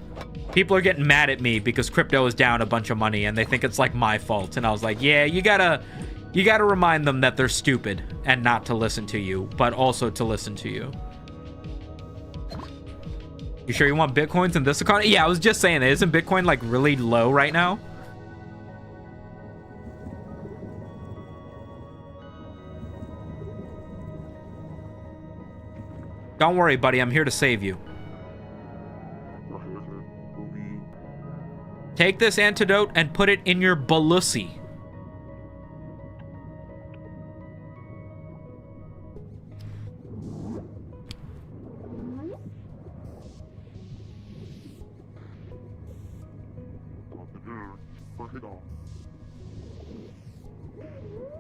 A: People are getting mad at me because crypto is down a bunch of money and they think it's like my fault. And I was like, yeah, you gotta remind them that they're stupid and not to listen to you, but also to listen to you. You sure you want Bitcoins in this economy? Yeah, I was just saying that. Isn't Bitcoin like really low right now? Don't worry, buddy. I'm here to save you. Take this antidote and put it in your balussi.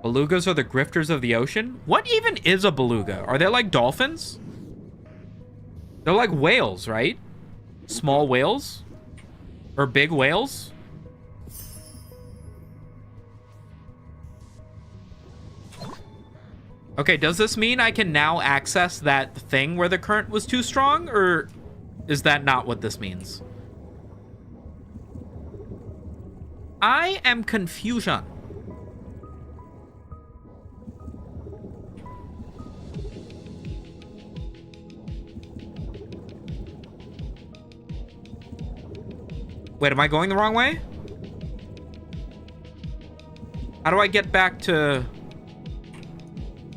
A: Belugas are the grifters of the ocean? What even is a beluga? Are they like dolphins? They're like whales, right? Small whales? Or big whales? Okay, does this mean I can now access that thing where the current was too strong? Or is that not what this means? I am confusion. Wait, am I going the wrong way? How do I get back to...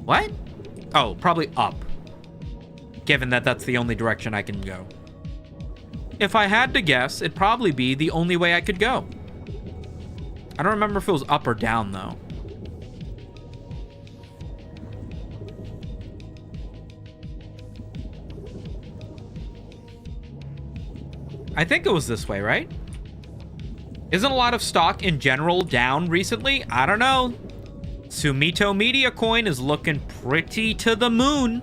A: What? Oh, probably up. Given that that's the only direction I can go. If I had to guess, it'd probably be the only way I could go. I don't remember if it was up or down, though. I think it was this way, right? Isn't a lot of stock in general down recently? I don't know. Sumito Media Coin is looking pretty to the moon.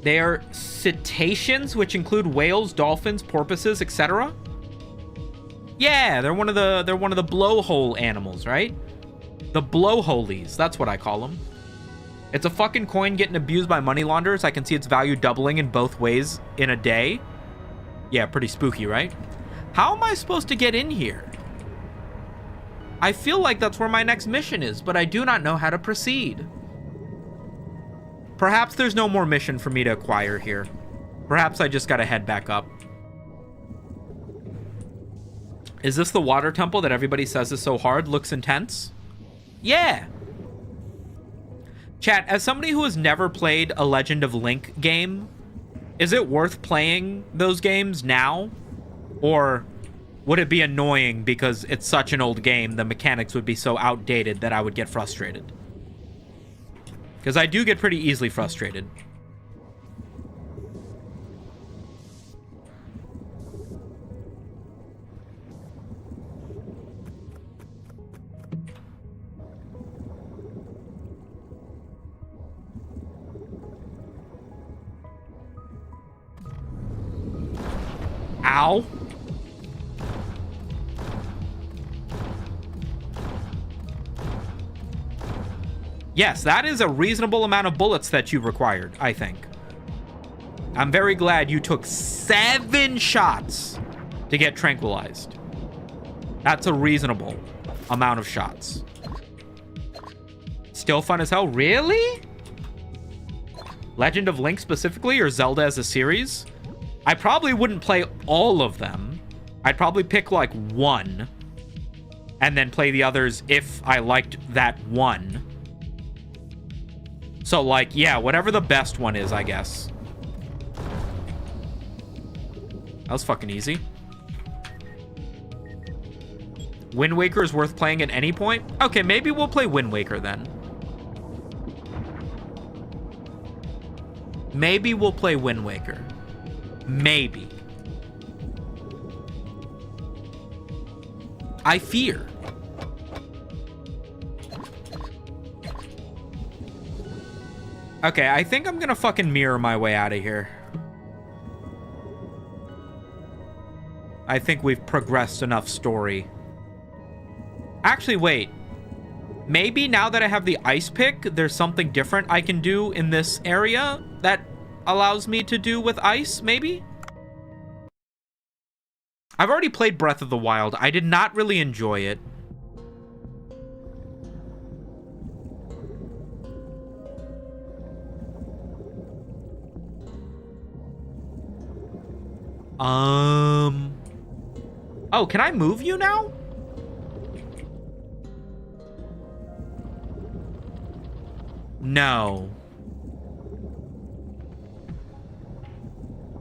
A: They are cetaceans, which include whales, dolphins, porpoises, etc. Yeah, they're one of the blowhole animals, right? The blowholies, that's what I call them. It's a fucking coin getting abused by money launderers. I can see its value doubling in both ways in a day. Yeah, pretty spooky, right? How am I supposed to get in here? I feel like that's where my next mission is, but I do not know how to proceed. Perhaps there's no more mission for me to acquire here. Perhaps I just gotta head back up. Is this the water temple that everybody says is so hard? Looks intense? Yeah. Chat, as somebody who has never played a Legend of Link game, is it worth playing those games now? Or would it be annoying because it's such an old game, the mechanics would be so outdated that I would get frustrated? Because I do get pretty easily frustrated. Ow. Yes, that is a reasonable amount of bullets that you required, I think. I'm very glad you took 7 shots to get tranquilized. That's a reasonable amount of shots. Still fun as hell? Really? Legend of Link specifically, or Zelda as a series? I probably wouldn't play all of them. I'd probably pick like one and then play the others if I liked that one. So like, yeah, whatever the best one is, I guess. That was fucking easy. Wind Waker is worth playing at any point? Okay, maybe we'll play Wind Waker then. Maybe we'll play Wind Waker. Maybe. I fear. Okay, I think I'm gonna fucking mirror my way out of here. I think we've progressed enough story. Actually, wait. Maybe now that I have the ice pick, there's something different I can do in this area that allows me to do with ice, maybe? I've already played Breath of the Wild. I did not really enjoy it. Oh, can I move you now? No.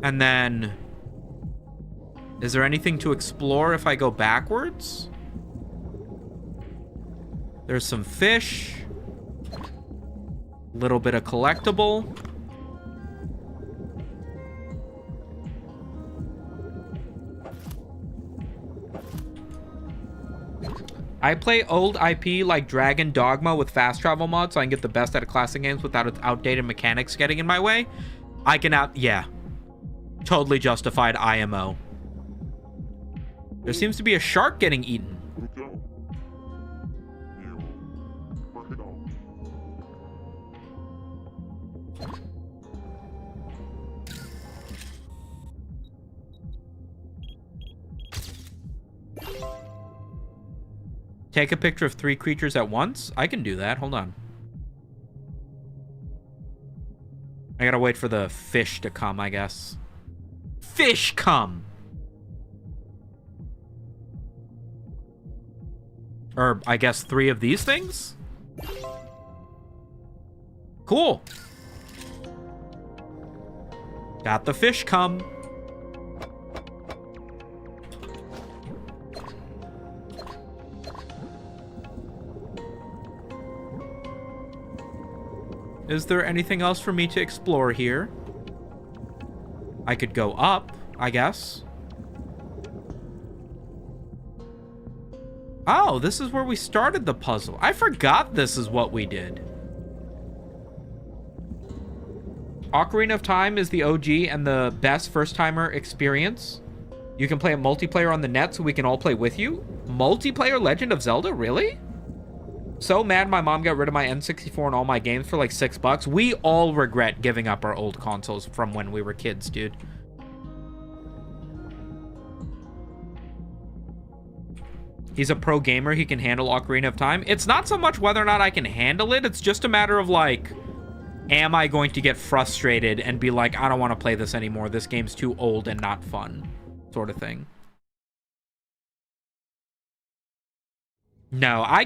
A: And then... is there anything to explore if I go backwards? There's some fish. A little bit of collectible. I play old IP like Dragon Dogma with fast travel mods so I can get the best out of classic games without its outdated mechanics getting in my way. I can yeah. Totally justified IMO. There seems to be a shark getting eaten. Take a picture of 3 creatures at once? I can do that. Hold on. I gotta wait for the fish to come, I guess. Fish come! Or, I guess 3 of these things? Cool. Got the fish come. Is there anything else for me to explore here? I could go up, I guess. Oh, this is where we started the puzzle. I forgot this is what we did. Ocarina of Time is the OG and the best first-timer experience. You can play a multiplayer on the net so we can all play with you. Multiplayer Legend of Zelda? Really? So mad my mom got rid of my N64 and all my games for like $6. We all regret giving up our old consoles from when we were kids, dude. He's a pro gamer. He can handle Ocarina of Time. It's not so much whether or not I can handle it. It's just a matter of like, am I going to get frustrated and be like, I don't want to play this anymore. This game's too old and not fun, sort of thing. No, I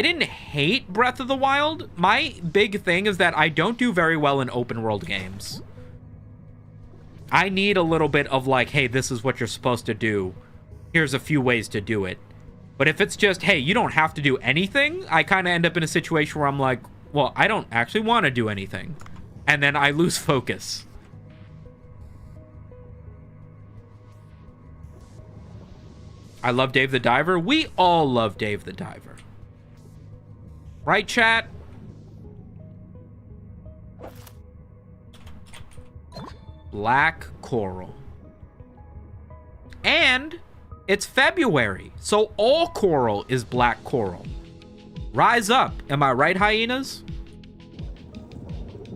A: didn't hate Breath of the Wild. My big thing is that I don't do very well in open world games. I need a little bit of like, hey, this is what you're supposed to do. Here's a few ways to do it. But if it's just, hey, you don't have to do anything, I kind of end up in a situation where I'm like, well, I don't actually want to do anything. And then I lose focus. I love Dave the Diver. We all love Dave the Diver. Right, chat? Black coral. And it's February, so all coral is black coral. Rise up. Am I right, hyenas?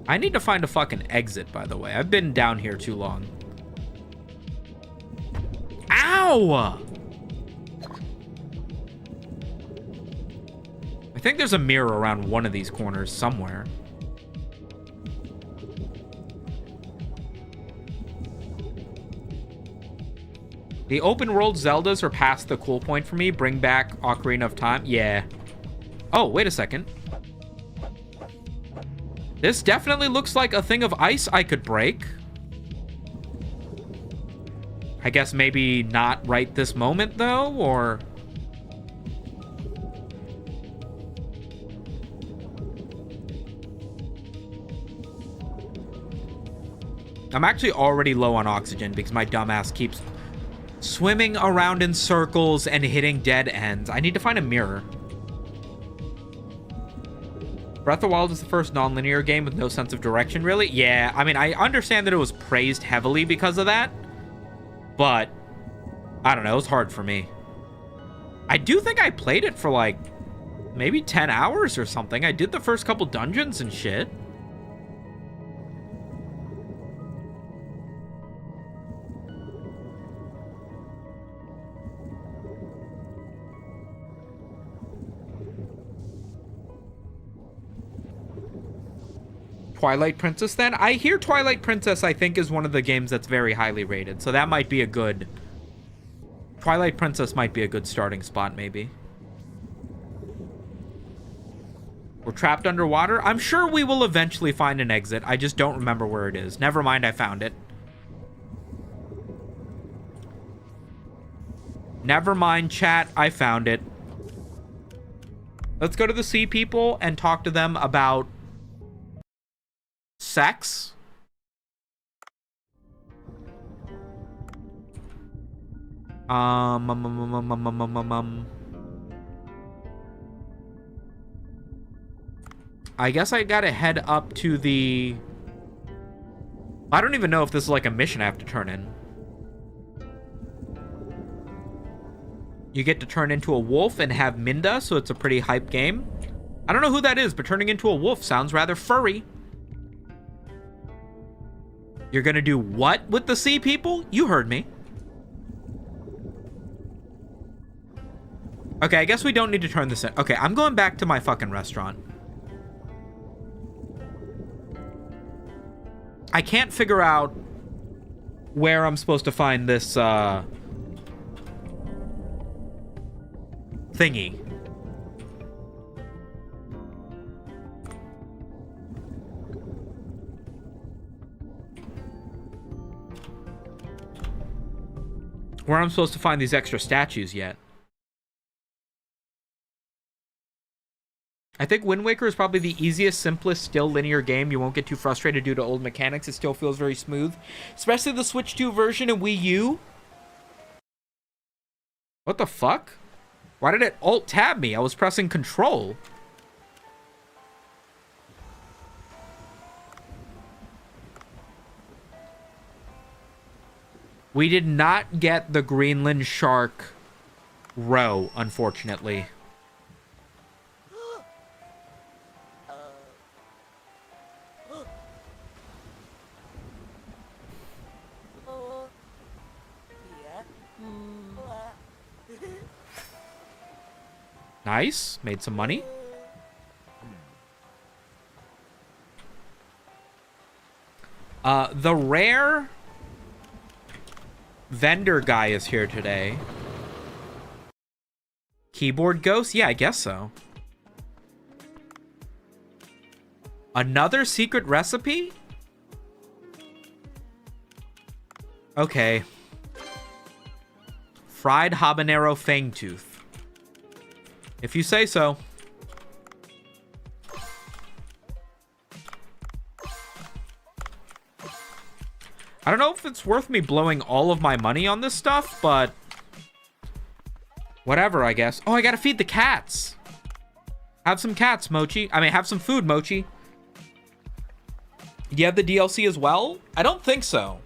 A: I need to find a fucking exit, by the way. I've been down here too long. Ow! I think there's a mirror around one of these corners somewhere. The open world Zeldas are past the cool point for me. Bring back Ocarina of Time. Yeah. Oh, wait a second. This definitely looks like a thing of ice I could break. I guess maybe not right this moment, though, or... I'm actually already low on oxygen because my dumbass keeps swimming around in circles and hitting dead ends. I need to find a mirror. Breath of the Wild is the first non-linear game with no sense of direction, really? Yeah, I mean, I understand that it was praised heavily because of that, but I don't know, it was hard for me. I do think I played it for like maybe 10 hours or something. I did the first couple dungeons and shit. Twilight Princess then? I hear Twilight Princess, I think, is one of the games that's very highly rated. So that might be a good... Twilight Princess might be a good starting spot, maybe. We're trapped underwater? I'm sure we will eventually find an exit. I just don't remember where it is. Never mind, I found it. Never mind, chat. I found it. Let's go to the sea people and talk to them about... sex. I guess I gotta head up to the... I don't even know if this is like a mission I have to turn in. You get to turn into a wolf and have Minda, so it's a pretty hype game. I don't know who that is, but turning into a wolf sounds rather furry. You're gonna do what with the sea people? You heard me. Okay, I guess we don't need to turn this in. Okay, I'm going back to my fucking restaurant. I can't figure out where I'm supposed to find this, thingy. Where I'm supposed to find these extra statues yet. I think Wind Waker is probably the easiest, simplest, still linear game. You won't get too frustrated due to old mechanics. It still feels very smooth. Especially the Switch 2 version and Wii U. What the fuck? Why did it alt-tab me? I was pressing control. We did not get the Greenland shark row, unfortunately. Nice. Made some money. The rare vendor guy is here today. Keyboard ghost? Yeah, I guess so. Another secret recipe? Okay. Fried habanero fangtooth. If you say so. I don't know if it's worth me blowing all of my money on this stuff, but... whatever, I guess. Oh, I gotta feed the cats. Have some cats, Mochi. I mean, have some food, Mochi. You have the DLC as well? I don't think so.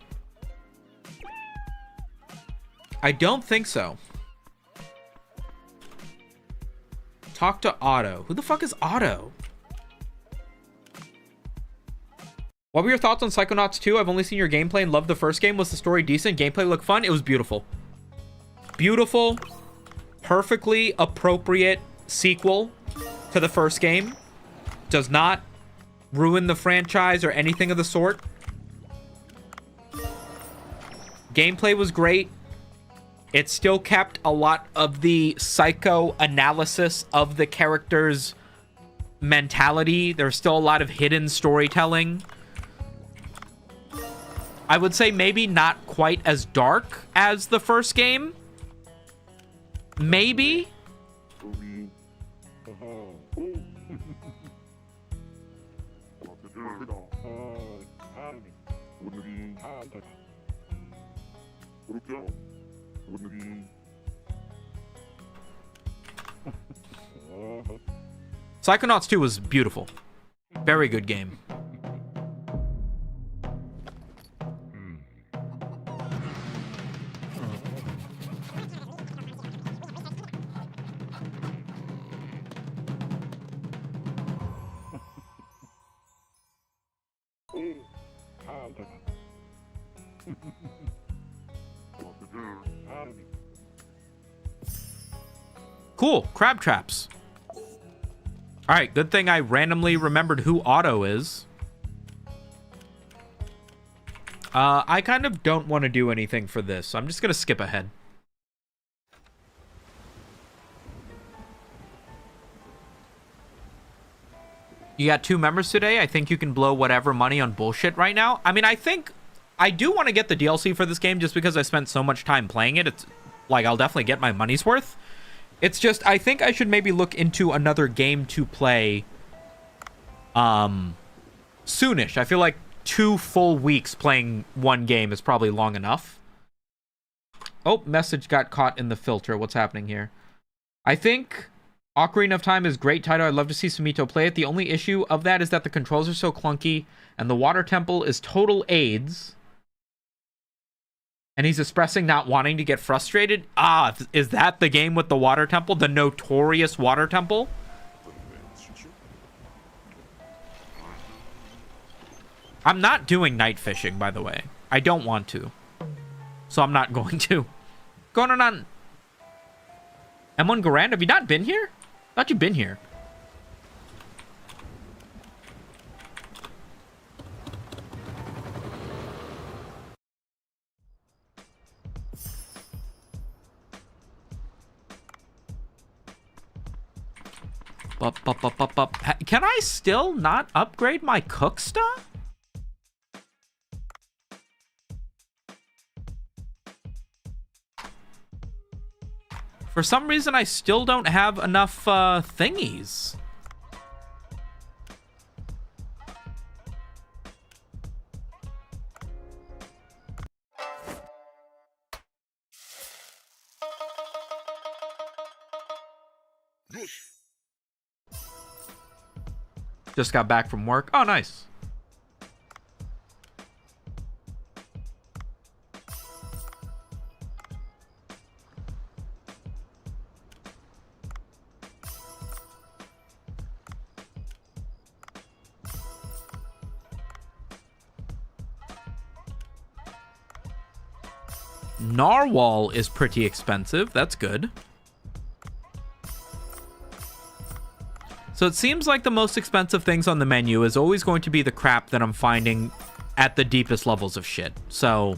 A: I don't think so. Talk to Otto. Who the fuck is Otto? What were your thoughts on Psychonauts 2? I've only seen your gameplay and loved the first game. Was the story decent? Gameplay looked fun? It was beautiful. Beautiful. Perfectly appropriate sequel to the first game. Does not ruin the franchise or anything of the sort. Gameplay was great. It still kept a lot of the psychoanalysis of the character's mentality. There's still a lot of hidden storytelling. I would say maybe not quite as dark as the first game. Maybe. Psychonauts 2 was beautiful. Very good game. Cool. Crab traps. Alright, good thing I randomly remembered who Otto is. I kind of don't want to do anything for this, so I'm just going to skip ahead. You got 2 members today. I think you can blow whatever money on bullshit right now. I mean, I think I do want to get the DLC for this game just because I spent so much time playing it. It's like, I'll definitely get my money's worth. It's just, I think I should maybe look into another game to play soonish. I feel like 2 full weeks playing one game is probably long enough. Oh, message got caught in the filter. What's happening here? I think Ocarina of Time is great title. I'd love to see Sumito play it. The only issue of that is that the controls are so clunky and the water temple is total AIDS. And he's expressing not wanting to get frustrated. Ah, is that the game with the water temple? The notorious water temple? I'm not doing night fishing, by the way. I don't want to. So I'm not going to. Going on. M1 Garand, have you not been here? I thought you've been here. Can I still not upgrade my cook stuff? For some reason, I still don't have enough thingies. Just got back from work. Oh, nice. Narwhal is pretty expensive. That's good. So it seems like the most expensive things on the menu is always going to be the crap that I'm finding at the deepest levels of shit. So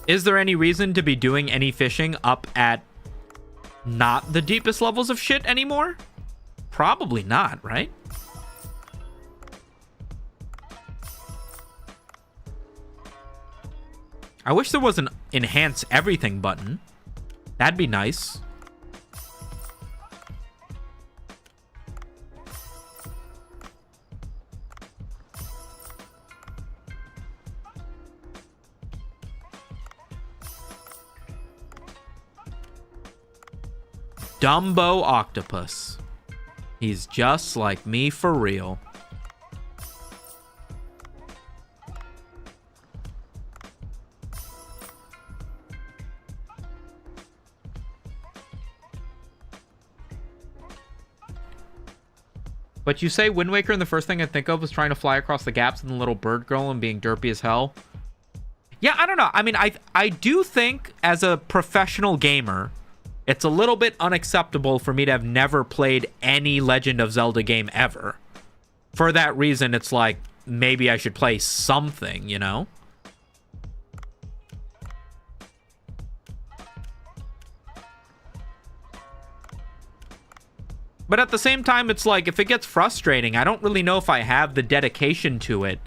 A: is there any reason to be doing any fishing up at not the deepest levels of shit anymore? Probably not, right? I wish there was an enhance everything button. That'd be nice. Dumbo octopus. He's just like me for real. But you say Wind Waker, and the first thing I think of was trying to fly across the gaps and the little bird girl and being derpy as hell. Yeah, I don't know. I mean, I do think as a professional gamer, it's a little bit unacceptable for me to have never played any Legend of Zelda game ever. For that reason, it's like, maybe I should play something, you know? But at the same time, it's like, if it gets frustrating, I don't really know if I have the dedication to it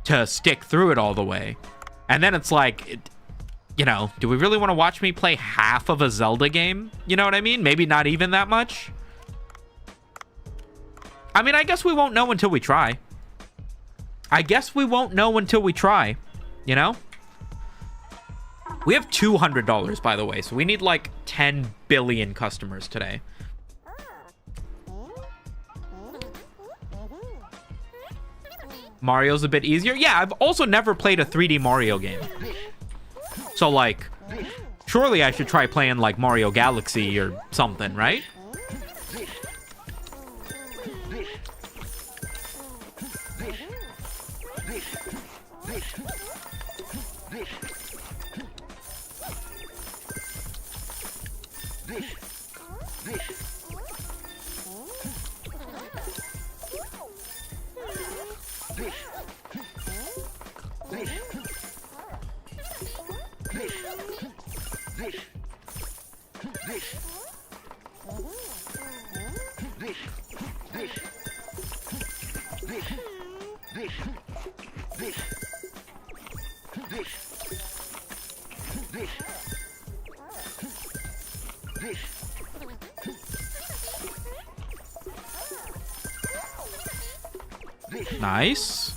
A: to stick through it all the way. And then it's like, you know, do we really want to watch me play half of a Zelda game? You know what I mean? Maybe not even that much. I mean, I guess we won't know until we try. I guess we won't know until we try, you know? We have $200, by the way, so we need like 10 billion customers today. Mario's a bit easier. Yeah, I've also never played a 3D Mario game. So, like, surely I should try playing, like, Mario Galaxy or something, right? Nice.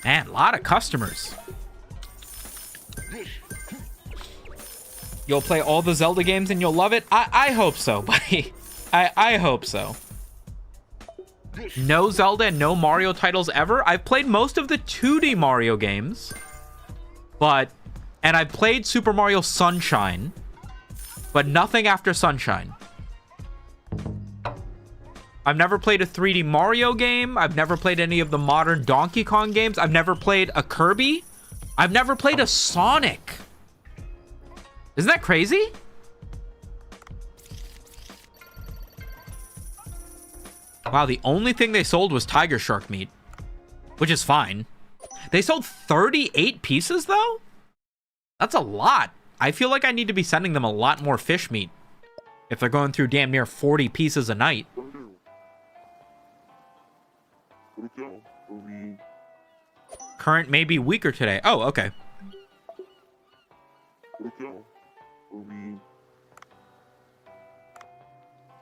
A: Man, a lot of customers. You'll play all the Zelda games and you'll love it? I hope so, buddy. I hope so. No Zelda and no Mario titles ever. I've played most of the 2D Mario games. And I've played Super Mario Sunshine. But nothing after Sunshine. I've never played a 3D Mario game. I've never played any of the modern Donkey Kong games. I've never played a Kirby. I've never played a Sonic. Isn't that crazy? Wow, the only thing they sold was tiger shark meat. Which is fine. They sold 38 pieces, though? That's a lot. I feel like I need to be sending them a lot more fish meat. If they're going through damn near 40 pieces a night. Current may be weaker today. Oh, okay.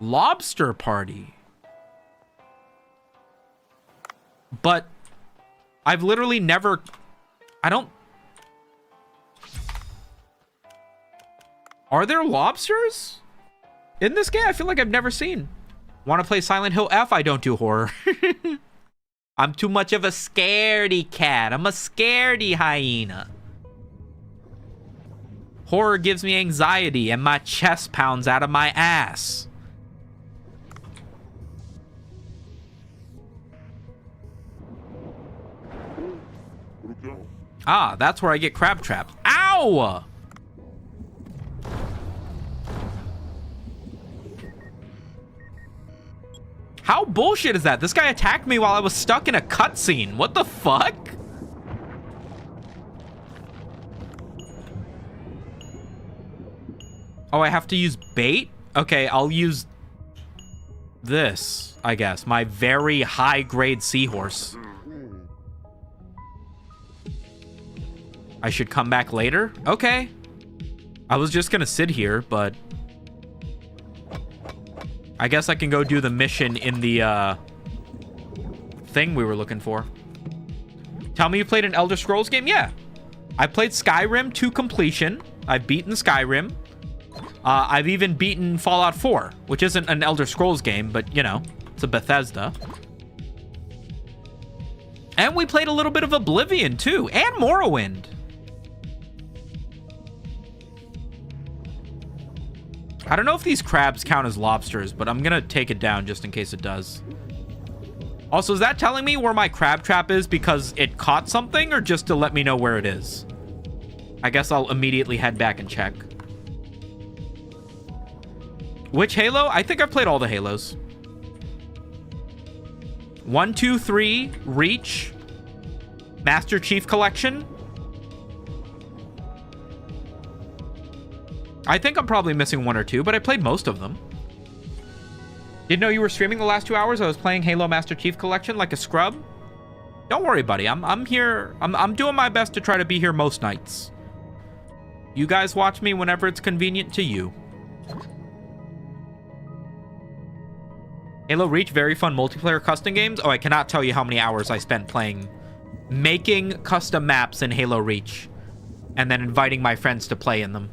A: Lobster party. But I've literally never... Are there lobsters in this game? I feel like I've never seen. Want to play Silent Hill F? I don't do horror. I'm too much of a scaredy cat. I'm a scaredy hyena. Horror gives me anxiety and my chest pounds out of my ass. Ah, that's where I get crab trapped. Ow! How bullshit is that? This guy attacked me while I was stuck in a cutscene. What the fuck? Oh, I have to use bait? Okay, I'll use this, I guess. My very high-grade seahorse. I should come back later? Okay. I was just gonna sit here, but... I guess I can go do the mission in the, thing we were looking for. Tell me you played an Elder Scrolls game? Yeah. I played Skyrim to completion. I've beaten Skyrim. I've even beaten Fallout 4, which isn't an Elder Scrolls game, but, you know, it's a Bethesda. And we played a little bit of Oblivion, too, and Morrowind. I don't know if these crabs count as lobsters, but I'm gonna take it down just in case it does. Also, is that telling me where my crab trap is because it caught something, or just to let me know where it is? I guess I'll immediately head back and check. Which Halo? I think I've played all the Halos. 1, 2, 3, Reach, Master Chief Collection. I think I'm probably missing 1 or 2, but I played most of them. Didn't know you were streaming the last 2 hours. I was playing Halo Master Chief Collection like a scrub. Don't worry, buddy. I'm here. I'm doing my best to try to be here most nights. You guys watch me whenever it's convenient to you. Halo Reach, very fun multiplayer custom games. Oh, I cannot tell you how many hours I spent playing, making custom maps in Halo Reach, and then inviting my friends to play in them.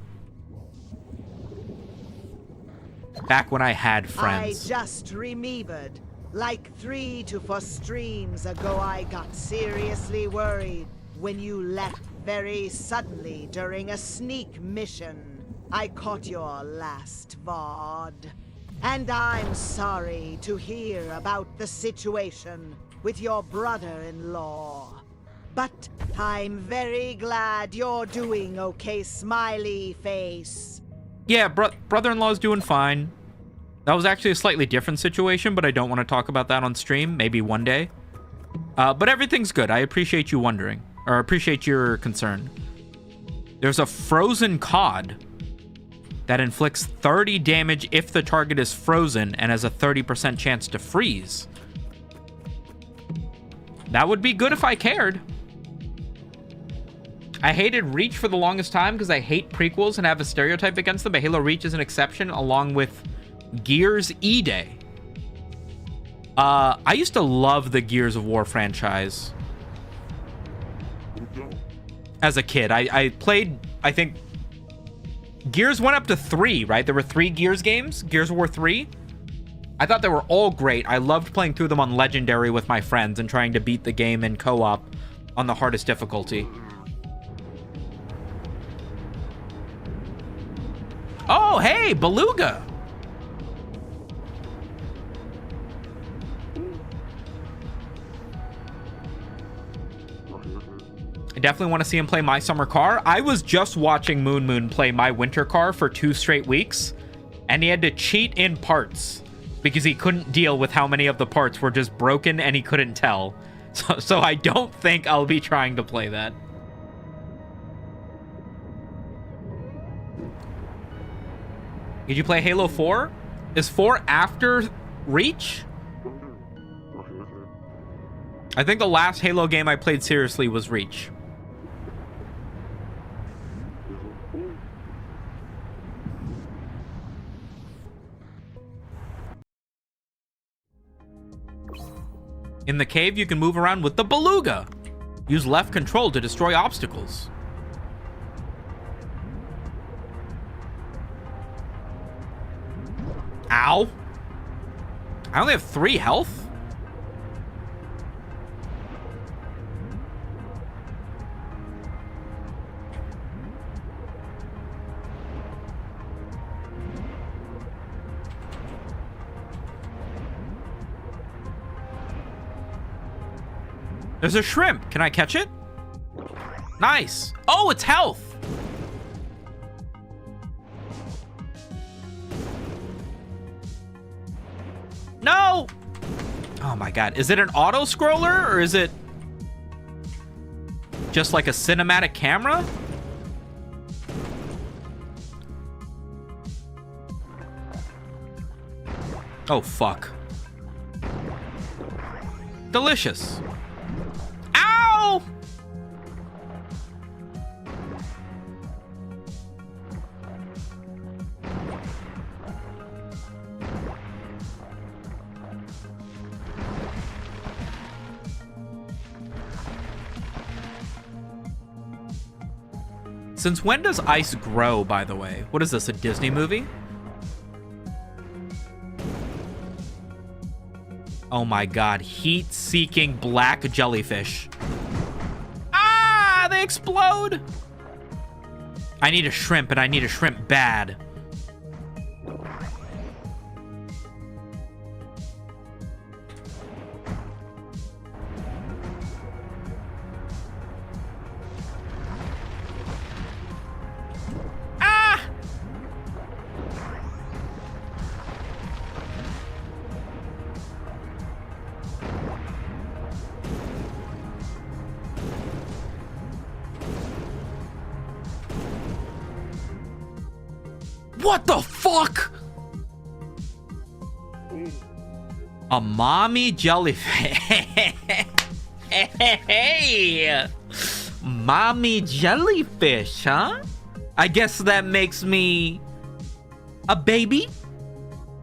A: Back when I had friends.
B: I just remembered. Like 3 to 4 streams ago, I got seriously worried when you left very suddenly during a sneak mission. I caught your last VOD. And I'm sorry to hear about the situation with your brother-in-law. But I'm very glad you're doing okay, smiley face.
A: Yeah, brother-in-law's doing fine. That was actually a slightly different situation, but I don't want to talk about that on stream. Maybe one day. But everything's good. I appreciate you wondering. Or appreciate your concern. There's a frozen cod that inflicts 30 damage if the target is frozen and has a 30% chance to freeze. That would be good if I cared. I hated Reach for the longest time because I hate prequels and have a stereotype against them, but Halo Reach is an exception, along with Gears E-Day. I used to love the Gears of War franchise. As a kid, I played, I think, Gears went up to 3, right? There were 3 Gears games, Gears of War 3. I thought they were all great. I loved playing through them on Legendary with my friends and trying to beat the game in co-op on the hardest difficulty. Oh, hey, Beluga! I definitely want to see him play My Summer Car. I was just watching Moon play My Winter Car for 2 straight weeks, and he had to cheat in parts because he couldn't deal with how many of the parts were just broken and he couldn't tell. So I don't think I'll be trying to play that. Did you play Halo 4? Is 4 after Reach? I think the last Halo game I played seriously was Reach. In the cave, you can move around with the Beluga. Use left control to destroy obstacles. Ow. I only have 3 health? There's a shrimp. Can I catch it? Nice. Oh, it's health. No! Oh my god. Is it an auto scroller or is it just like a cinematic camera? Oh fuck. Delicious. Ow! Since when does ice grow, by the way? What is this, a Disney movie? Oh my god, heat-seeking black jellyfish. Ah, they explode! I need a shrimp, and I need a shrimp bad. What the fuck? A mommy jellyfish. Hey, mommy jellyfish, huh? I guess that makes me a baby?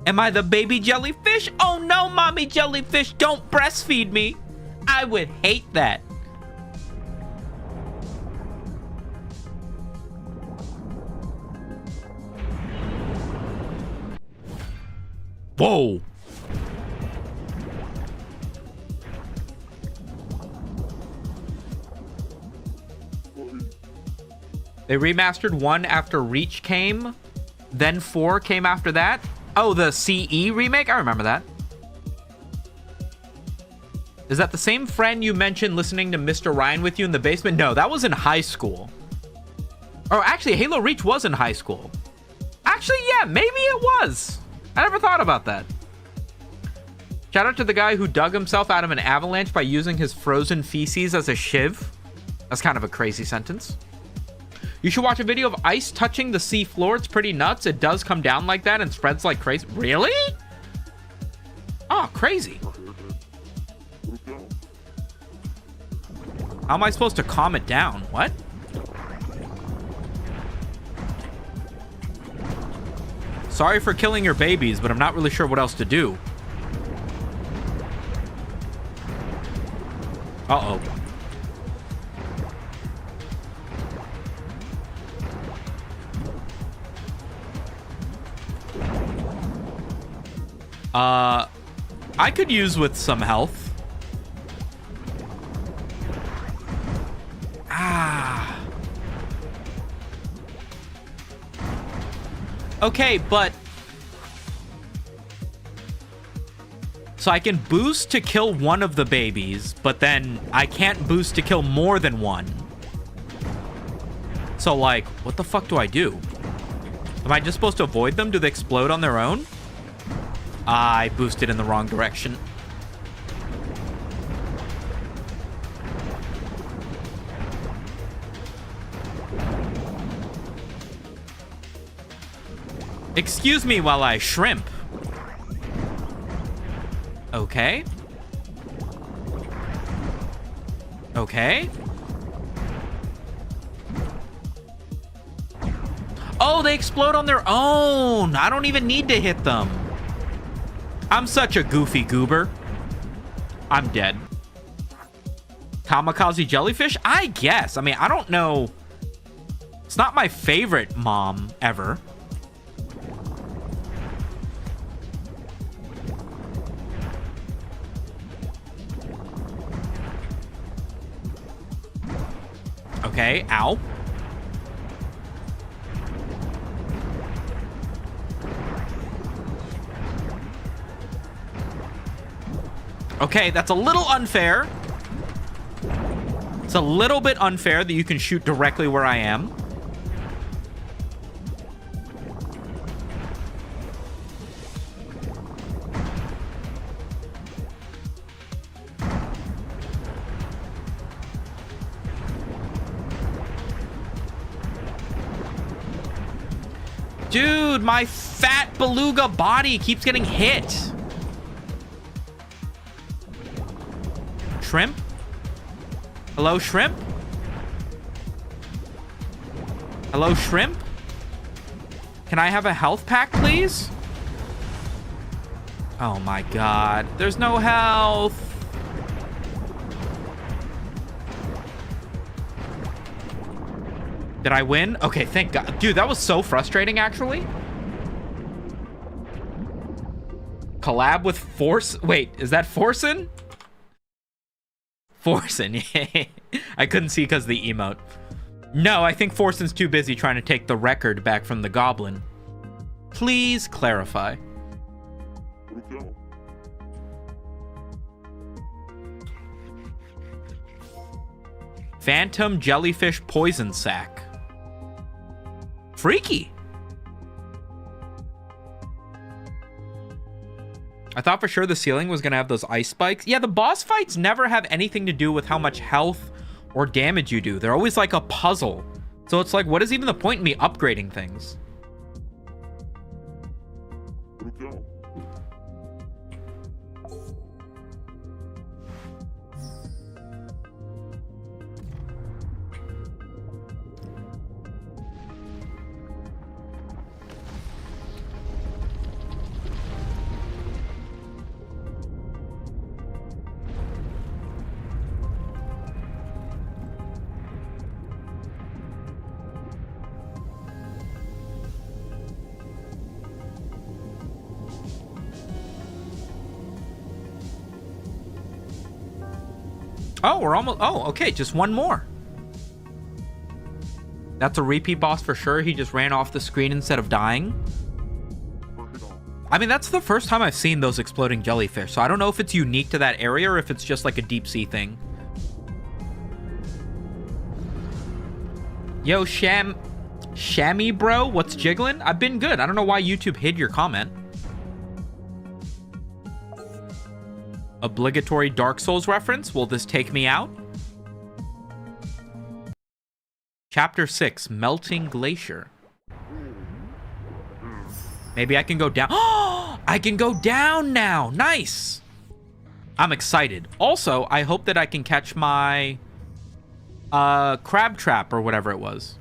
A: Am I the baby jellyfish? Oh no, mommy jellyfish, don't breastfeed me. I would hate that. Whoa. They remastered 1 after Reach came, then 4 came after that. Oh, the CE remake? I remember that. Is that the same friend you mentioned listening to Mr. Ryan with you in the basement? No, that was in high school. Or actually, Halo Reach was in high school. Actually, yeah, maybe it was. I never thought about that. Shout out to the guy who dug himself out of an avalanche by using his frozen feces as a shiv. That's kind of a crazy sentence. You should watch a video of ice touching the sea floor. It's pretty nuts. It does come down like that and spreads like crazy. Really? Oh, crazy. How am I supposed to calm it down? What? Sorry for killing your babies, but I'm not really sure what else to do. Uh-oh. I could use with some health. Ah. Okay, but... So I can boost to kill one of the babies, but then I can't boost to kill more than one. So, like, what the fuck do I do? Am I just supposed to avoid them? Do they explode on their own? I boosted in the wrong direction. Excuse me while I shrimp. Okay. Okay. Oh, they explode on their own. I don't even need to hit them. I'm such a goofy goober. I'm dead. Kamikaze jellyfish? I guess. I mean, I don't know. It's not my favorite mom ever. Okay, ow. Okay, that's a little unfair. It's a little bit unfair that you can shoot directly where I am. Dude, my fat beluga body keeps getting hit. Shrimp? Hello, shrimp? Hello, shrimp? Can I have a health pack, please? Oh my god. There's no health. Did I win? Okay, thank god. Dude, that was so frustrating, actually. Collab with Force... Wait, is that Forsen? Forsen, yeah. I couldn't see because of the emote. No, I think Forsen's too busy trying to take the record back from the goblin. Please clarify. Phantom jellyfish poison sac. Freaky. I thought for sure the ceiling was going to have those ice spikes. Yeah, the boss fights never have anything to do with how much health or damage you do. They're always like a puzzle. So it's like, what is even the point in me upgrading things? Oh, we're almost... Oh, okay, just one more. That's a repeat boss for sure. He just ran off the screen instead of dying. I mean, that's the first time I've seen those exploding jellyfish, so I don't know if it's unique to that area or if it's just like a deep sea thing. Yo, Shammy bro, what's jiggling? I've been good. I don't know why YouTube hid your comment. Obligatory Dark Souls reference. Will this take me out? Chapter 6, Melting Glacier. Maybe I can go down. Oh, I can go down now. Nice. I'm excited. Also, I hope that I can catch my crab trap or whatever it was.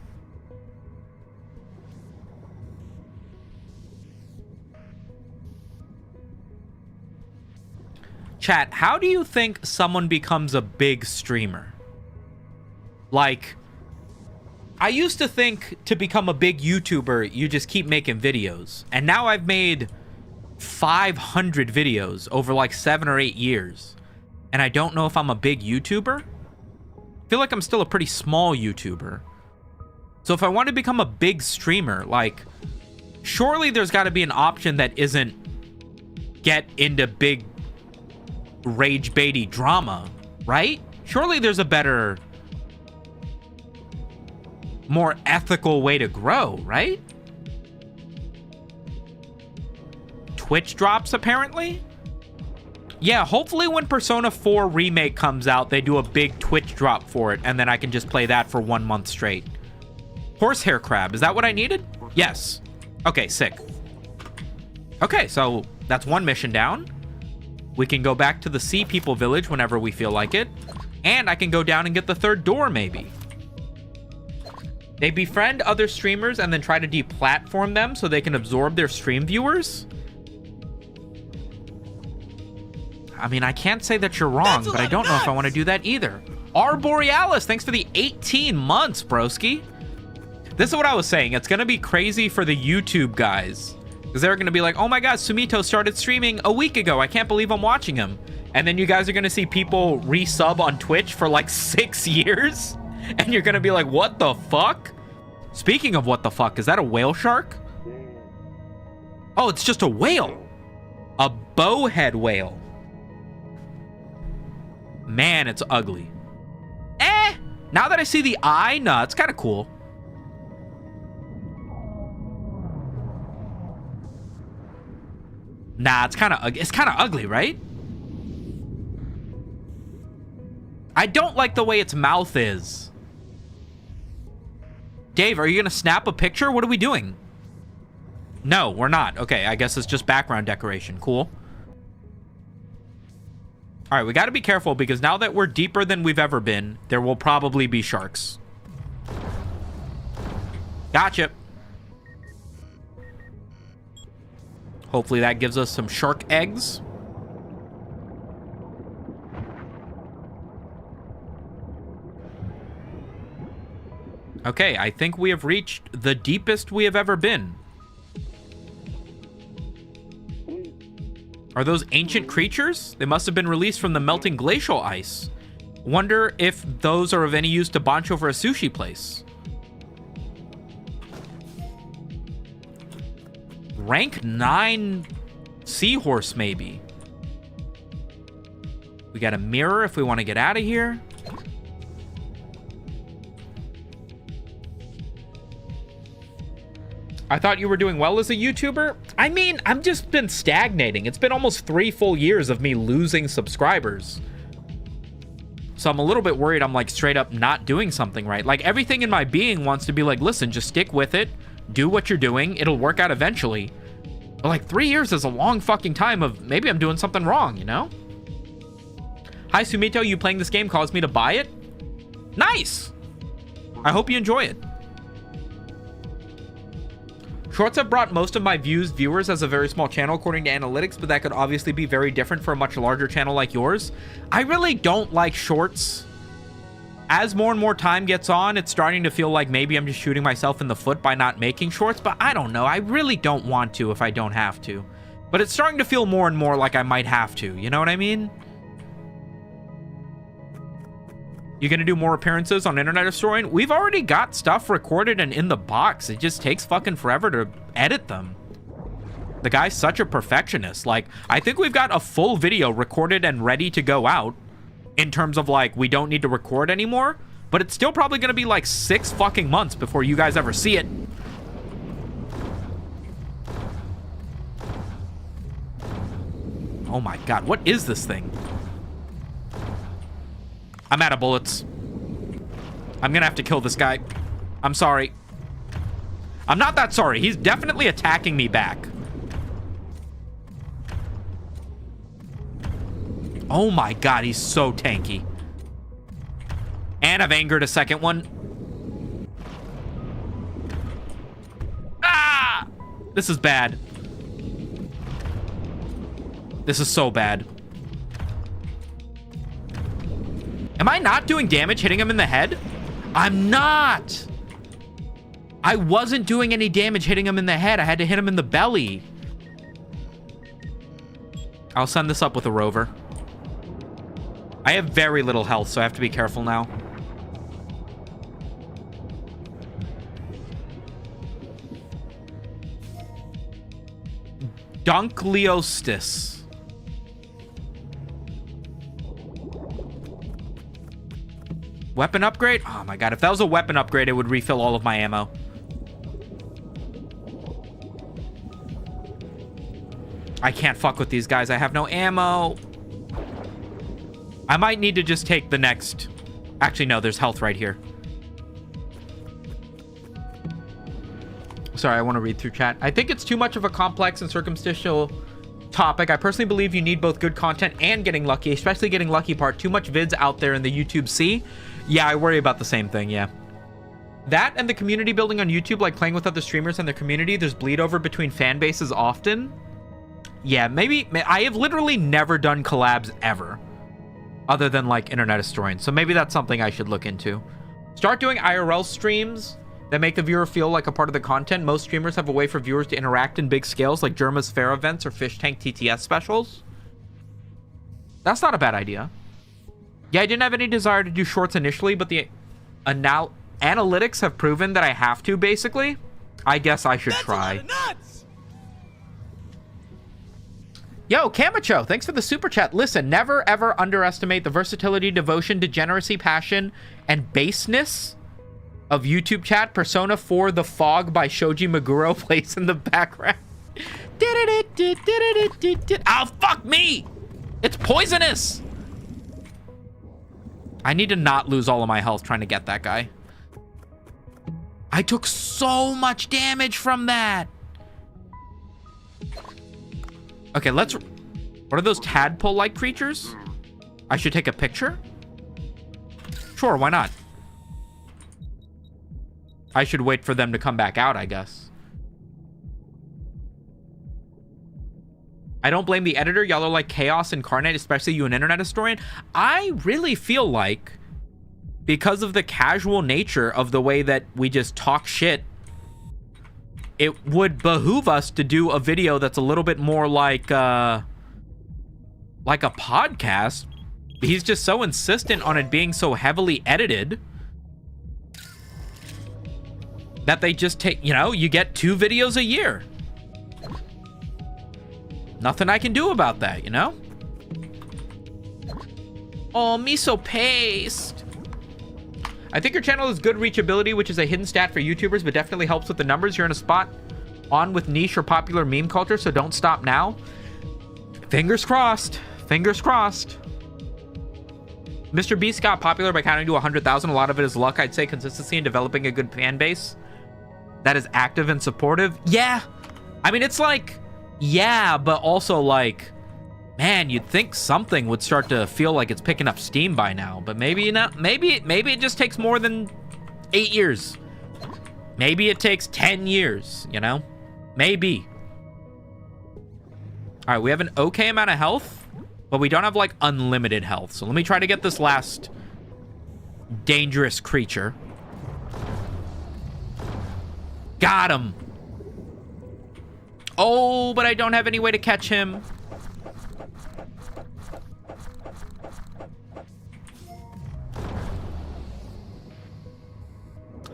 A: Chat, how do you think someone becomes a big streamer? Like, I used to think to become a big YouTuber, you just keep making videos. And now I've made 500 videos over like 7 or 8 years. And I don't know if I'm a big YouTuber. I feel like I'm still a pretty small YouTuber. So if I want to become a big streamer, like, surely there's got to be an option that isn't get into big rage baity drama, right? Surely there's a better, more ethical way to grow, right? Twitch drops, apparently? Yeah, hopefully when Persona 4 Remake comes out, they do a big Twitch drop for it, and then I can just play that for 1 month straight. Horsehair crab, is that what I needed? Yes. Okay, sick. Okay, so that's one mission down. We can go back to the Sea People Village whenever we feel like it. And I can go down and get the third door, maybe. They befriend other streamers and then try to deplatform them so they can absorb their stream viewers. I mean, I can't say that you're wrong, but I don't know if I want to do that either. R. Borealis, thanks for the 18 months, broski. This is what I was saying. It's going to be crazy for the YouTube guys. Because they're going to be like, oh my god, Sumito started streaming a week ago. I can't believe I'm watching him. And then you guys are going to see people resub on Twitch for like 6 years. And you're going to be like, what the fuck? Speaking of what the fuck, is that a whale shark? Oh, it's just a whale. A bowhead whale. Man, it's ugly. Now that I see the eye, no, it's kind of cool. Nah, it's kind of ugly, right? I don't like the way its mouth is. Dave, are you gonna snap a picture? What are we doing? No, we're not. Okay, I guess it's just background decoration. Cool. All right, we got to be careful because now that we're deeper than we've ever been, there will probably be sharks. Gotcha. Hopefully that gives us some shark eggs. Okay, I think we have reached the deepest we have ever been. Are those ancient creatures? They must have been released from the melting glacial ice. Wonder if those are of any use to Bancho for a sushi place. Rank 9 seahorse, maybe. We got a mirror if we want to get out of here. I thought you were doing well as a YouTuber. I mean, I've just been stagnating. It's been almost 3 full years of me losing subscribers. So I'm a little bit worried I'm like straight up not doing something right. Like everything in my being wants to be like, listen, just stick with it. Do what you're doing. It'll work out eventually. But like 3 years is a long fucking time of maybe I'm doing something wrong, you know? Hi, Sumito. You playing this game caused me to buy it? Nice. I hope you enjoy it. Shorts have brought most of my viewers as a very small channel according to analytics, but that could obviously be very different for a much larger channel like yours. I really don't like shorts. As more and more time gets on, it's starting to feel like maybe I'm just shooting myself in the foot by not making shorts, but I don't know. I really don't want to if I don't have to. But it's starting to feel more and more like I might have to. You know what I mean? You gonna do more appearances on Internet Destroying? We've already got stuff recorded and in the box. It just takes fucking forever to edit them. The guy's such a perfectionist. Like, I think we've got a full video recorded and ready to go out in terms of, like, we don't need to record anymore. But it's still probably going to be, like, 6 fucking months before you guys ever see it. Oh my god, what is this thing? I'm out of bullets. I'm gonna have to kill this guy. I'm sorry. I'm not that sorry. He's definitely attacking me back. Oh my god, he's so tanky. And I've angered a second one. Ah! This is bad. This is so bad. Am I not doing damage hitting him in the head? I'm not. I wasn't doing any damage hitting him in the head. I had to hit him in the belly. I'll send this up with a rover. I have very little health, so I have to be careful now. Dunkleostis. Weapon upgrade? Oh my god, if that was a weapon upgrade, it would refill all of my ammo. I can't fuck with these guys. I have no ammo. I might need to just take the next... Actually, no, there's health right here. Sorry, I want to read through chat. I think it's too much of a complex and circumstantial topic. I personally believe you need both good content and getting lucky, especially getting lucky part. Too much vids out there in the YouTube sea. Yeah, I worry about the same thing, yeah. That and the community building on YouTube, like playing with other streamers and their community, there's bleed over between fan bases often. Yeah, maybe... I have literally never done collabs ever. Other than, like, Internet Historian. So maybe that's something I should look into. Start doing IRL streams that make the viewer feel like a part of the content. Most streamers have a way for viewers to interact in big scales, like Jerma's Fair events or Fish Tank TTS specials. That's not a bad idea. Yeah, I didn't have any desire to do shorts initially, but the analytics have proven that I have to, basically. I guess I should try. Yo, Camacho, thanks for the super chat. Listen, never ever underestimate the versatility, devotion, degeneracy, passion, and baseness of YouTube chat. Persona 4 The Fog by Shoji Meguro plays in the background. Oh, fuck me! It's poisonous! I need to not lose all of my health trying to get that guy. I took so much damage from that. Okay, let's... What are those tadpole-like creatures? I should take a picture? Sure, why not? I should wait for them to come back out, I guess. I don't blame the editor. Y'all are like chaos incarnate, especially you, an internet historian. I really feel like, because of the casual nature of the way that we just talk shit, it would behoove us to do a video that's a little bit more like a podcast. He's just so insistent on it being so heavily edited that they just take, you know, you get 2 videos a year. Nothing I can do about that, you know? Oh, miso paste. I think your channel has good reachability, which is a hidden stat for YouTubers, but definitely helps with the numbers. You're in a spot on with niche or popular meme culture, so don't stop now. Fingers crossed. Fingers crossed. Mr. Beast got popular by counting to 100,000. A lot of it is luck. I'd say consistency and developing a good fan base that is active and supportive. Yeah. I mean, it's like, yeah, but also like, man, you'd think something would start to feel like it's picking up steam by now, but maybe not. Maybe it just takes more than 8 years. Maybe it takes 10 years, you know? Maybe. All right, we have an okay amount of health, but we don't have like unlimited health. So let me try to get this last dangerous creature. Got him. Oh, but I don't have any way to catch him.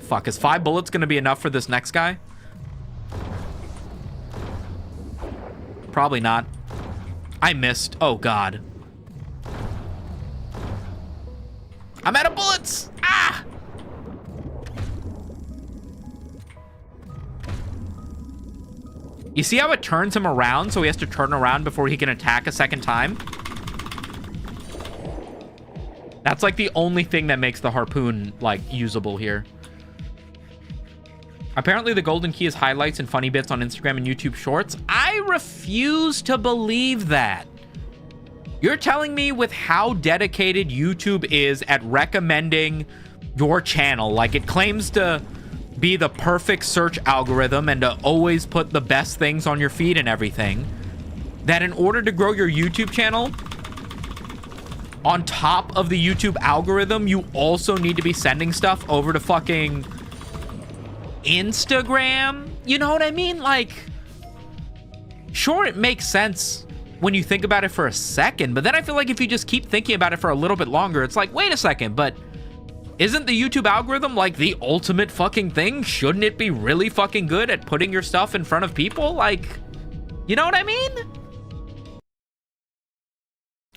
A: Fuck, is 5 bullets gonna be enough for this next guy? Probably not. I missed. Oh, God. I'm out of bullets. Ah! You see how it turns him around, so he has to turn around before he can attack a second time? That's like the only thing that makes the harpoon, like, usable here. Apparently the golden key is highlights and funny bits on Instagram and YouTube Shorts. I refuse to believe that. You're telling me with how dedicated YouTube is at recommending your channel, like it claims to be the perfect search algorithm and to always put the best things on your feed and everything, that in order to grow your YouTube channel, on top of the YouTube algorithm, you also need to be sending stuff over to fucking Instagram? You know what I mean? Like, sure, it makes sense when you think about it for a second, but then I feel like if you just keep thinking about it for a little bit longer, it's like, wait a second, but isn't the YouTube algorithm like the ultimate fucking thing? Shouldn't it be really fucking good at putting your stuff in front of people? Like, you know what I mean?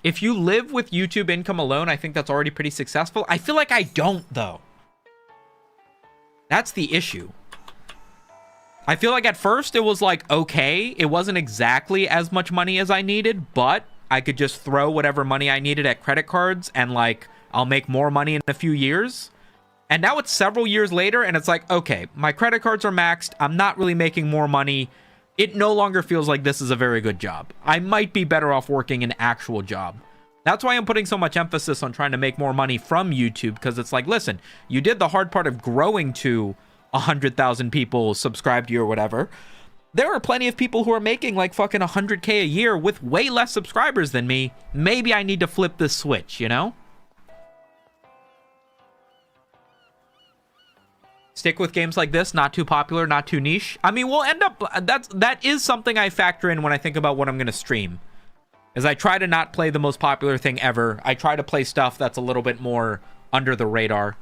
A: If you live with YouTube income alone, I think that's already pretty successful. I feel like I don't, though. That's the issue. I feel like at first it was like, okay, it wasn't exactly as much money as I needed, but I could just throw whatever money I needed at credit cards and like, I'll make more money in a few years. And now it's several years later and it's like, okay, my credit cards are maxed. I'm not really making more money. It no longer feels like this is a very good job. I might be better off working an actual job. That's why I'm putting so much emphasis on trying to make more money from YouTube, because it's like, listen, you did the hard part of growing to 100,000 people subscribe to you or whatever. There are plenty of people who are making like fucking 100K a year with way less subscribers than me. Maybe I need to flip this switch, you know? Stick with games like this, not too popular, not too niche. I mean, we'll end up, that is something I factor in when I think about what I'm going to stream. Is I try to not play the most popular thing ever. I try to play stuff that's a little bit more under the radar.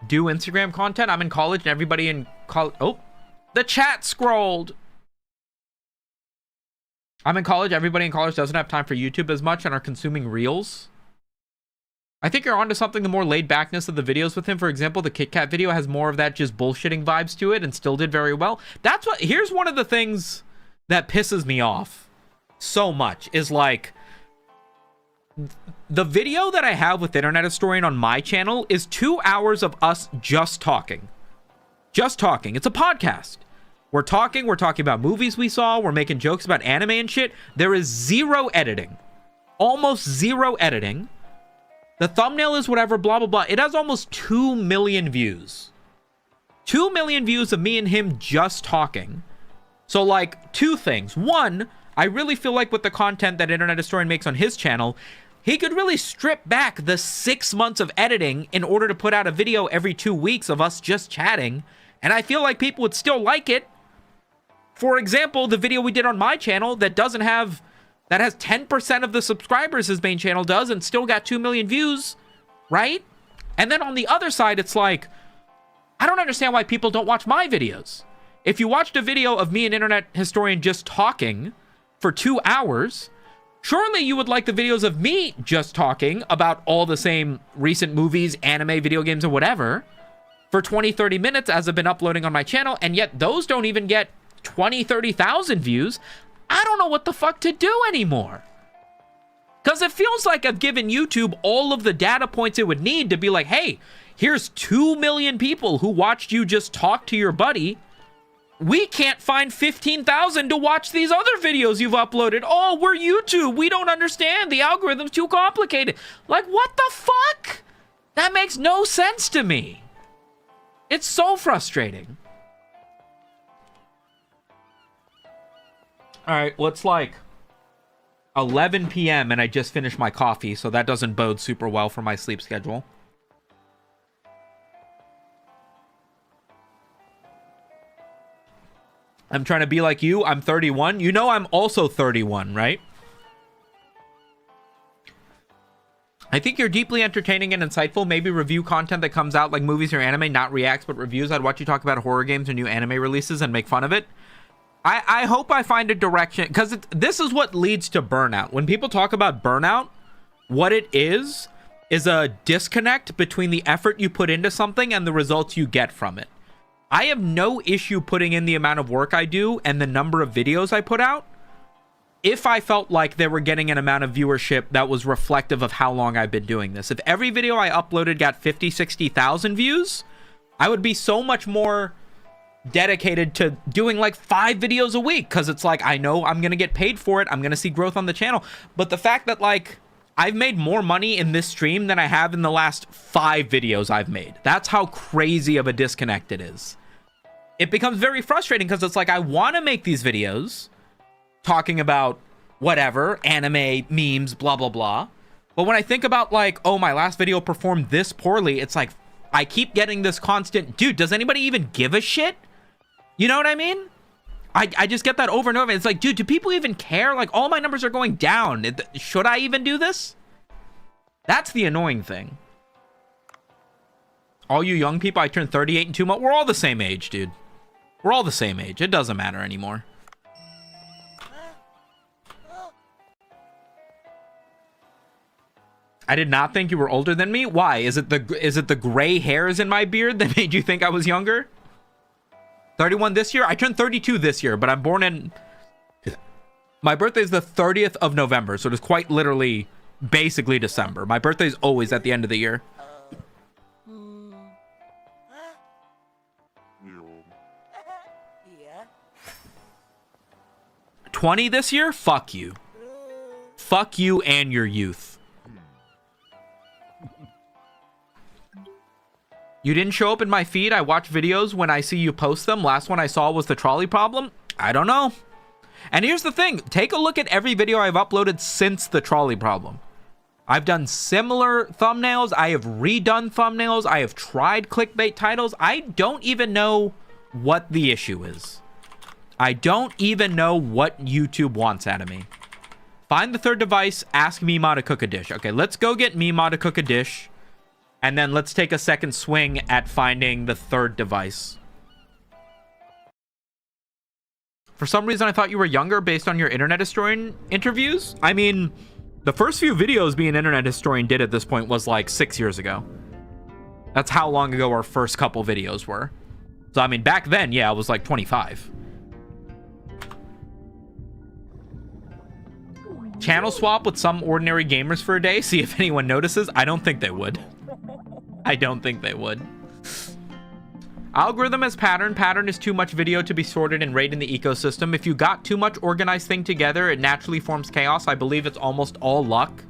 A: Do Instagram content. I'm in college and everybody in college, oh, the chat scrolled. I'm in college. Everybody in college doesn't have time for YouTube as much and are consuming reels. I think you're onto something. The more laid backness of the videos with him, for example, the Kit Kat video has more of that just bullshitting vibes to it and still did very well. That's what, here's one of the things that pisses me off so much is like, the video that I have with Internet Historian on my channel is 2 hours of us just talking. Just talking. It's a podcast. We're talking about movies we saw. We're making jokes about anime and shit. There is zero editing. Almost zero editing. The thumbnail is whatever, blah, blah, blah. It has almost 2 million views. 2 million views of me and him just talking. So, like, two things. One, I really feel like with the content that Internet Historian makes on his channel, he could really strip back the 6 months of editing in order to put out a video every 2 weeks of us just chatting. And I feel like people would still like it. For example, the video we did on my channel that doesn't have... that has 10% of the subscribers his main channel does and still got 2 million views, right? And then on the other side, it's like, I don't understand why people don't watch my videos. If you watched a video of me and Internet Historian just talking for 2 hours, surely you would like the videos of me just talking about all the same recent movies, anime, video games, and whatever for 20, 30 minutes as I've been uploading on my channel, and yet those don't even get 20, 30,000 views. I don't know what the fuck to do anymore. Because it feels like I've given YouTube all of the data points it would need to be like, hey, here's 2 million people who watched you just talk to your buddy. We can't find 15,000 to watch these other videos you've uploaded. Oh, we're YouTube. We don't understand. The algorithm's too complicated. Like, what the fuck? That makes no sense to me. It's so frustrating. All right, well, it's like 11 p.m. and I just finished my coffee, so that doesn't bode super well for my sleep schedule. I'm trying to be like you. I'm 31. You know I'm also 31, right? I think you're deeply entertaining and insightful. Maybe review content that comes out like movies or anime, not reacts, but reviews. I'd watch you talk about horror games or new anime releases and make fun of it. I hope I find a direction, because this is what leads to burnout. When people talk about burnout, what it is a disconnect between the effort you put into something and the results you get from it. I have no issue putting in the amount of work I do and the number of videos I put out if I felt like they were getting an amount of viewership that was reflective of how long I've been doing this. If every video I uploaded got 50, 60,000 views, I would be so much more dedicated to doing like 5 videos a week, because it's like, I know I'm gonna get paid for it, I'm gonna see growth on the channel. But the fact that like I've made more money in this stream than I have in the last 5 videos I've made, that's how crazy of a disconnect it is. It becomes very frustrating, because it's like, I want to make these videos talking about whatever, anime, memes, blah blah blah, but when I think about like, oh, my last video performed this poorly, it's like I keep getting this constant, dude, does anybody even give a shit? You know what I mean? I just get that over and over. It's like, dude, do people even care? Like, all my numbers are going down. Should I even do this? That's the annoying thing. All you young people, I turned 38 in 2 months. We're all the same age, dude. We're all the same age. It doesn't matter anymore. I did not think you were older than me. Why? Is it the gray hairs in my beard that made you think I was younger? 31 this year? I turned 32 this year, but I'm born in... My birthday is the 30th of November, so it is quite literally basically December. My birthday is always at the end of the year. 20 this year? Fuck you. Fuck you and your youth. You didn't show up in my feed. I watch videos when I see you post them. Last one I saw was the trolley problem. I don't know. And here's the thing. Take a look at every video I've uploaded since the trolley problem. I've done similar thumbnails. I have redone thumbnails. I have tried clickbait titles. I don't even know what the issue is. I don't even know what YouTube wants out of me. Find the third device. Ask Mima to cook a dish. Okay, let's go get Mima to cook a dish. And then let's take a second swing at finding the third device. For some reason, I thought you were younger based on your internet historian interviews. I mean, the first few videos being an internet historian did at this point was like 6 years ago. That's how long ago our first couple videos were. So, I mean, back then, yeah, I was like 25. Channel swap with some ordinary gamers for a day. See if anyone notices. I don't think they would. I don't think they would. Algorithm as pattern. Pattern is too much video to be sorted and rated in the ecosystem. If you got too much organized thing together, it naturally forms chaos. I believe it's almost all luck.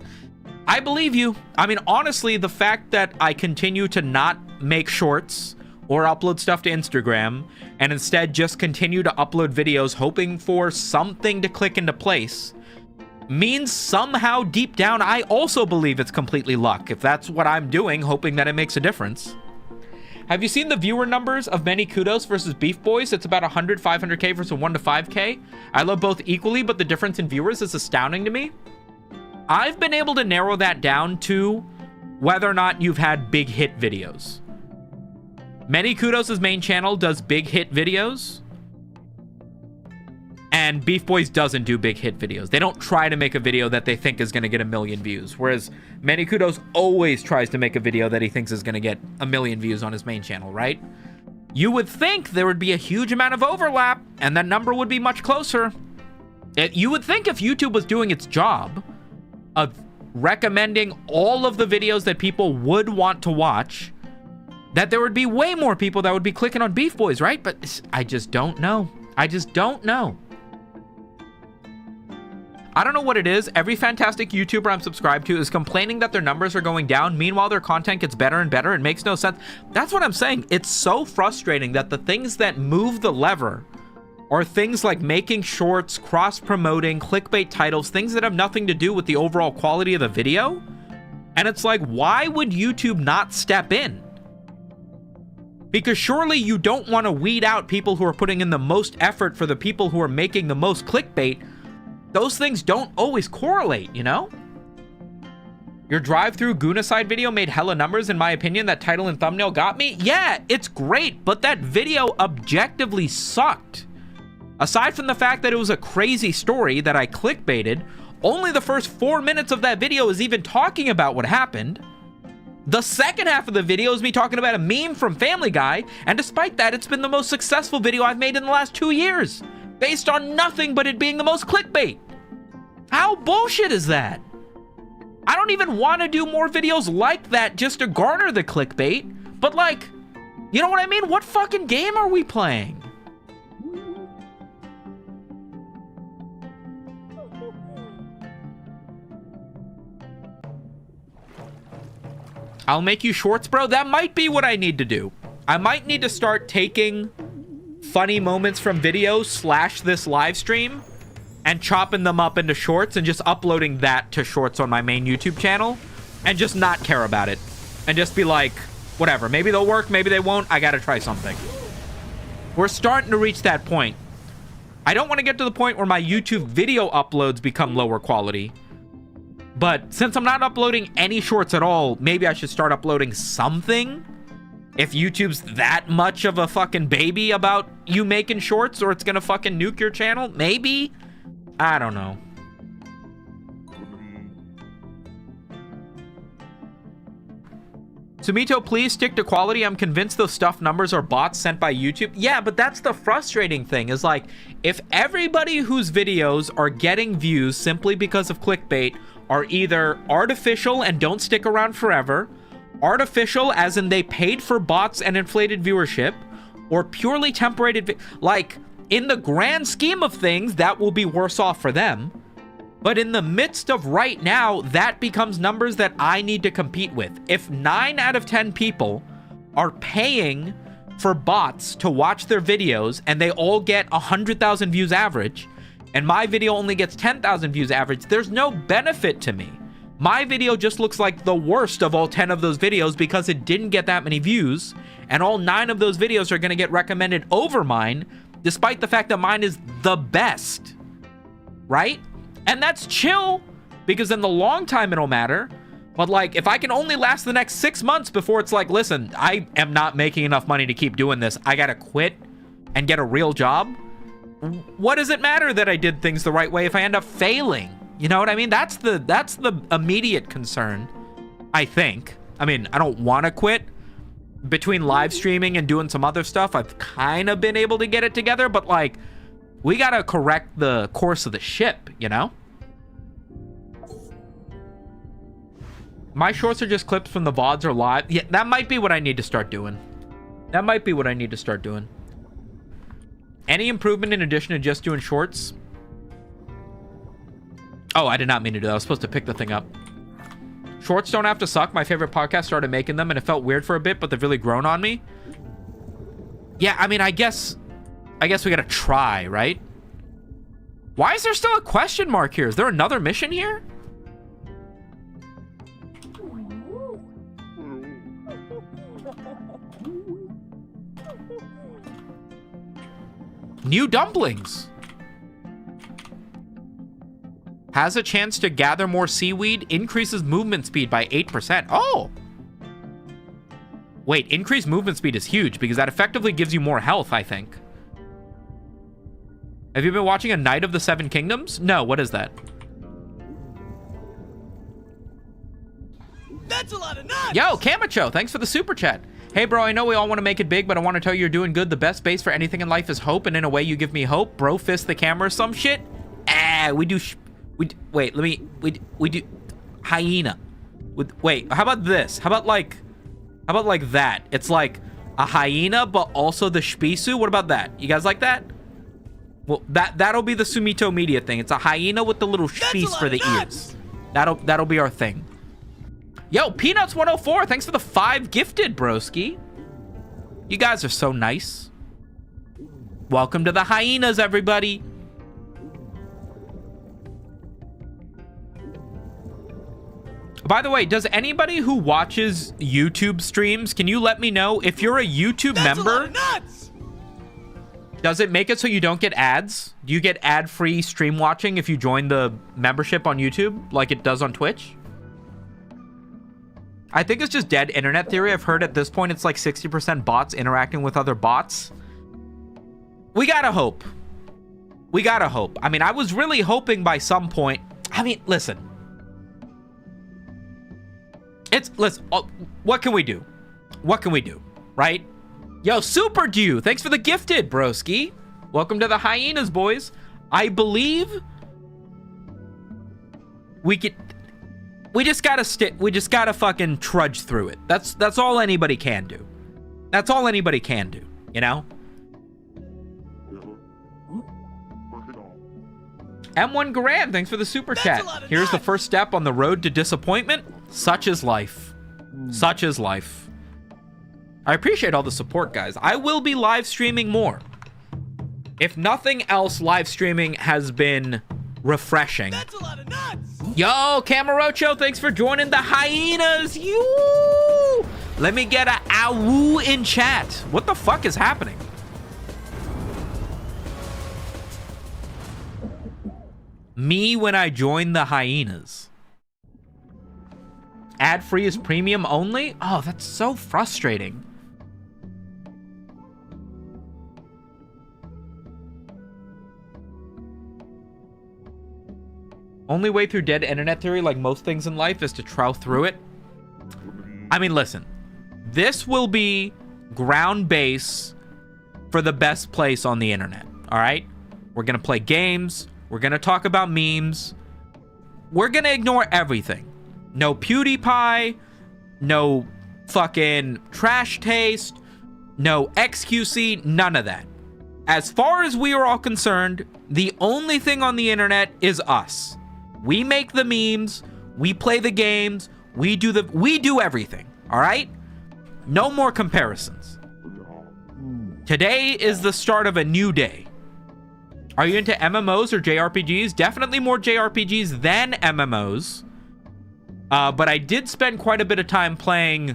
A: I believe you. I mean, honestly, the fact that I continue to not make shorts or upload stuff to Instagram and instead just continue to upload videos hoping for something to click into place means somehow deep down I also believe it's completely luck, if that's what I'm doing, hoping that it makes a difference. Have you seen the viewer numbers of Many Kudos versus Beef Boys? It's about 100, 500k versus 1 to 5k. I love both equally, but the difference in viewers is astounding to me. I've been able to narrow that down to whether or not you've had big hit videos. Many Kudos' main channel does big hit videos, and Beef Boys doesn't do big hit videos. They don't try to make a video that they think is going to get 1 million views, whereas Many Kudos always tries to make a video that he thinks is going to get 1 million views on his main channel, right? You would think there would be a huge amount of overlap, and that number would be much closer. You would think if YouTube was doing its job of recommending all of the videos that people would want to watch, that there would be way more people that would be clicking on Beef Boys, right? But I just don't know. I just don't know. I don't know what it is. Every fantastic YouTuber I'm subscribed to is complaining that their numbers are going down. Meanwhile, their content gets better and better. It makes no sense. That's what I'm saying. It's so frustrating that the things that move the lever are things like making shorts, cross-promoting, clickbait titles, things that have nothing to do with the overall quality of the video. And it's like, why would YouTube not step in? Because surely you don't want to weed out people who are putting in the most effort for the people who are making the most clickbait. Those things don't always correlate, you know? Your drive-through Goonacide video made hella numbers, in my opinion. That title and thumbnail got me. Yeah, it's great, but that video objectively sucked. Aside from the fact that it was a crazy story that I clickbaited, only the first 4 minutes of that video is even talking about what happened. The second half of the video is me talking about a meme from Family Guy, and despite that, it's been the most successful video I've made in the last 2 years, based on nothing but it being the most clickbait. How bullshit is that? I don't even want to do more videos like that just to garner the clickbait, but like, you know what I mean? What fucking game are we playing? I'll make you shorts, bro. That might be what I need to do. I might need to start taking funny moments from videos / this live stream and chopping them up into shorts and just uploading that to shorts on my main YouTube channel and just not care about it. And just be like, whatever. Maybe they'll work, maybe they won't. I gotta try something. We're starting to reach that point. I don't want to get to the point where my YouTube video uploads become lower quality. But since I'm not uploading any shorts at all, maybe I should start uploading something. If YouTube's that much of a fucking baby about you making shorts, or it's gonna fucking nuke your channel, maybe? I don't know. Sumito, please stick to quality. I'm convinced those stuffed numbers are bots sent by YouTube. Yeah, but that's the frustrating thing, is like, if everybody whose videos are getting views simply because of clickbait are either artificial and don't stick around forever, artificial as in they paid for bots and inflated viewership, or purely temporary, like, in the grand scheme of things, that will be worse off for them. But in the midst of right now, that becomes numbers that I need to compete with. If 9 out of 10 people are paying for bots to watch their videos and they all get 100,000 views average, and my video only gets 10,000 views average, there's no benefit to me. My video just looks like the worst of all 10 of those videos because it didn't get that many views, and all 9 of those videos are going to get recommended over mine, despite the fact that mine is the best, right? And that's chill, because in the long time it'll matter. But like, if I can only last the next 6 months before it's like, listen, I am not making enough money to keep doing this, I gotta quit and get a real job, what does it matter that I did things the right way if I end up failing? You know what I mean? That's the immediate concern, I think. I mean, I don't want to quit. Between live streaming and doing some other stuff, I've kind of been able to get it together, but like, we gotta correct the course of the ship, you know? My shorts are just clips from the VODs or live. Yeah, that might be what I need to start doing. That might be what I need to start doing. Any improvement in addition to just doing shorts? Oh, I did not mean to do that. I was supposed to pick the thing up. Shorts don't have to suck. My favorite podcast started making them, and it felt weird for a bit, but they've really grown on me. Yeah, I mean, I guess we gotta try, right? Why is there still a question mark here? Is there another mission here? New dumplings. Has a chance to gather more seaweed. Increases movement speed by 8%. Oh! Wait, increased movement speed is huge because that effectively gives you more health, I think. Have you been watching A Knight of the Seven Kingdoms? No, what is that?
C: That's a lot of nuts!
A: Yo, Camacho, thanks for the super chat. Hey, bro, I know we all want to make it big, but I want to tell you you're doing good. The best base for anything in life is hope, and in a way you give me hope. Bro, fist the camera or some shit. We do... wait, we do... Hyena. Wait, how about this? How about like that? It's like a hyena, but also the Spisu. What about that? You guys like that? Well, that'll be the Sumito Media thing. It's a hyena with the little spis for the ears. That'll be our thing. Yo, Peanuts 104, thanks for the 5 gifted, broski. You guys are so nice. Welcome to the hyenas, everybody. By the way, does anybody who watches YouTube streams, can you let me know if you're a YouTube member? Does it make it so you don't get ads? Do you get ad-free stream watching if you join the membership on YouTube like it does on Twitch? I think it's just dead internet theory. I've heard at this point it's like 60% bots interacting with other bots. We gotta hope. We gotta hope. I mean, I was really hoping by some point. I mean, listen. Listen, what can we do? What can we do? Right? Yo, Super Dew, thanks for the gifted, broski. Welcome to the hyenas, boys. I believe we just gotta fucking trudge through it. That's all anybody can do. That's all anybody can do, you know? M1 Grand, thanks for the super chat. Here's the first step on the road to disappointment. Such is life. Such is life. I appreciate all the support, guys. I will be live streaming more. If nothing else, live streaming has been refreshing.
C: That's a lot of nuts!
A: Yo, Camarocho, thanks for joining the hyenas. You. Let me get a awoo in chat. What the fuck is happening? Me when I join the hyenas. Ad-free is premium only? Oh, that's so frustrating. Only way through dead internet theory, like most things in life, is to trow through it. I mean, listen. This will be ground base for the best place on the internet, all right? We're going to play games. We're going to talk about memes. We're going to ignore everything. No PewDiePie. No fucking trash taste. No XQC. None of that. As far as we are all concerned, the only thing on the internet is us. We make the memes. We play the games. We do everything. All right? No more comparisons. Today is the start of a new day. Are you into MMOs or JRPGs? Definitely more JRPGs than MMOs. But I did spend quite a bit of time playing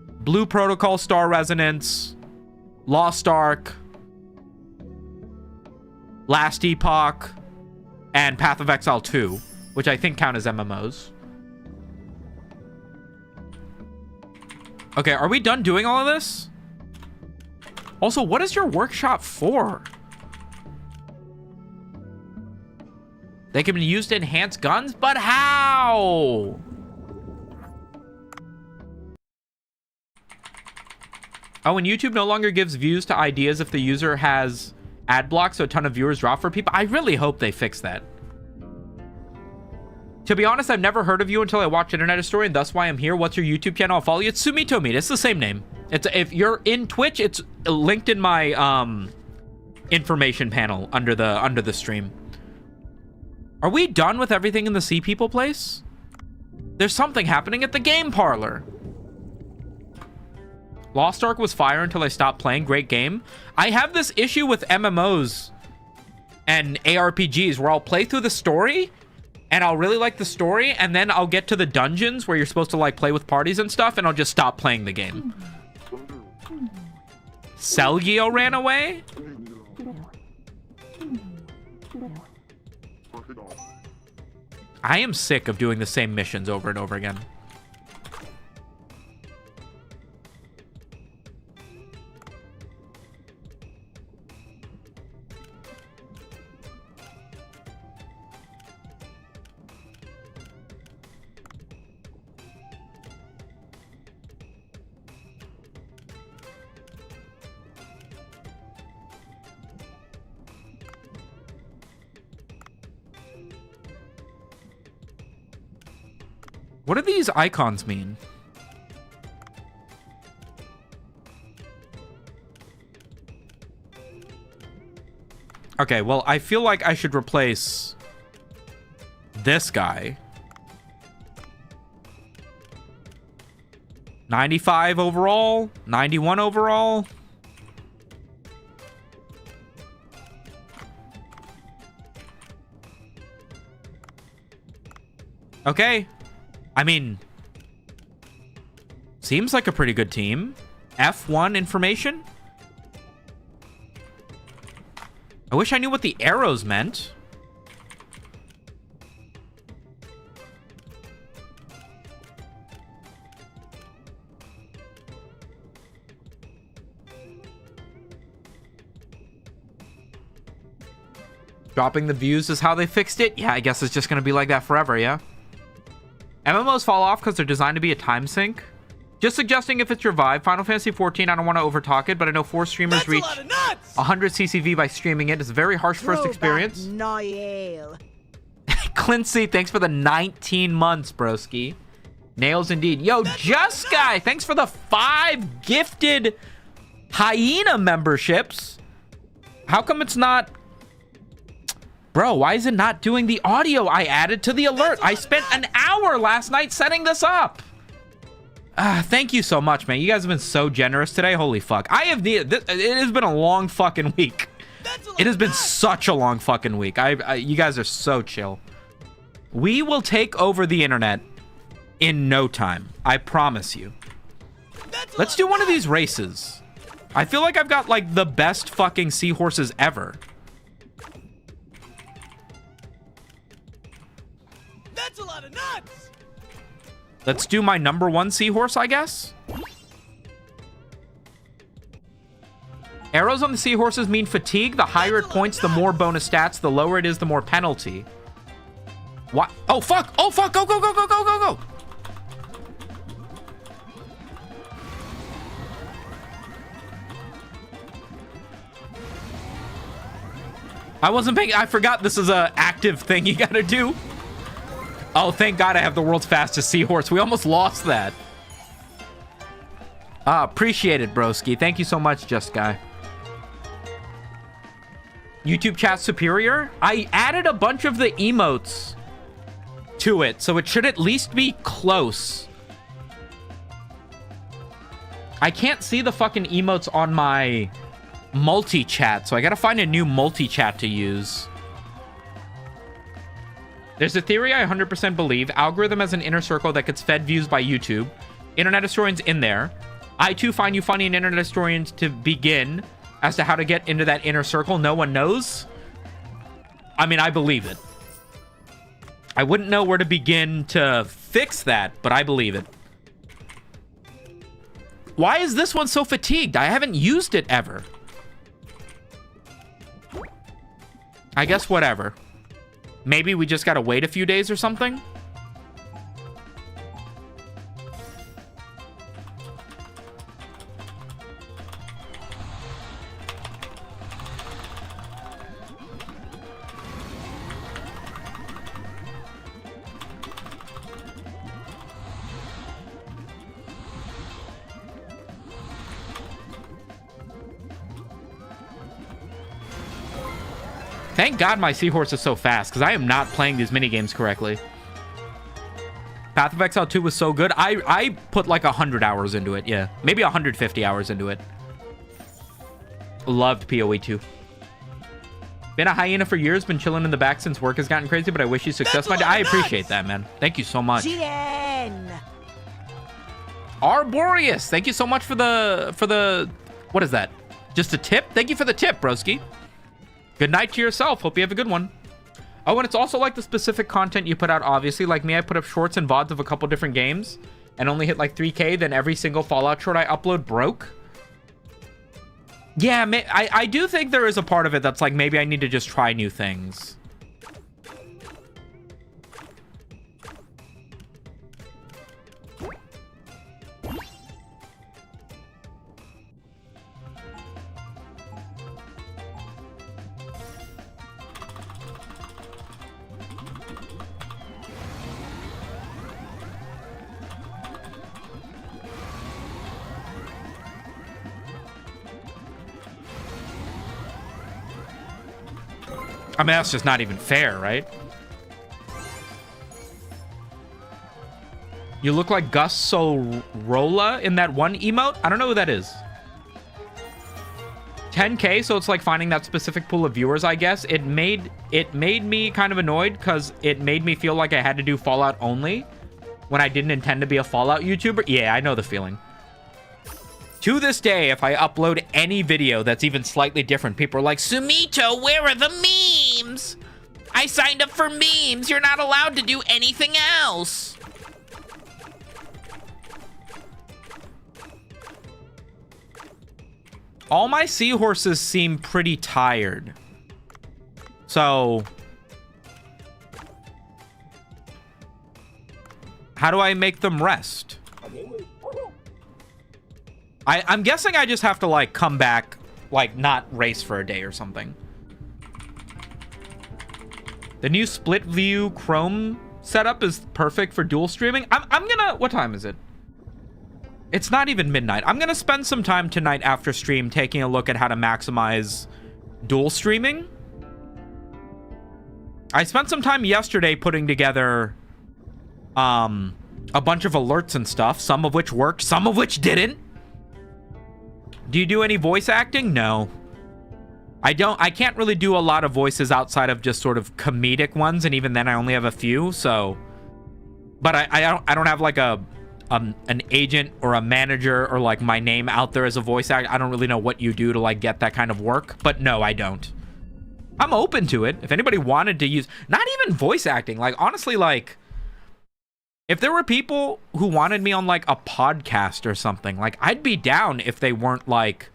A: Blue Protocol, Star Resonance, Lost Ark, Last Epoch, and Path of Exile 2, which I think count as MMOs. Okay, are we done doing all of this? Also, what is your workshop for? They can be used to enhance guns, but how? Oh, and YouTube no longer gives views to ideas if the user has ad block, so a ton of viewers drop for people. I really hope they fix that. To be honest, I've never heard of you until I watched Internet History, and that's why I'm here. What's your YouTube channel? I'll follow you. It's Sumito Meat. It's the same name. It's if you're in Twitch, it's linked in my information panel under the stream. Are we done with everything in the Sea People place? There's something happening at the game parlor. Lost Ark was fire until I stopped playing. Great game. I have this issue with MMOs and ARPGs where I'll play through the story and I'll really like the story, and then I'll get to the dungeons where you're supposed to like play with parties and stuff, and I'll just stop playing the game. Selgio ran away? I am sick of doing the same missions over and over again. What do these icons mean? Okay, well, I feel like I should replace this guy. 95 overall, 91 overall. Okay. I mean, seems like a pretty good team. F1 information. I wish I knew what the arrows meant. Dropping the views is how they fixed it? Yeah, I guess it's just going to be like that forever, yeah? MMOs fall off because they're designed to be a time sink. Just suggesting if it's your vibe. Final Fantasy 14, I don't want to overtalk it, but I know 4 streamers reach 100 CCV by streaming it. It's a very harsh first experience.
B: Niall.
A: Clincy, thanks for the 19 months, broski. Nails indeed. Yo, Just Guy, thanks for the 5 gifted Hyena memberships. How come it's not... Bro, why is it not doing the audio I added to the alert? I spent an hour last night setting this up. Thank you so much, man. You guys have been so generous today. Holy fuck. I have needed... It has been a long fucking week. It has been such a long fucking week. You guys are so chill. We will take over the internet in no time. I promise you. Let's do one of these races. I feel like I've got, like, the best fucking seahorses ever.
C: That's a lot of nuts!
A: Let's do my number 1 seahorse, I guess. Arrows on the seahorses mean fatigue. The higher it points, the more bonus stats. The lower it is, the more penalty. What? Oh, fuck! Oh, fuck! Go, go, go, go, go, go, go! I wasn't paying... I forgot this is a active thing you gotta do. Oh, thank God I have the world's fastest seahorse. We almost lost that. Appreciate it, broski. Thank you so much, Just Guy. YouTube chat superior? I added a bunch of the emotes to it, so it should at least be close. I can't see the fucking emotes on my multi-chat, so I gotta find a new multi-chat to use. There's a theory I 100% believe. Algorithm has an inner circle that gets fed views by YouTube. Internet historians in there. I too find you funny and internet historians to begin as to how to get into that inner circle. No one knows. I mean, I believe it. I wouldn't know where to begin to fix that, but I believe it. Why is this one so fatigued? I haven't used it ever. I guess whatever. Maybe we just gotta wait a few days or something? Thank God my seahorse is so fast, because I am not playing these minigames correctly. Path of Exile 2 was so good. I put like 100 hours into it, yeah. Maybe 150 hours into it. Loved PoE 2. Been a hyena for years, been chilling in the back since work has gotten crazy, but I wish you success, my dad. I appreciate that, man. Thank you so much. Arboreus, thank you so much for the... What is that? Just a tip? Thank you for the tip, broski. Good night to yourself. Hope you have a good one. Oh, and it's also like the specific content you put out, obviously. Like me, I put up shorts and VODs of a couple different games and only hit like 3K. Then every single Fallout short I upload broke. Yeah, I do think there is a part of it that's like maybe I need to just try new things. I mean, that's just not even fair, right? You look like Gus Sorolla in that one emote. I don't know who that is. 10K, so it's like finding that specific pool of viewers, I guess. It made me kind of annoyed because it made me feel like I had to do Fallout only when I didn't intend to be a Fallout YouTuber. Yeah, I know the feeling. To this day, if I upload any video that's even slightly different, people are like, Sumito, where are the memes? I signed up for memes. You're not allowed to do anything else. All my seahorses seem pretty tired. So how do I make them rest? I'm guessing I just have to, like, come back, like, not race for a day or something. The new split view Chrome setup is perfect for dual streaming. I'm gonna... What time is it? It's not even midnight. I'm gonna spend some time tonight after stream taking a look at how to maximize dual streaming. I spent some time yesterday putting together a bunch of alerts and stuff, some of which worked, some of which didn't. Do you do any voice acting? No. I can't really do a lot of voices outside of just sort of comedic ones, and even then I only have a few, so... But I don't have, like, an agent or a manager or, like, my name out there as a voice actor. I don't really know what you do to, like, get that kind of work, but no, I don't. I'm open to it. If anybody wanted to use... Not even voice acting. Like, honestly, like... If there were people who wanted me on, like, a podcast or something, like, I'd be down if they weren't, like...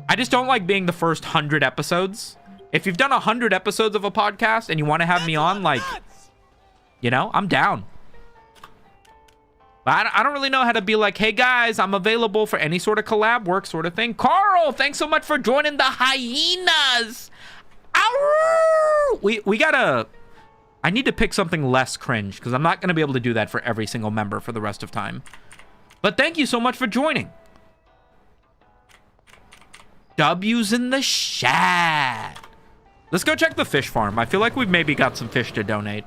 A: I just don't like being the first 100 episodes. If you've done 100 episodes of a podcast and you want to have me on, like... You know, I'm down. But I don't really know how to be like, hey, guys, I'm available for any sort of collab work sort of thing. Carl, thanks so much for joining the hyenas. Ow! We gotta... I need to pick something less cringe, because I'm not going to be able to do that for every single member for the rest of time. But thank you so much for joining. W's in the chat. Let's go check the fish farm. I feel like we've maybe got some fish to donate.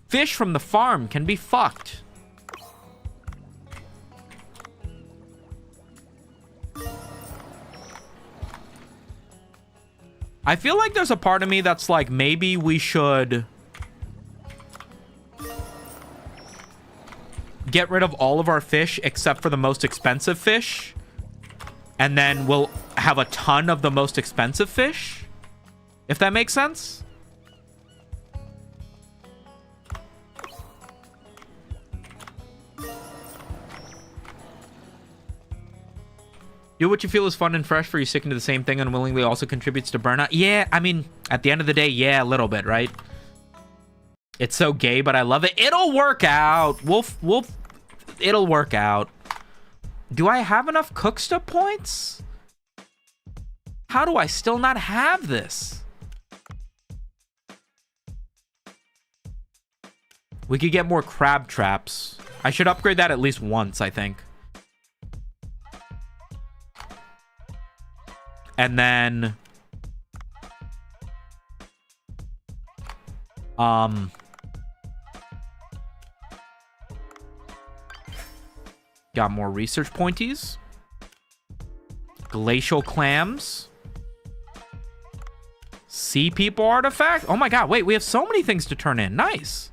A: Fish from the farm can be fucked. I feel like there's a part of me that's like, maybe we should get rid of all of our fish except for the most expensive fish. And then we'll have a ton of the most expensive fish. If that makes sense. Do what you feel is fun and fresh for you sticking to the same thing unwillingly also contributes to burnout. Yeah, I mean, at the end of the day, yeah, a little bit, right? It's so gay, but I love it. It'll work out. It'll work out. Do I have enough Cooksta points? How do I still not have this? We could get more crab traps. I should upgrade that at least once, I think. And then... got more research pointies. Glacial clams. Sea people artifact. Oh my god, wait, we have so many things to turn in. Nice.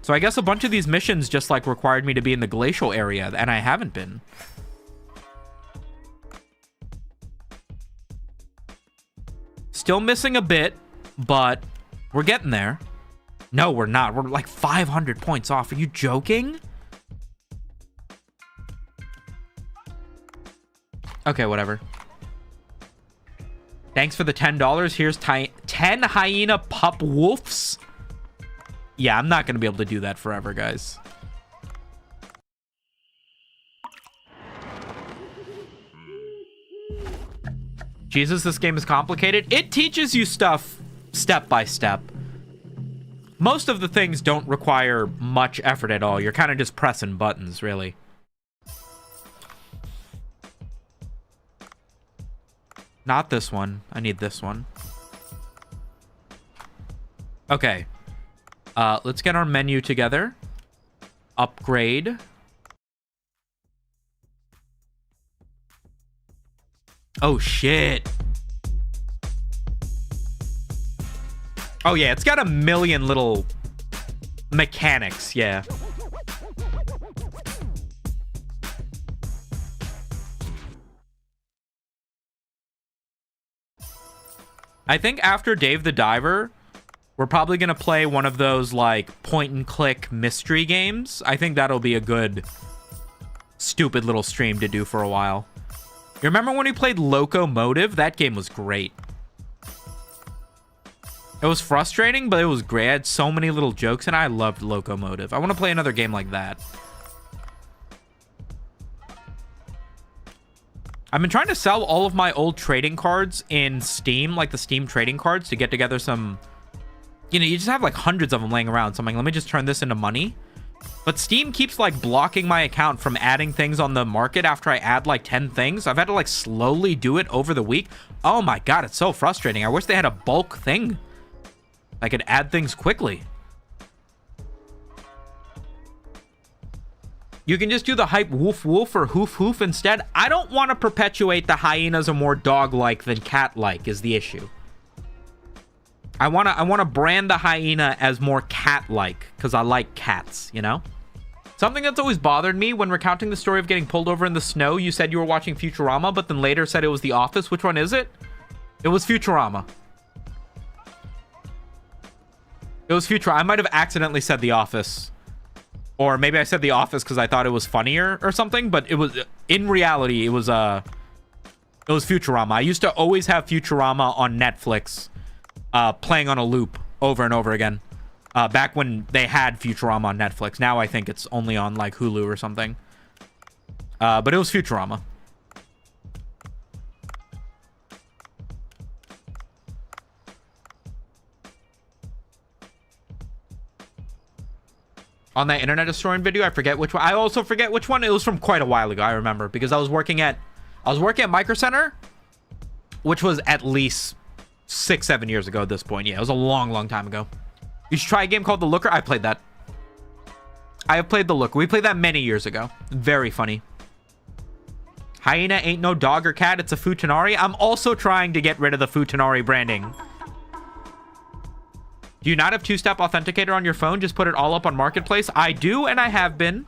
A: So I guess a bunch of these missions just like required me to be in the glacial area, and I haven't been. Still missing a bit, but we're getting there. No, we're not. We're like 500 points off. Are you joking? Okay, whatever. Thanks for the $10. Here's 10 hyena pup wolves. Yeah, I'm not going to be able to do that forever, guys. Jesus, this game is complicated. It teaches you stuff step by step. Most of the things don't require much effort at all. You're kind of just pressing buttons, really. Not this one. I need this one. Okay. Let's get our menu together. Upgrade. Oh, shit. Oh, yeah. It's got a million little mechanics. Yeah. I think after Dave the Diver, we're probably going to play one of those, like, point-and-click mystery games. I think that'll be a good, stupid little stream to do for a while. You remember when we played Locomotive? That game was great. It was frustrating, but it was great. I had so many little jokes, and I loved Locomotive. I want to play another game like that. I've been trying to sell all of my old trading cards in Steam, like the Steam trading cards, to get together some... You know, you just have like hundreds of them laying around. So I'm like, let me just turn this into money. But Steam keeps like blocking my account from adding things on the market after I add like 10 things. I've had to like slowly do it over the week. Oh my God, it's so frustrating. I wish they had a bulk thing. I could add things quickly. You can just do the hype woof woof or hoof hoof instead. I don't want to perpetuate the hyenas are more dog-like than cat-like is the issue. I want to brand the hyena as more cat-like because I like cats, you know? Something that's always bothered me when recounting the story of getting pulled over in the snow, you said you were watching Futurama, but then later said it was The Office. Which one is it? It was Futurama. It was Futurama. I might have accidentally said The Office. Or maybe I said The Office because I thought it was funnier or something, but it was, in reality, it was Futurama. I used to always have Futurama on Netflix. Playing on a loop over and over again. Back when they had Futurama on Netflix. Now I think it's only on like Hulu or something. But it was Futurama. On that internet destroying video, I forget which one. I also forget which one. It was from quite a while ago, I remember. Because I was working at Micro Center, which was at least 6-7 years ago at this point. Yeah, it was a long time ago. You should try a game called The Looker. I played that. I have played The Looker. We played that many years ago. Very funny. Hyena ain't no dog or cat. It's a futanari. I'm also trying to get rid of the futanari branding. Do you not have two-step authenticator on your phone? Just put it all up on Marketplace. I do, and I have been.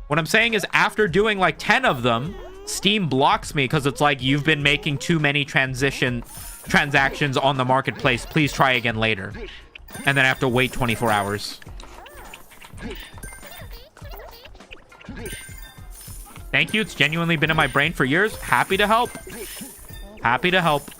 A: What I'm saying is after doing like 10 of them, Steam blocks me because it's like, you've been making too many transactions on the Marketplace. Please try again later. And then I have to wait 24 hours. Thank you. It's genuinely been in my brain for years. Happy to help. Happy to help.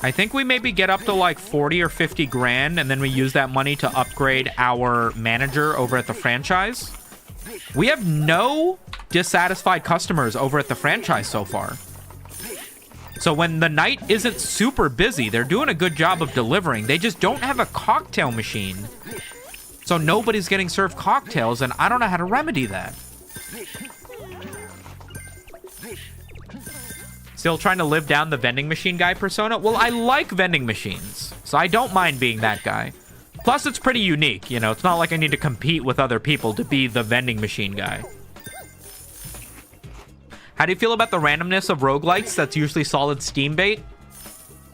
A: I think we maybe get up to like 40 or 50 grand, and then we use that money to upgrade our manager over at the franchise. We have no dissatisfied customers over at the franchise so far. So when the night isn't super busy, they're doing a good job of delivering. They just don't have a cocktail machine. So nobody's getting served cocktails, and I don't know how to remedy that. Still trying to live down the vending machine guy persona? Well, I like vending machines, so I don't mind being that guy. Plus, it's pretty unique, you know? It's not like I need to compete with other people to be the vending machine guy. How do you feel about the randomness of roguelites that's usually solid Steam bait?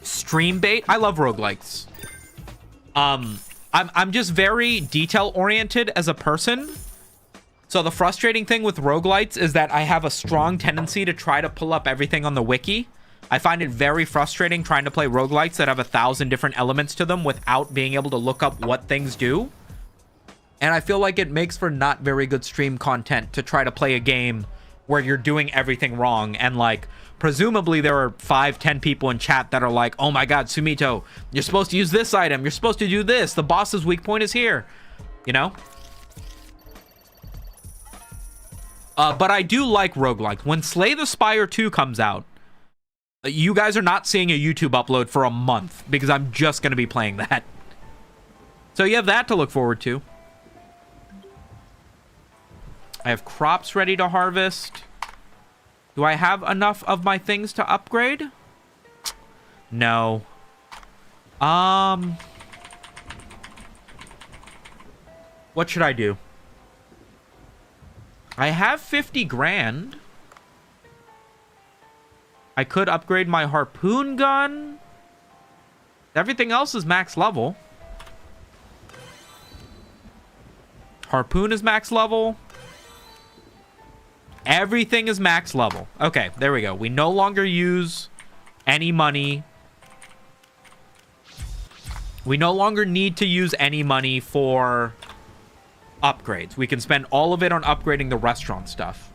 A: Stream bait? I love roguelites. I'm just very detail-oriented as a person. So the frustrating thing with roguelites is that I have a strong tendency to try to pull up everything on the wiki. I find it very frustrating trying to play roguelites that have 1,000 different elements to them without being able to look up what things do. And I feel like it makes for not very good stream content to try to play a game where you're doing everything wrong. And like, presumably there are 5-10 people in chat that are like, oh my God, Sumito, you're supposed to use this item. You're supposed to do this. The boss's weak point is here. You know? But I do like roguelikes. When Slay the Spire 2 comes out, you guys are not seeing a YouTube upload for a month because I'm just going to be playing that. So you have that to look forward to. I have crops ready to harvest. Do I have enough of my things to upgrade? No. What should I do? I have 50 grand. I could upgrade my harpoon gun. Everything else is max level. Harpoon is max level. Everything is max level. Okay, there we go. We no longer use any money We no longer need to use any money for upgrades. We can spend all of it on upgrading the restaurant stuff.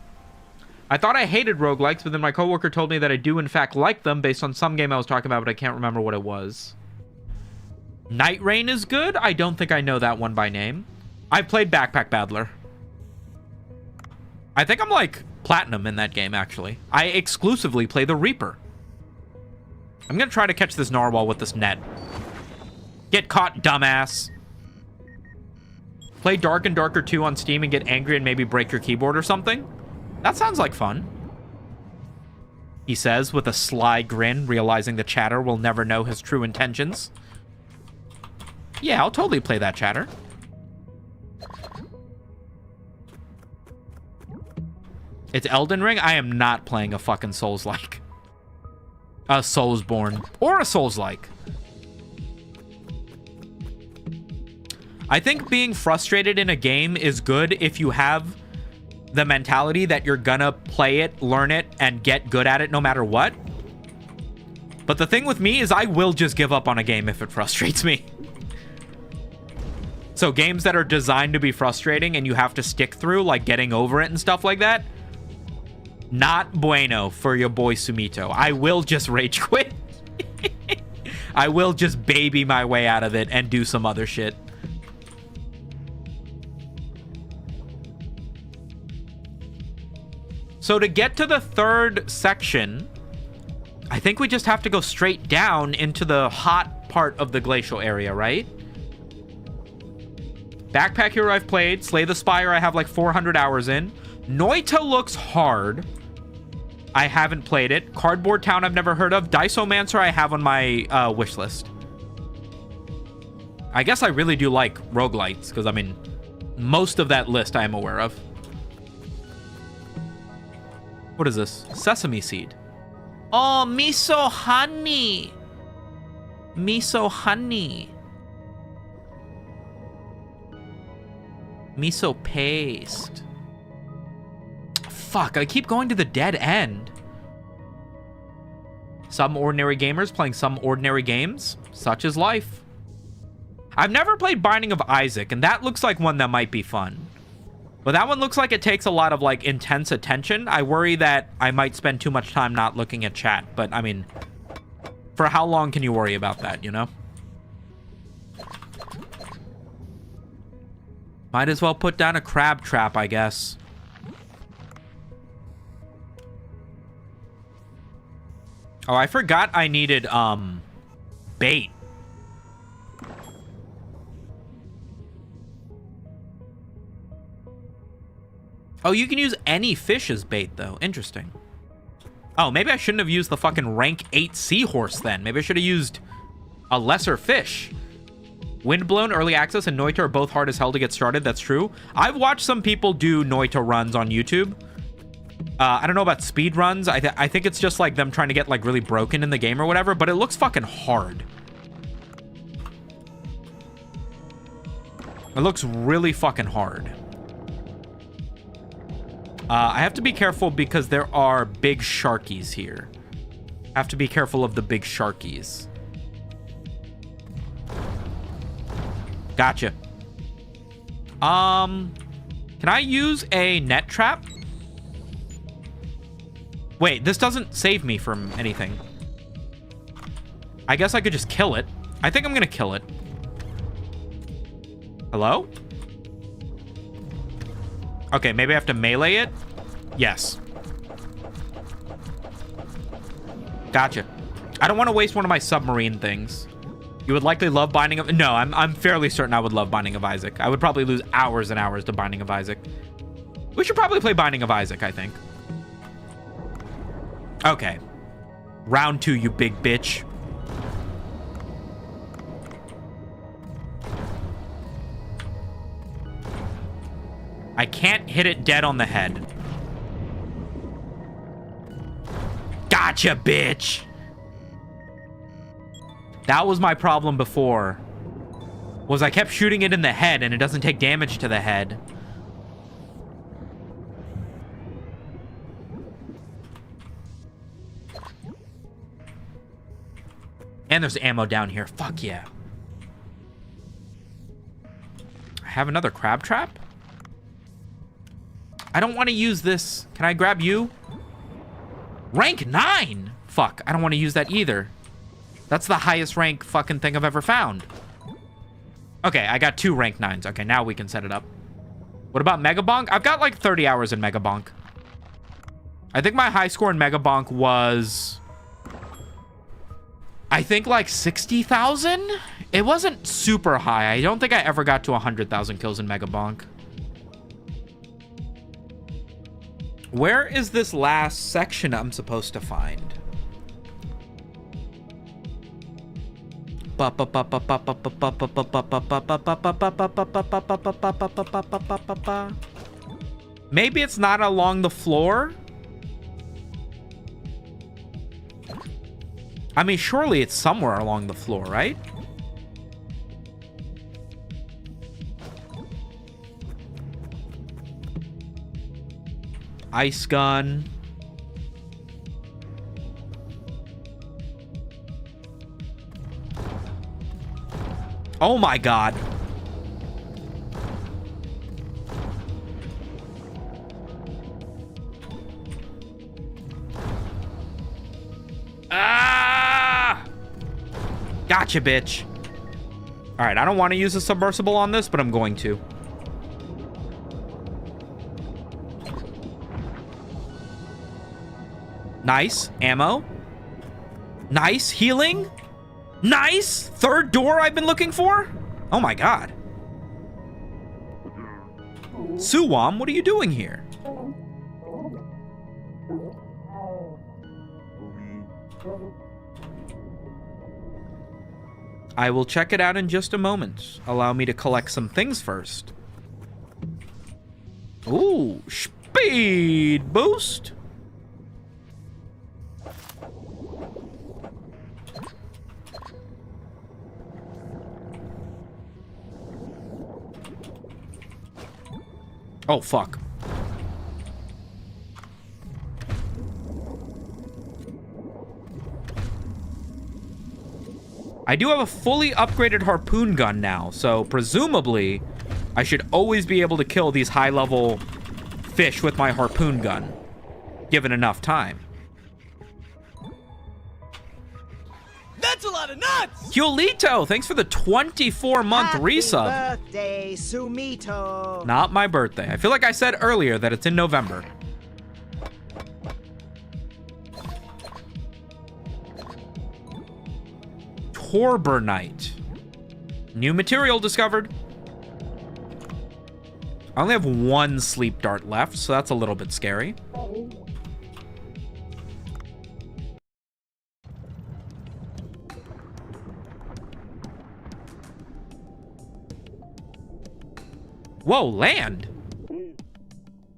A: I thought I hated roguelikes, but then my coworker told me that I do in fact like them based on some game I was talking about, but I can't remember what it was. Night Rain is good? I don't think I know that one by name. I've played Backpack Battler. I think I'm like platinum in that game, actually. I exclusively play the Reaper. I'm gonna try to catch this narwhal with this net. Get caught, dumbass. Play Dark and Darker 2 on Steam and get angry and maybe break your keyboard or something? That sounds like fun. He says with a sly grin, realizing the chatter will never know his true intentions. Yeah, I'll totally play that, chatter. It's Elden Ring? I am not playing a fucking Souls-like. A Soulsborne. Or a Souls-like. I think being frustrated in a game is good if you have the mentality that you're gonna play it, learn it, and get good at it no matter what. But the thing with me is I will just give up on a game if it frustrates me. So games that are designed to be frustrating and you have to stick through, like getting over it and stuff like that, not bueno for your boy Sumito. I will just rage quit. I will just baby my way out of it and do some other shit. So to get to the third section, I think we just have to go straight down into the hot part of the glacial area, right? Backpack Hero I've played. Slay the Spire I have like 400 hours in. Noita looks hard. I haven't played it. Cardboard Town I've never heard of. Diceomancer I have on my wish list. I guess I really do like roguelites, because I mean, most of that list I am aware of. What is this? Sesame seed. Oh, miso honey. Miso honey. Miso paste. Fuck, I keep going to the dead end. Some ordinary gamers playing some ordinary games. Such is life. I've never played Binding of Isaac, and that looks like one that might be fun. But that one looks like it takes a lot of, like, intense attention. I worry that I might spend too much time not looking at chat. But, I mean, for how long can you worry about that, you know? Might as well put down a crab trap, I guess. Oh, I forgot I needed, bait. Oh, you can use any fish as bait, though. Interesting. Oh, maybe I shouldn't have used the fucking rank 8 seahorse, then. Maybe I should have used a lesser fish. Windblown, Early Access, and Noita are both hard as hell to get started. That's true. I've watched some people do Noita runs on YouTube. I don't know about speed runs. I think it's just like them trying to get like really broken in the game or whatever, but it looks fucking hard. It looks really fucking hard. I have to be careful because there are big sharkies here. I have to be careful of the big sharkies. Gotcha. Can I use a net trap? Wait, this doesn't save me from anything. I guess I could just kill it. I think I'm gonna kill it. Hello? Okay, maybe I have to melee it? Yes. Gotcha. I don't want to waste one of my submarine things. You would likely love Binding of... No, I'm fairly certain I would love Binding of Isaac. I would probably lose hours and hours to Binding of Isaac. We should probably play Binding of Isaac, I think. Okay. Round 2, you big bitch. I can't hit it dead on the head. Gotcha, bitch! That was my problem before. Was I kept shooting it in the head and it doesn't take damage to the head. And there's ammo down here. Fuck yeah. have another crab trap? I don't want to use this. Can I grab you? Rank 9? Fuck, I don't want to use that either. That's the highest rank fucking thing I've ever found. Okay, I got 2 rank 9s. Okay, now we can set it up. What about Mega Bonk? I've got like 30 hours in Mega Bonk. I think my high score in Mega Bonk was... I think like 60,000? It wasn't super high. I don't think I ever got to 100,000 kills in Mega Bonk. Where is this last section I'm supposed to find? Maybe it's not along the floor? I mean, surely it's somewhere along the floor, right? Ice gun. Oh my god. Ah! Gotcha, bitch. All right, I don't want to use a submersible on this, but I'm going to. Nice. Ammo. Nice. Healing. Nice. Third door I've been looking for. Oh my god. Suwam, what are you doing here? I will check it out in just a moment. Allow me to collect some things first. Ooh, speed boost. Oh, fuck. I do have a fully upgraded harpoon gun now, so presumably I should always be able to kill these high-level fish with my harpoon gun, given enough time.
C: That's a lot of nuts!
A: Yolito, thanks for the 24-month resub.
B: Happy birthday, Sumito.
A: Not my birthday. I feel like I said earlier that it's in November. Torbernite. New material discovered. I only have 1 sleep dart left, so that's a little bit scary. Whoa, land!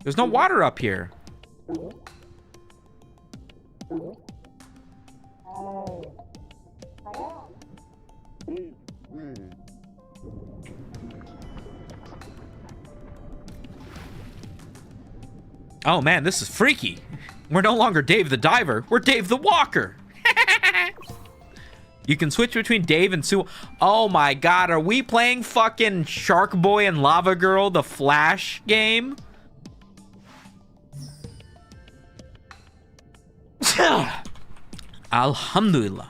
A: There's no water up here. Oh man, this is freaky. We're no longer Dave the Diver, we're Dave the Walker. You can switch between Dave and Sue. Oh my god, are we playing fucking Shark Boy and Lava Girl, the Flash game? Alhamdulillah.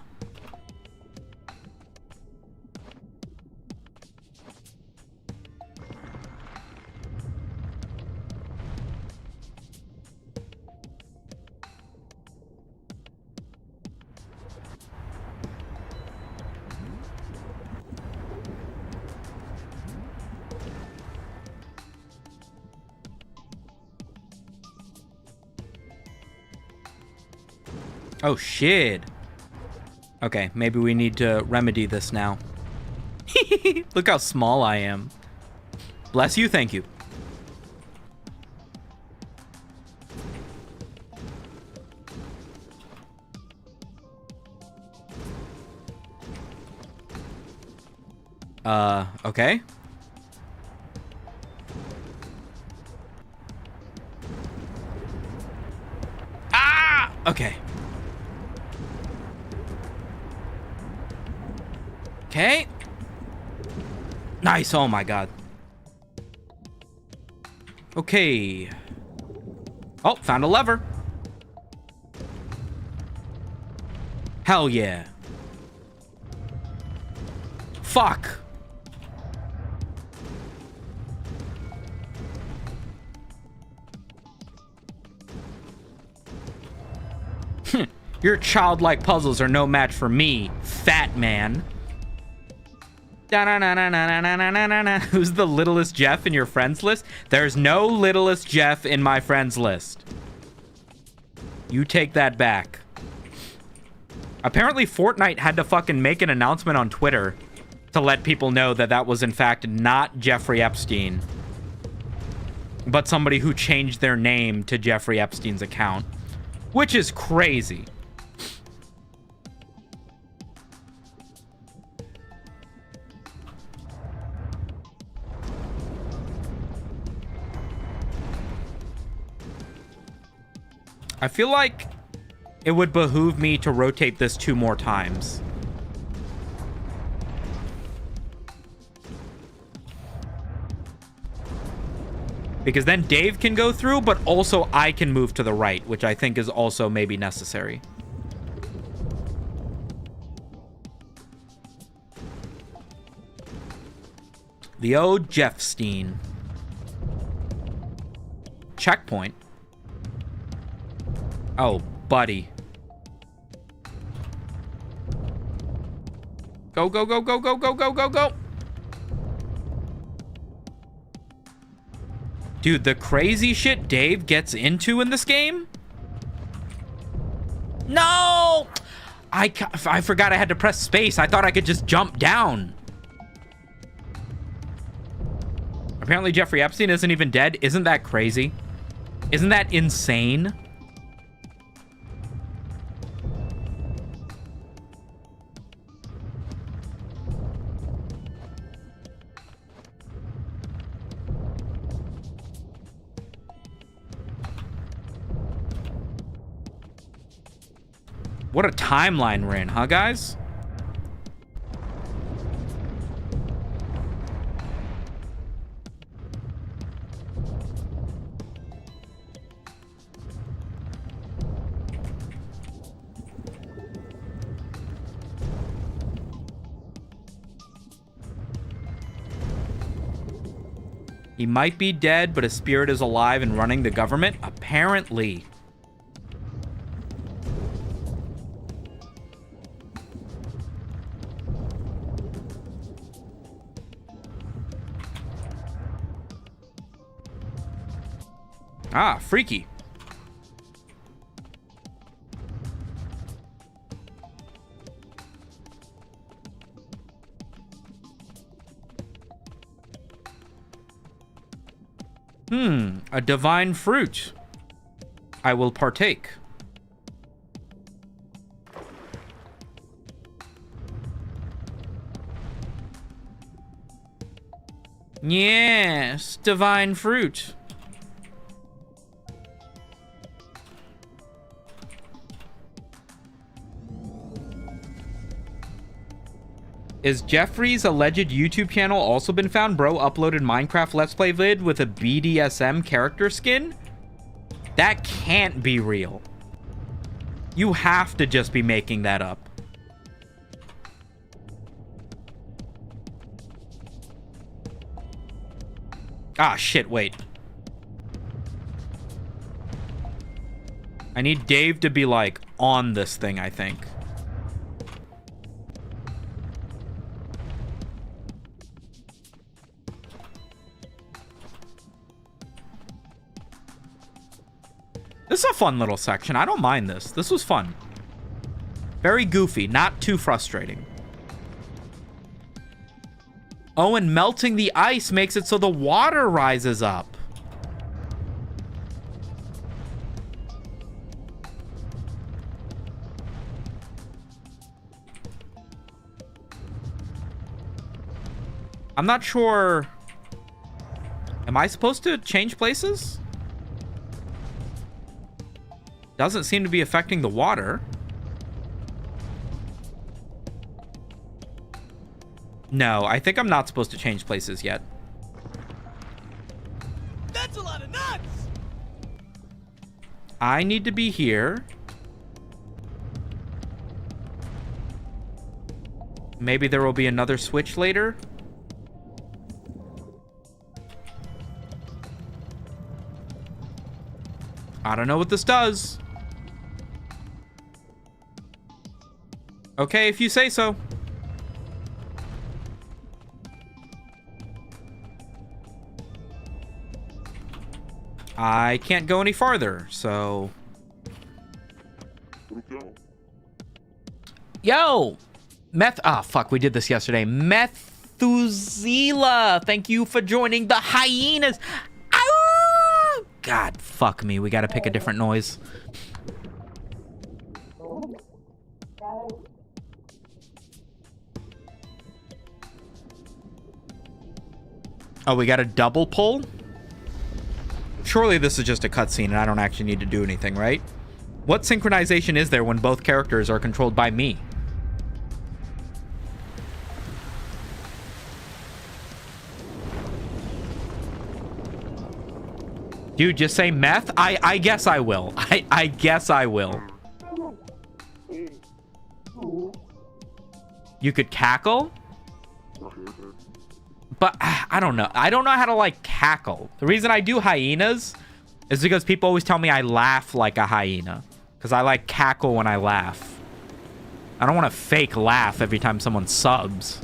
A: Oh, shit. Okay, maybe we need to remedy this now. Look how small I am. Bless you, thank you. Okay. Ah! Okay. Okay. Nice. Oh my god. Okay. Oh, found a lever. Hell yeah. Fuck. Your childlike puzzles are no match for me, fat man. Who's the littlest Jeff in your friends list? There's no littlest Jeff in my friends list. You take that back. Apparently Fortnite had to fucking make an announcement on Twitter to let people know that that was in fact not Jeffrey Epstein, but somebody who changed their name to Jeffrey Epstein's account, which is crazy. I feel like it would behoove me to rotate this 2 more times. Because then Dave can go through, but also I can move to the right, which I think is also maybe necessary. The old Jeffstein. Checkpoint. Oh, buddy. Go, go, go, go, go, go, go, go, go. Dude, the crazy shit Dave gets into in this game? No! I forgot I had to press space. I thought I could just jump down. Apparently Jeffrey Epstein isn't even dead. Isn't that crazy? Isn't that insane? What a timeline we're in, huh, guys? He might be dead, but his spirit is alive and running the government? Apparently. Ah, freaky. A divine fruit. I will partake. Yes, divine fruit. Is Jeffrey's alleged YouTube channel also been found? Bro uploaded Minecraft Let's Play vid with a BDSM character skin? That can't be real. You have to just be making that up. Ah, shit, wait. I need Dave to be, like, on this thing, I think. This is a fun little section. I don't mind this. This was fun. Very goofy, not too frustrating. Oh, and melting the ice makes it so the water rises up. I'm not sure. Am I supposed to change places? Doesn't seem to be affecting the water. No, I think I'm not supposed to change places yet.
C: That's That's a lot of nuts!
A: I need to be here. Maybe there will be another switch later. I don't know what this does. Okay, if you say so. I can't go any farther, so... Yo! Fuck, we did this yesterday. Methuzela, thank you for joining the hyenas. Ow! God, fuck me. We gotta pick a different noise. Oh, we got a double pull? Surely this is just a cutscene and I don't actually need to do anything, right? What synchronization is there when both characters are controlled by me? Dude, just say meth? I guess I will. I guess I will. You could cackle? But I don't know. I don't know how to, like, cackle. The reason I do hyenas is because people always tell me I laugh like a hyena. Because I, like, cackle when I laugh. I don't want to fake laugh every time someone subs.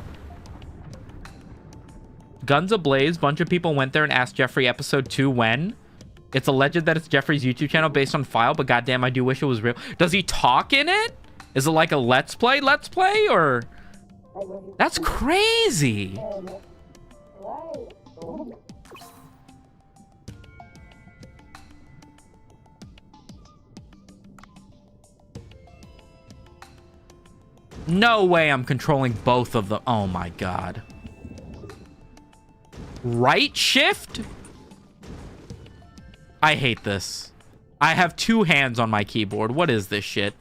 A: Guns Ablaze. Bunch of people went there and asked Jeffrey episode 2 when. It's alleged that it's Jeffrey's YouTube channel based on file, but goddamn, I do wish it was real. Does he talk in it? Is it like a let's play, or... That's crazy. No way I'm controlling both of them. Oh my god. Right shift? I hate this. I have 2 hands on my keyboard. What is this shit?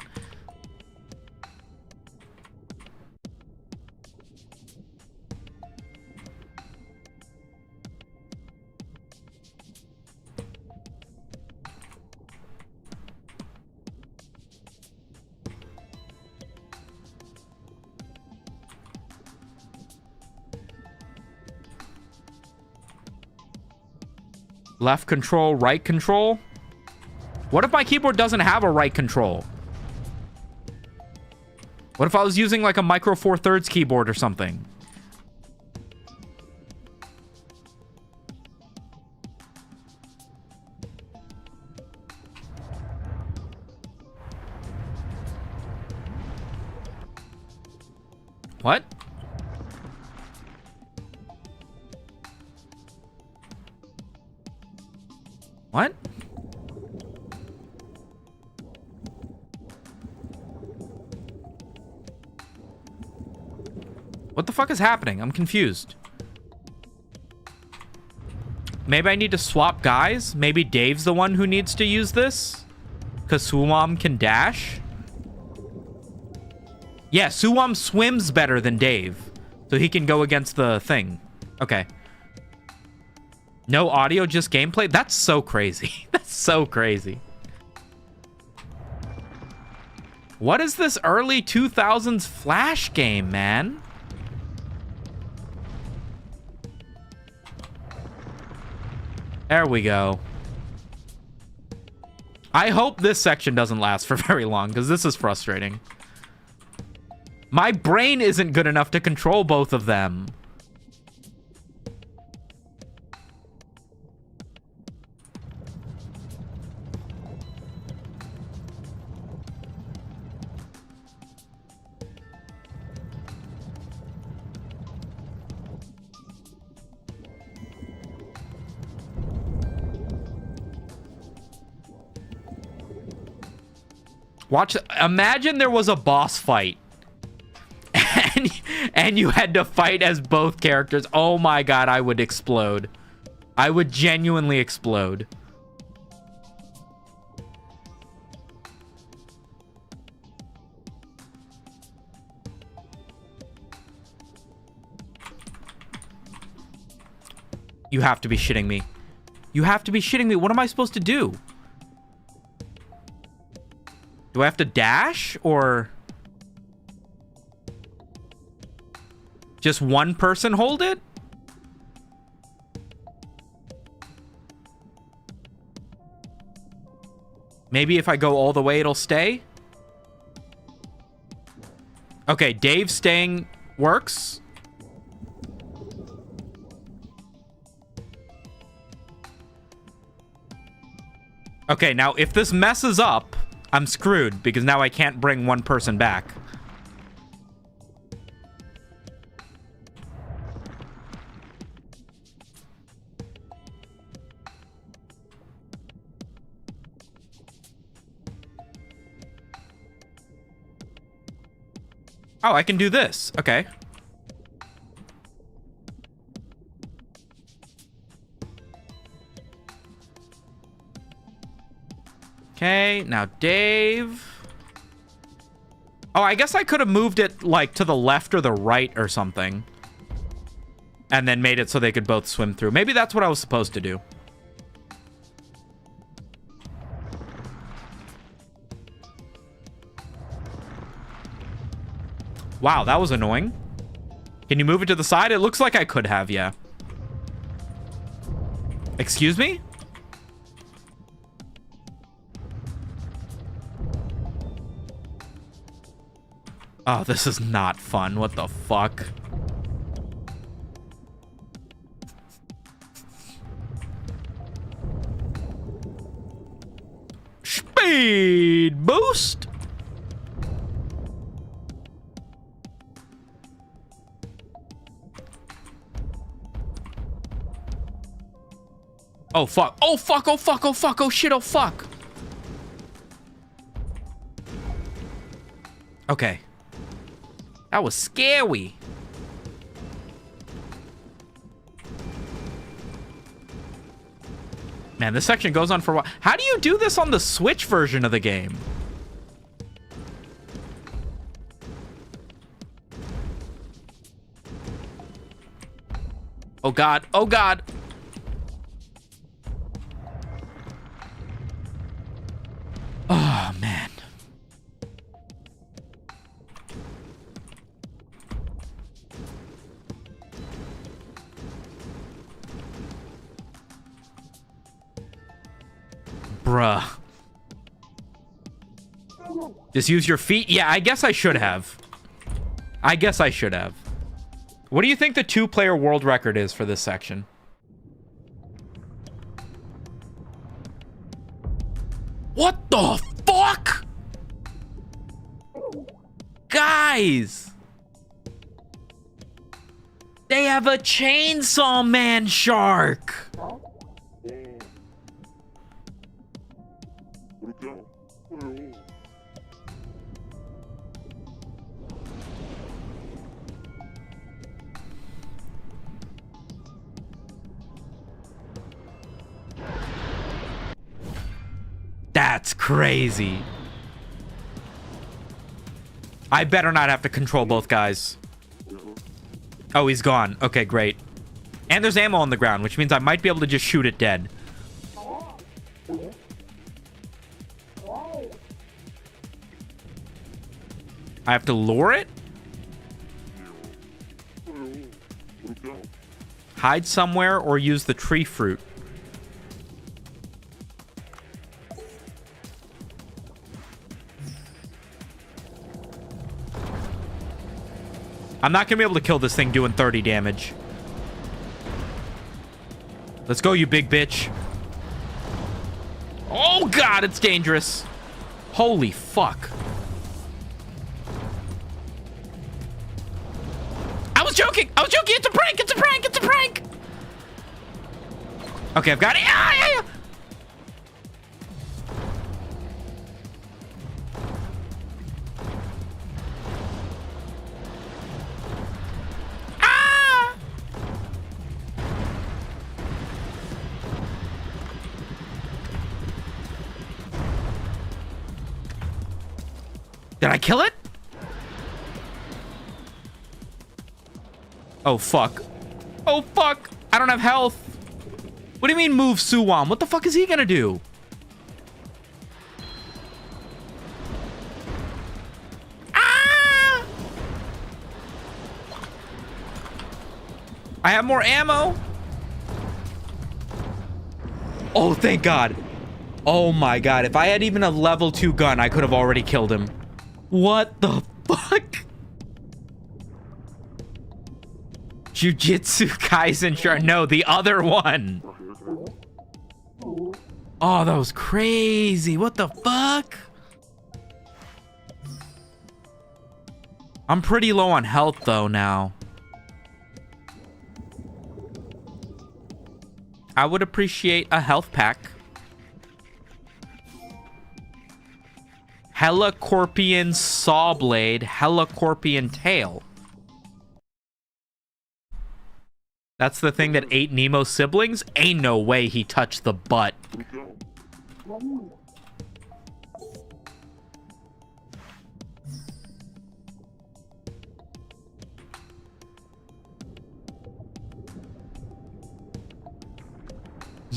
A: Left control, right control? What if my keyboard doesn't have a right control? What if I was using like a Micro Four Thirds keyboard or something? What? What? What the fuck is happening? I'm confused. Maybe I need to swap guys? Maybe Dave's the one who needs to use this? Because Suwam can dash? Yeah, Suwam swims better than Dave. So he can go against the thing. Okay. No audio, just gameplay? That's so crazy. That's so crazy. What is this early 2000s Flash game, man? There we go. I hope this section doesn't last for very long, because this is frustrating. My brain isn't good enough to control both of them. Watch. Imagine there was a boss fight. And you had to fight as both characters. Oh my god, I would explode. I would genuinely explode. You have to be shitting me. You have to be shitting me. What am I supposed to do? Do I have to dash or just one person hold it? Maybe if I go all the way, it'll stay. Okay, Dave staying works. Okay, now if this messes up, I'm screwed because now I can't bring one person back. Oh, I can do this. Okay. Okay, now Dave. Oh, I guess I could have moved it, like, to the left or the right or something. And then made it so they could both swim through. Maybe that's what I was supposed to do. Wow, that was annoying. Can you move it to the side? It looks like I could have, yeah. Excuse me? Oh, this is not fun. What the fuck? Speed boost. Oh, fuck. Oh, fuck. Oh, fuck. Oh, fuck. Oh, shit. Oh, fuck. Okay. That was scary. Man, this section goes on for a while. How do you do this on the Switch version of the game? Oh, God. Oh, God. Oh, man. Bruh. Just use your feet? Yeah, I guess I should have. I guess I should have. What do you think the 2-player world record is for this section? What the fuck? Guys! They have a Chainsaw Man shark! That's crazy. I better not have to control both guys. Oh, he's gone. Okay, great. And there's ammo on the ground, which means I might be able to just shoot it dead. I have to lure it? Hide somewhere or use the tree fruit? I'm not gonna be able to kill this thing doing 30 damage. Let's go, you big bitch. Oh, God, it's dangerous. Holy fuck. I was joking. I was joking. It's a prank. It's a prank. It's a prank. Okay, I've got it. Ah, yeah, yeah. Did I kill it? Oh, fuck. Oh, fuck. I don't have health. What do you mean move Suwon? What the fuck is he gonna do? Ah! I have more ammo. Oh, thank God. Oh my God. If I had even a level 2 gun, I could have already killed him. What the fuck? Jujutsu Kaisen Shark. No, the other one. Oh, that was crazy. What the fuck? I'm pretty low on health though now. I would appreciate a health pack. Helicorpian saw blade, Helicorpian tail. That's the thing that ate Nemo's siblings? Ain't no way he touched the butt.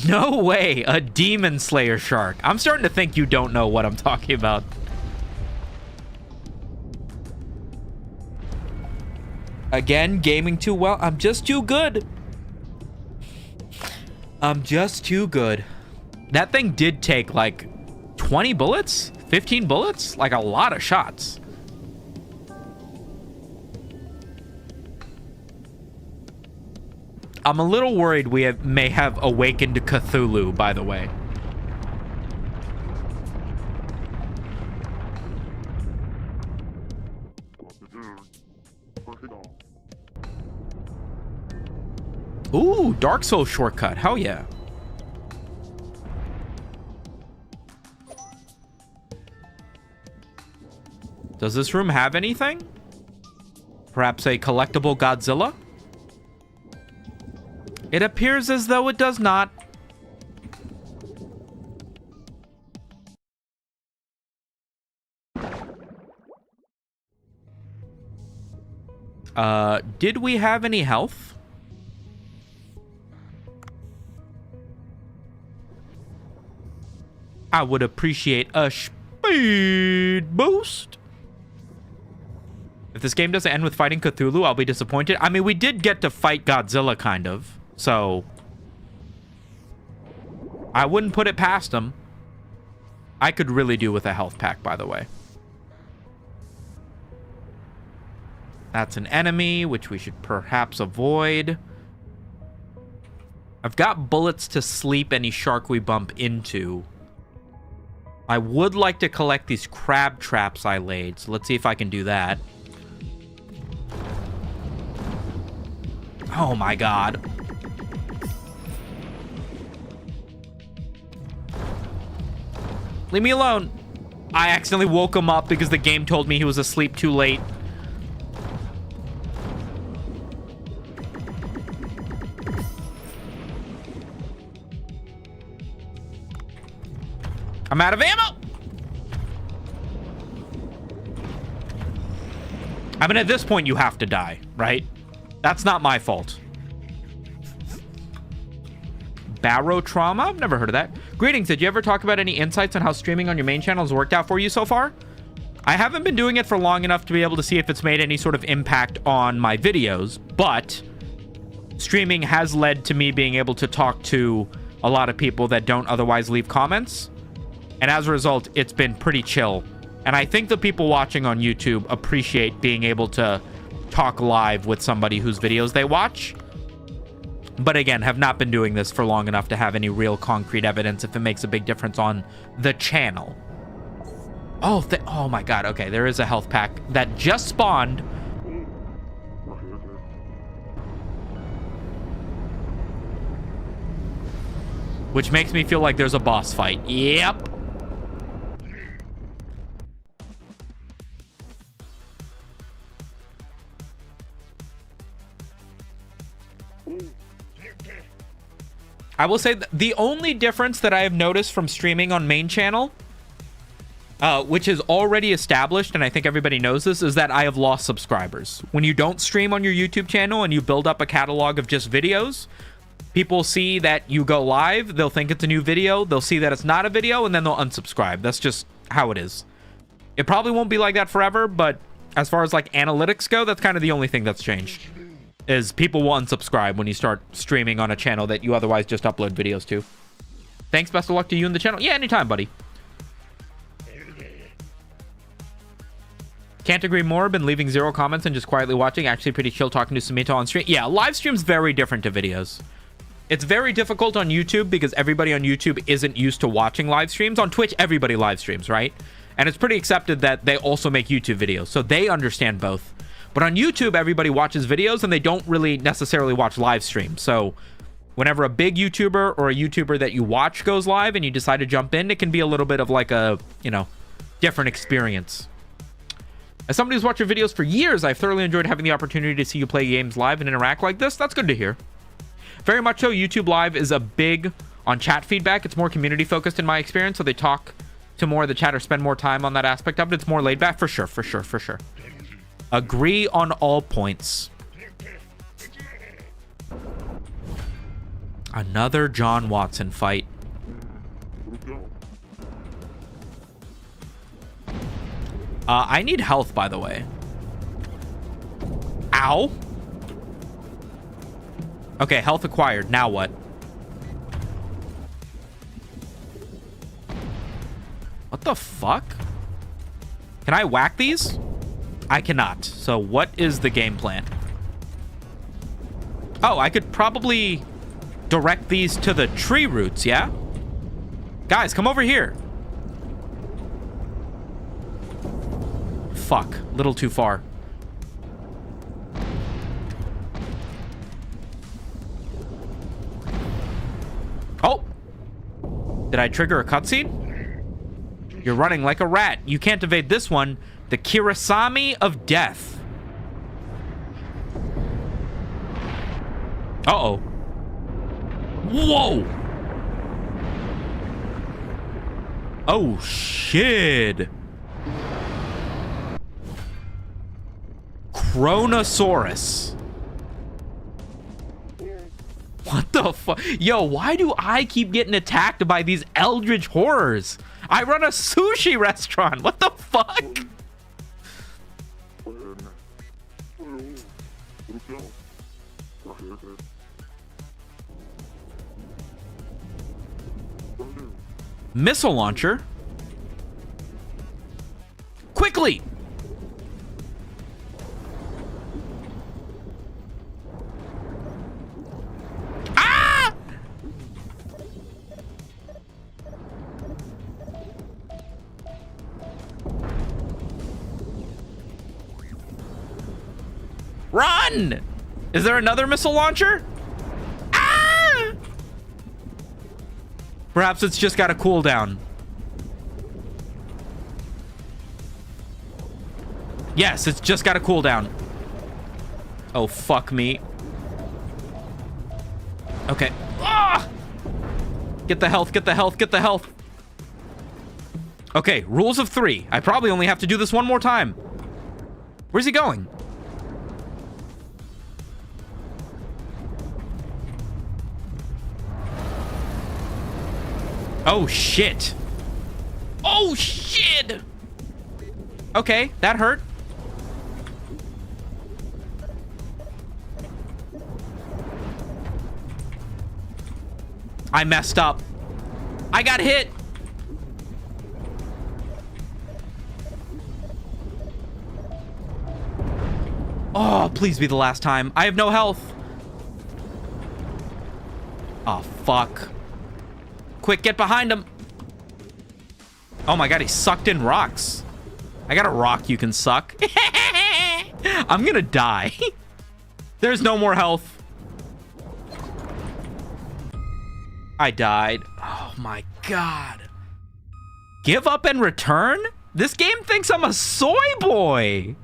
A: No way, a demon slayer shark. I'm starting to think you don't know what I'm talking about. Again, gaming too well. I'm just too good. I'm just too good. That thing did take like 20 bullets? 15 bullets? Like a lot of shots. I'm a little worried we may have awakened Cthulhu, by the way. Ooh, Dark Souls shortcut. Hell yeah. Does this room have anything? Perhaps a collectible Godzilla? It appears as though it does not. Did we have any health? I would appreciate a speed boost. If this game doesn't end with fighting Cthulhu, I'll be disappointed. I mean, we did get to fight Godzilla, kind of. So, I wouldn't put it past him. I could really do with a health pack, by the way. That's an enemy, which we should perhaps avoid. I've got bullets to sleep any shark we bump into. I would like to collect these crab traps I laid, so let's see if I can do that. Oh my God. Leave me alone. I accidentally woke him up because the game told me he was asleep too late. I'm out of ammo. I mean, at this point, you have to die, right? That's not my fault. Barotrauma? I've never heard of that. Greetings. Did you ever talk about any insights on how streaming on your main channel has worked out for you so far? I haven't been doing it for long enough to be able to see if it's made any sort of impact on my videos, but streaming has led to me being able to talk to a lot of people that don't otherwise leave comments. And as a result, it's been pretty chill. And I think the people watching on YouTube appreciate being able to talk live with somebody whose videos they watch. But again, have not been doing this for long enough to have any real concrete evidence if it makes a big difference on the channel. Oh, oh my God. Okay, there is a health pack that just spawned. Which makes me feel like there's a boss fight. Yep. I will say the only difference that I have noticed from streaming on main channel, which is already established, and I think everybody knows this, is that I have lost subscribers. When you don't stream on your YouTube channel and you build up a catalog of just videos, People see that you go live, they'll think it's a new video, they'll see that it's not a video, and then they'll unsubscribe. That's just how it is. It probably won't be like that forever, but as far as like analytics go, that's kind of the only thing that's changed. Is people will unsubscribe when you start streaming on a channel that you otherwise just upload videos to. Thanks, best of luck to you and the channel. Yeah, anytime, buddy. Can't agree more. Been leaving 0 comments and just quietly watching. Actually pretty chill talking to Sumito on stream. Yeah, live stream's very different to videos. It's very difficult on YouTube because everybody on YouTube isn't used to watching live streams. On Twitch, everybody live streams, right? And it's pretty accepted that they also make YouTube videos, so they understand both. But on YouTube, everybody watches videos and they don't really necessarily watch live streams. So whenever a big YouTuber or a YouTuber that you watch goes live and you decide to jump in, it can be a little bit of like a, you know, different experience. As somebody who's watched your videos for years, I've thoroughly enjoyed having the opportunity to see you play games live and interact like this. That's good to hear. Very much so, YouTube Live is a big on chat feedback. It's more community focused in my experience, so they talk to more of the chat or spend more time on that aspect of it. It's more laid back, for sure, for sure, for sure. Agree on all points. Another John Watson fight. I need health, by the way. Ow. Okay, health acquired. Now what? What the fuck? Can I whack these? I cannot. So what is the game plan? Oh, I could probably direct these to the tree roots, yeah? Guys, come over here. Fuck, a little too far. Oh! Did I trigger a cutscene? You're running like a rat. You can't evade this one. The Kirasami of Death. Uh-oh. Whoa! Oh, shit. Chronosaurus. What the fuck? Yo, why do I keep getting attacked by these eldritch horrors? I run a sushi restaurant. What the fuck? Missile launcher? Quickly! Ah! Run! Is there another missile launcher? Ah! Perhaps it's just got a cooldown. Yes, it's just got a cooldown. Oh, fuck me. Okay. Ah! Get the health, get the health, get the health. Okay, rules of 3. I probably only have to do this one more time. Where's he going? Oh, shit. Oh, shit. Okay, that hurt. I messed up. I got hit. Oh, please be the last time. I have no health. Oh, fuck. Quick, get behind him. Oh my god, he sucked in rocks. I got a rock you can suck. I'm gonna die. There's no more health. I died. Oh my god. Give up and return? This game thinks I'm a soy boy.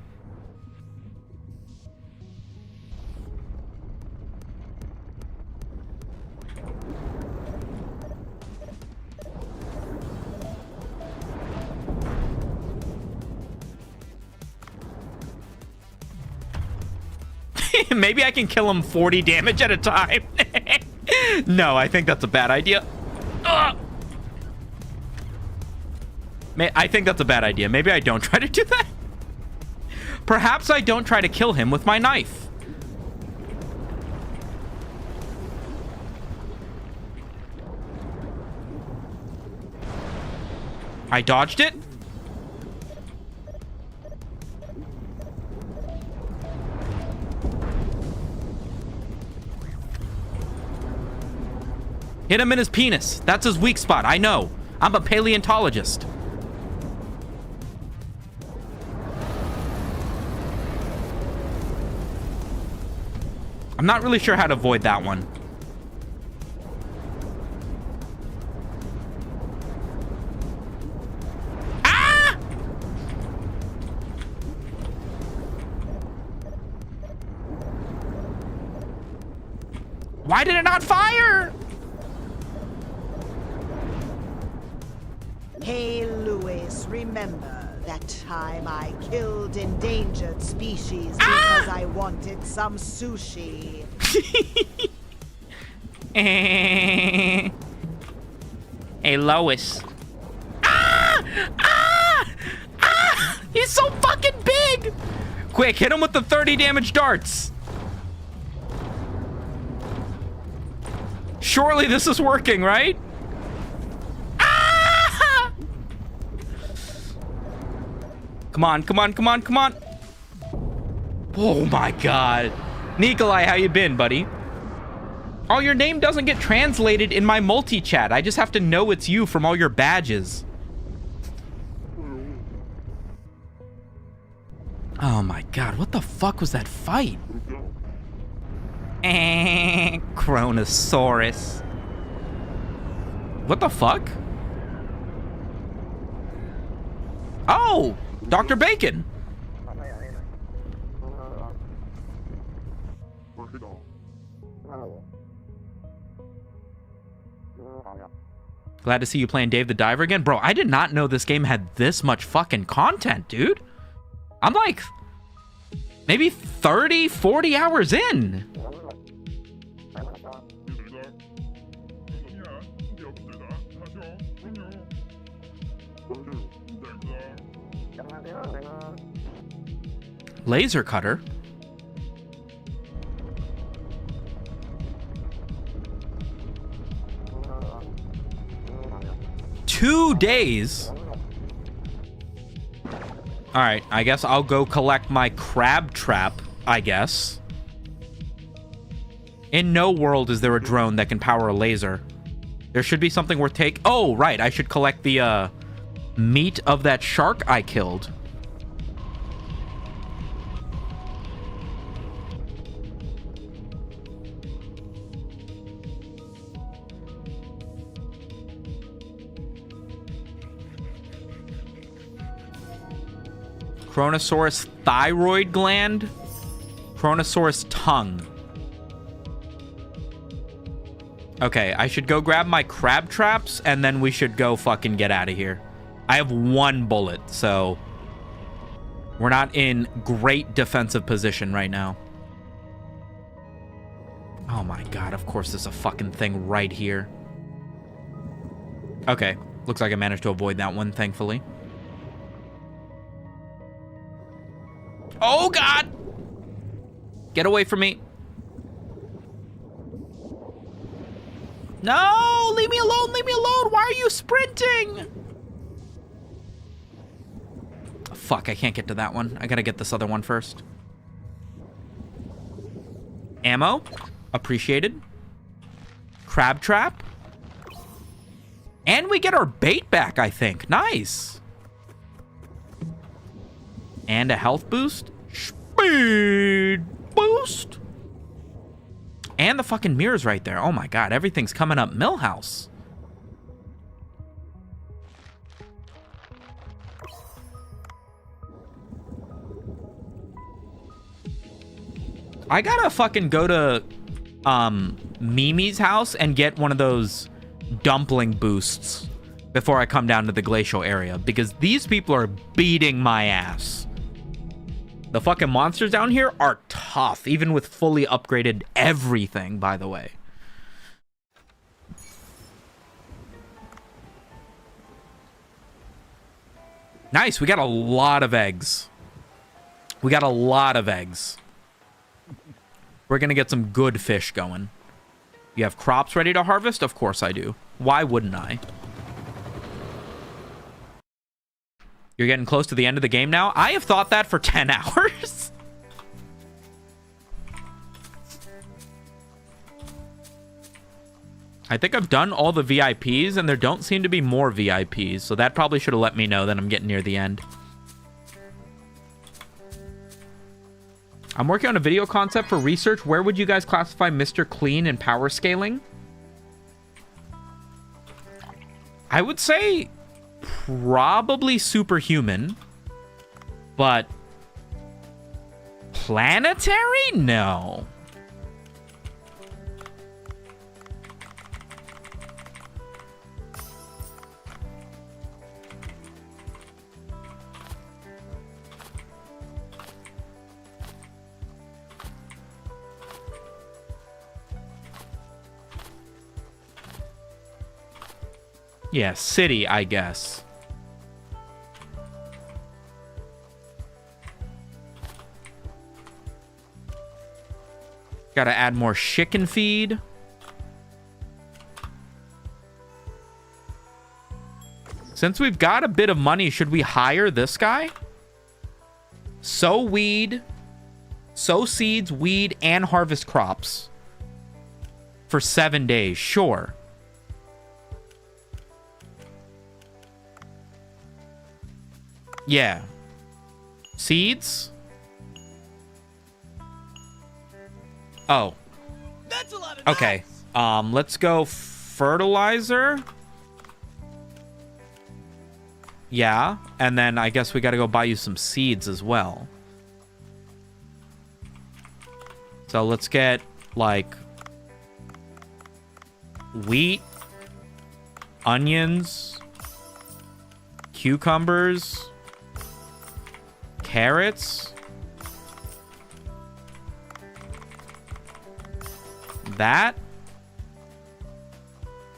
A: Maybe I can kill him 40 damage at a time. No, I think that's a bad idea. I think that's a bad idea. Maybe I don't try to do that. Perhaps I don't try to kill him with my knife. I dodged it. Hit him in his penis. That's his weak spot. I know. I'm a paleontologist. I'm not really sure how to avoid that one. Ah! Why did it not fire?
B: Hey, Louis, remember that time I killed endangered species because I wanted some sushi?
A: Hey, Lois. Ah! Ah! Ah! He's so fucking big! Quick, hit him with the 30 damage darts. Surely this is working, right? Ah! Come on, come on, come on, come on. Oh my god. Nikolai, how you been, buddy? Oh, your name doesn't get translated in my multi-chat. I just have to know it's you from all your badges. Oh my god, what the fuck was that fight? Chronosaurus. What the fuck? Oh, Dr. Bacon. Glad to see you playing Dave the Diver again. Bro, I did not know this game had this much fucking content, dude. I'm like maybe 30, 40 hours in. Laser cutter. Two days. All right, I guess I'll go collect my crab trap, I guess. In no world is there a drone that can power a laser. There should be something worth taking. Oh, right, I should collect the meat of that shark I killed. Chronosaurus thyroid gland. Chronosaurus tongue. Okay, I should go grab my crab traps and then we should go fucking get out of here. I have one bullet, so we're not in great defensive position right now. Oh my god, of course there's a fucking thing right here. Okay, looks like I managed to avoid that one, thankfully. Oh, God! Get away from me. No! Leave me alone! Leave me alone! Why are you sprinting? Fuck, I can't get to that one. I gotta get this other one first. Ammo. Appreciated. Crab trap. And we get our bait back, I think. Nice. And a health boost. Speed boost. And the fucking mirror's right there. Oh my god, everything's coming up Millhouse. I gotta fucking go to Mimi's house and get one of those dumpling boosts before I come down to the glacial area, because these people are beating my ass. The fucking monsters down here are tough, even with fully upgraded everything, by the way. Nice. We got a lot of eggs. We got a lot of eggs. We're going to get some good fish going. You have crops ready to harvest? Of course I do. Why wouldn't I? You're getting close to the end of the game now? I have thought that for 10 hours. I think I've done all the VIPs, and there don't seem to be more VIPs, so that probably should have let me know that I'm getting near the end. I'm working on a video concept for research. Where would you guys classify Mr. Clean in power scaling? I would say probably superhuman, but planetary? No. Yeah, city, I guess. Gotta add more chicken feed. Since we've got a bit of money, should we hire this guy? Sow weed, sow seeds, weed, and harvest crops for 7 days. Sure. Yeah. Seeds? Oh.
C: That's a lot of
A: okay.
C: nuts.
A: Let's go fertilizer. Yeah. And then I guess we got to go buy you some seeds as well. So let's get like wheat, onions, cucumbers, carrots, that,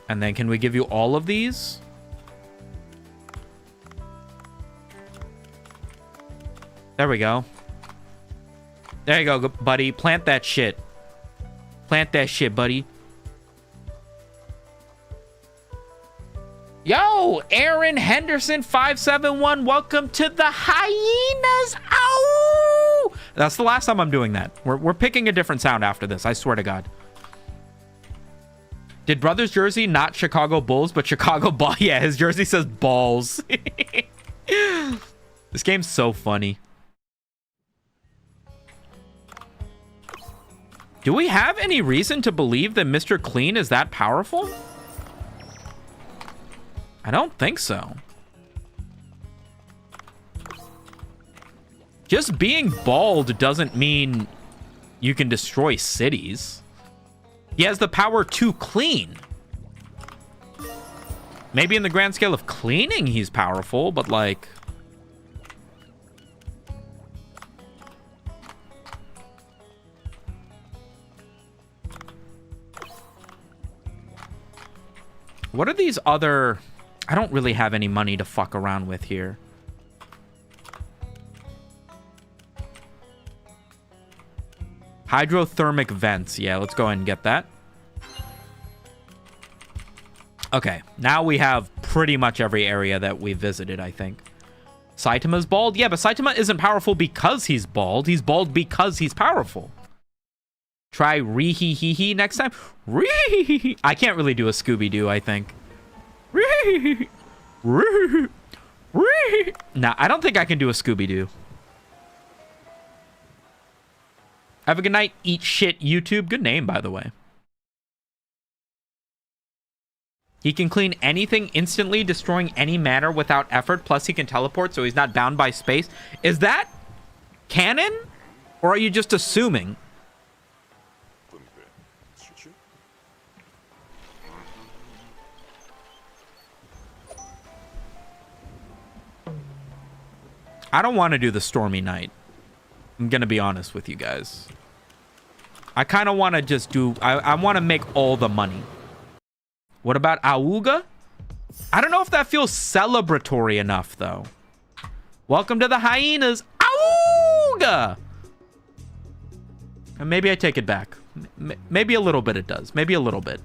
A: and then can we give you all of these? There we go. There you go, buddy. Plant that shit. Plant that shit, buddy. Yo, Aaron Henderson 571, welcome to the hyenas. Ow! That's the last time I'm doing that. We're picking a different sound after this, I swear to God. Did Brothers jersey not Chicago Bulls, but Chicago Ball? Yeah, his jersey says balls. This game's so funny. Do we have any reason to believe that Mr. Clean is that powerful? I don't think so. Just being bald doesn't mean you can destroy cities. He has the power to clean. Maybe in the grand scale of cleaning, he's powerful, but like... What are these other... I don't really have any money to fuck around with here. Hydrothermic vents. Yeah, let's go ahead and get that. Okay, now we have pretty much every area that we visited, I think. Saitama's bald? Yeah, but Saitama isn't powerful because he's bald. He's bald because he's powerful. Try ree-hee-hee-hee next time. Ree-hee-hee-hee. I can't really do a Scooby-Doo, I think. Ree-hee-hee. Ree-hee-hee. Ree-hee-hee. Nah, I don't think I can do a Scooby-Doo. Have a good night, eat shit, YouTube. Good name, by the way. He can clean anything instantly, destroying any matter without effort. Plus, he can teleport, so he's not bound by space. Is that canon? Or are you just assuming? I don't want to do the stormy night. I'm going to be honest with you guys. I kind of want to just do... I want to make all the money. What about Auga? I don't know if that feels celebratory enough, though. Welcome to the hyenas. Auga! And maybe I take it back. Maybe a little bit it does. Maybe a little bit.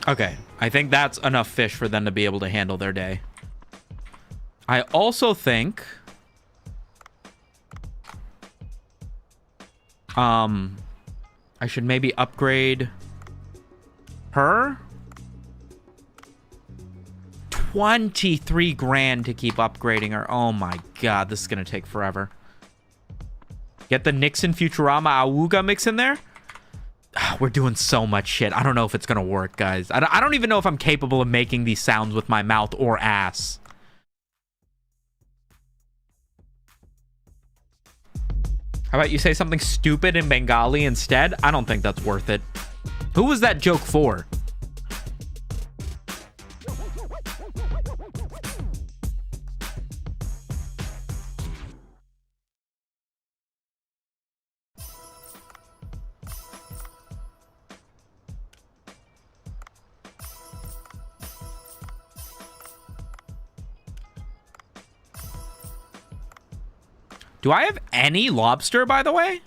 A: Okay, I think that's enough fish for them to be able to handle their day. I also think... I should maybe upgrade her. 23 grand to keep upgrading her. Oh my god, this is gonna take forever. Get the Nixon Futurama Awuga mix in there. We're doing so much shit. I don't know if it's gonna work, guys. I don't even know if I'm capable of making these sounds with my mouth or ass. How about you say something stupid in Bengali instead? I don't think that's worth it. Who was that joke for? Do I have any lobster, by the way?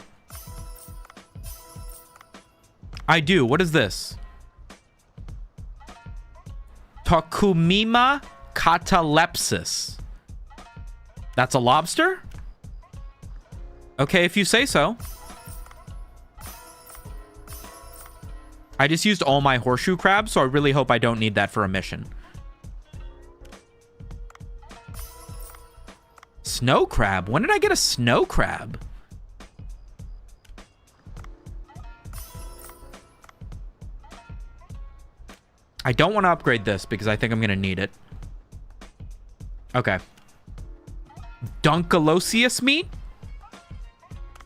A: I do. What is this? Tokumima catalepsis. That's a lobster? Okay, if you say so. I just used all my horseshoe crabs, so I really hope I don't need that for a mission. Snow crab? When did I get a snow crab? I don't want to upgrade this because I think I'm going to need it. Okay. Dunkalosius meat?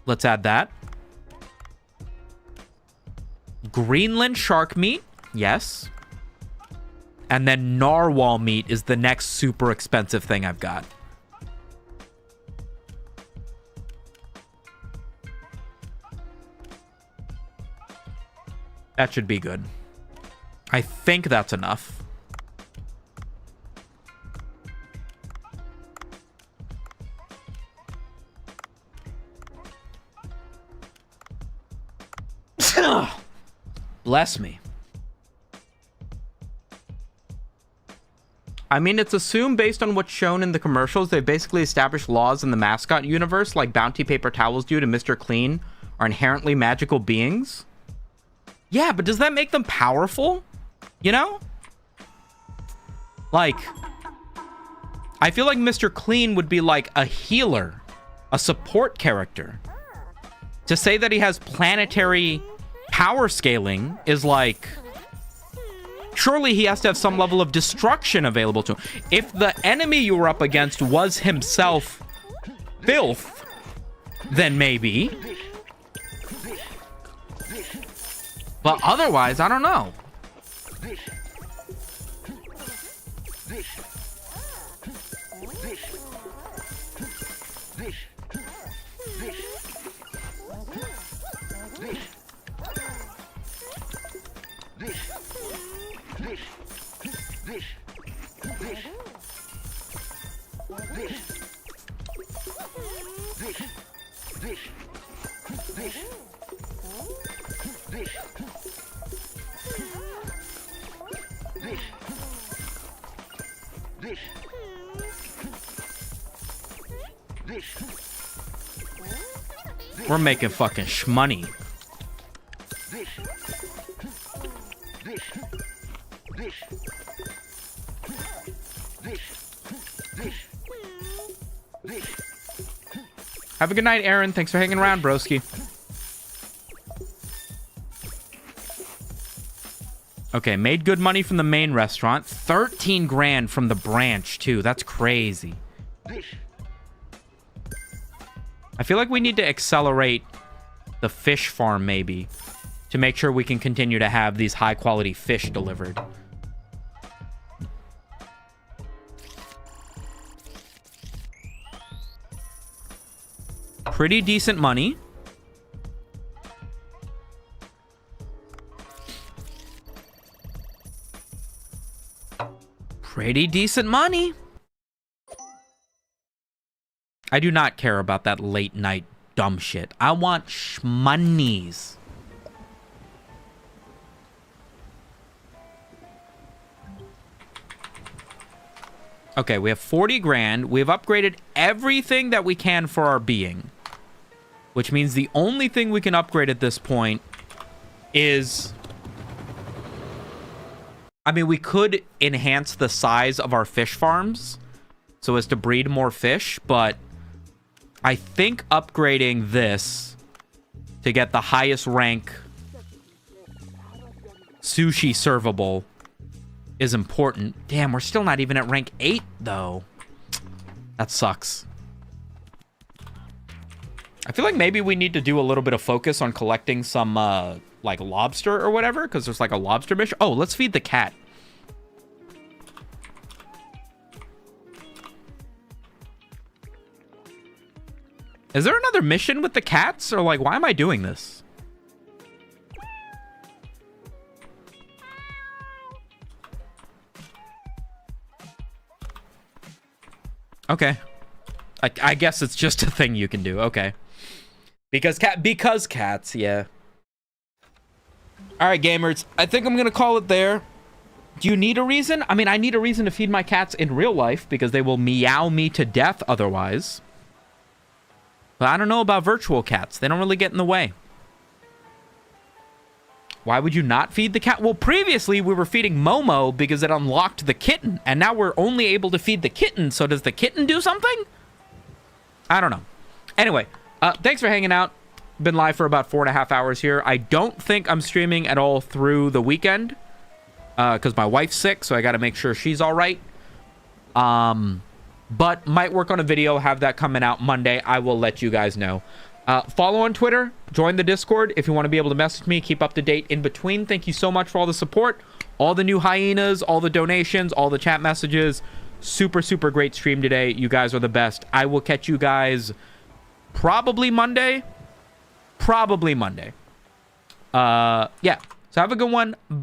A: Let's add that. Greenland shark meat? Yes. And then narwhal meat is the next super expensive thing I've got. That should be good. I think that's enough. Bless me. I mean, it's assumed based on what's shown in the commercials, they've basically established laws in the mascot universe, like Bounty Paper Towels Dude and Mr. Clean are inherently magical beings. Yeah, but does that make them powerful? You know? Like, I feel like Mr. Clean would be like a healer, a support character. To say that he has planetary power scaling is like... Surely he has to have some level of destruction available to him. If the enemy you were up against was himself filth, then maybe... But otherwise, I don't know. We're making fucking shmoney. Have a good night, Aaron. Thanks for hanging around, broski. Okay, made good money from the main restaurant. 13 grand from the branch, too. That's crazy. I feel like we need to accelerate the fish farm, maybe, to make sure we can continue to have these high-quality fish delivered. Pretty decent money. Pretty decent money. I do not care about that late night dumb shit. I want shmonies. Okay, we have 40 grand. We've upgraded everything that we can for our being. Which means the only thing we can upgrade at this point is... I mean, we could enhance the size of our fish farms so as to breed more fish, but I think upgrading this to get the highest rank sushi servable is important. Damn, we're still not even at rank 8, though. That sucks. I feel like maybe we need to do a little bit of focus on collecting some, like, lobster or whatever, because there's, like, a lobster mission. Oh, let's feed the cat. Is there another mission with the cats? Or, like, why am I doing this? Okay. I guess it's just a thing you can do. Okay. Because cats, yeah. All right, gamers. I think I'm going to call it there. Do you need a reason? I mean, I need a reason to feed my cats in real life because they will meow me to death otherwise. But I don't know about virtual cats. They don't really get in the way. Why would you not feed the cat? Well, previously we were feeding Momo because it unlocked the kitten. And now we're only able to feed the kitten. So does the kitten do something? I don't know. Anyway, thanks for hanging out. Been live for about 4.5 hours here. I don't think I'm streaming at all through the weekend. Because my wife's sick, so I got to make sure she's all right. But might work on a video, have that coming out Monday. I will let you guys know. Follow on Twitter, join the Discord if you want to be able to message me, keep up to date in between. Thank you so much for all the support, all the new hyenas, all the donations, all the chat messages. Super, super great stream today. You guys are the best. I will catch you guys probably Monday. Probably Monday. Yeah. So have a good one. Bye.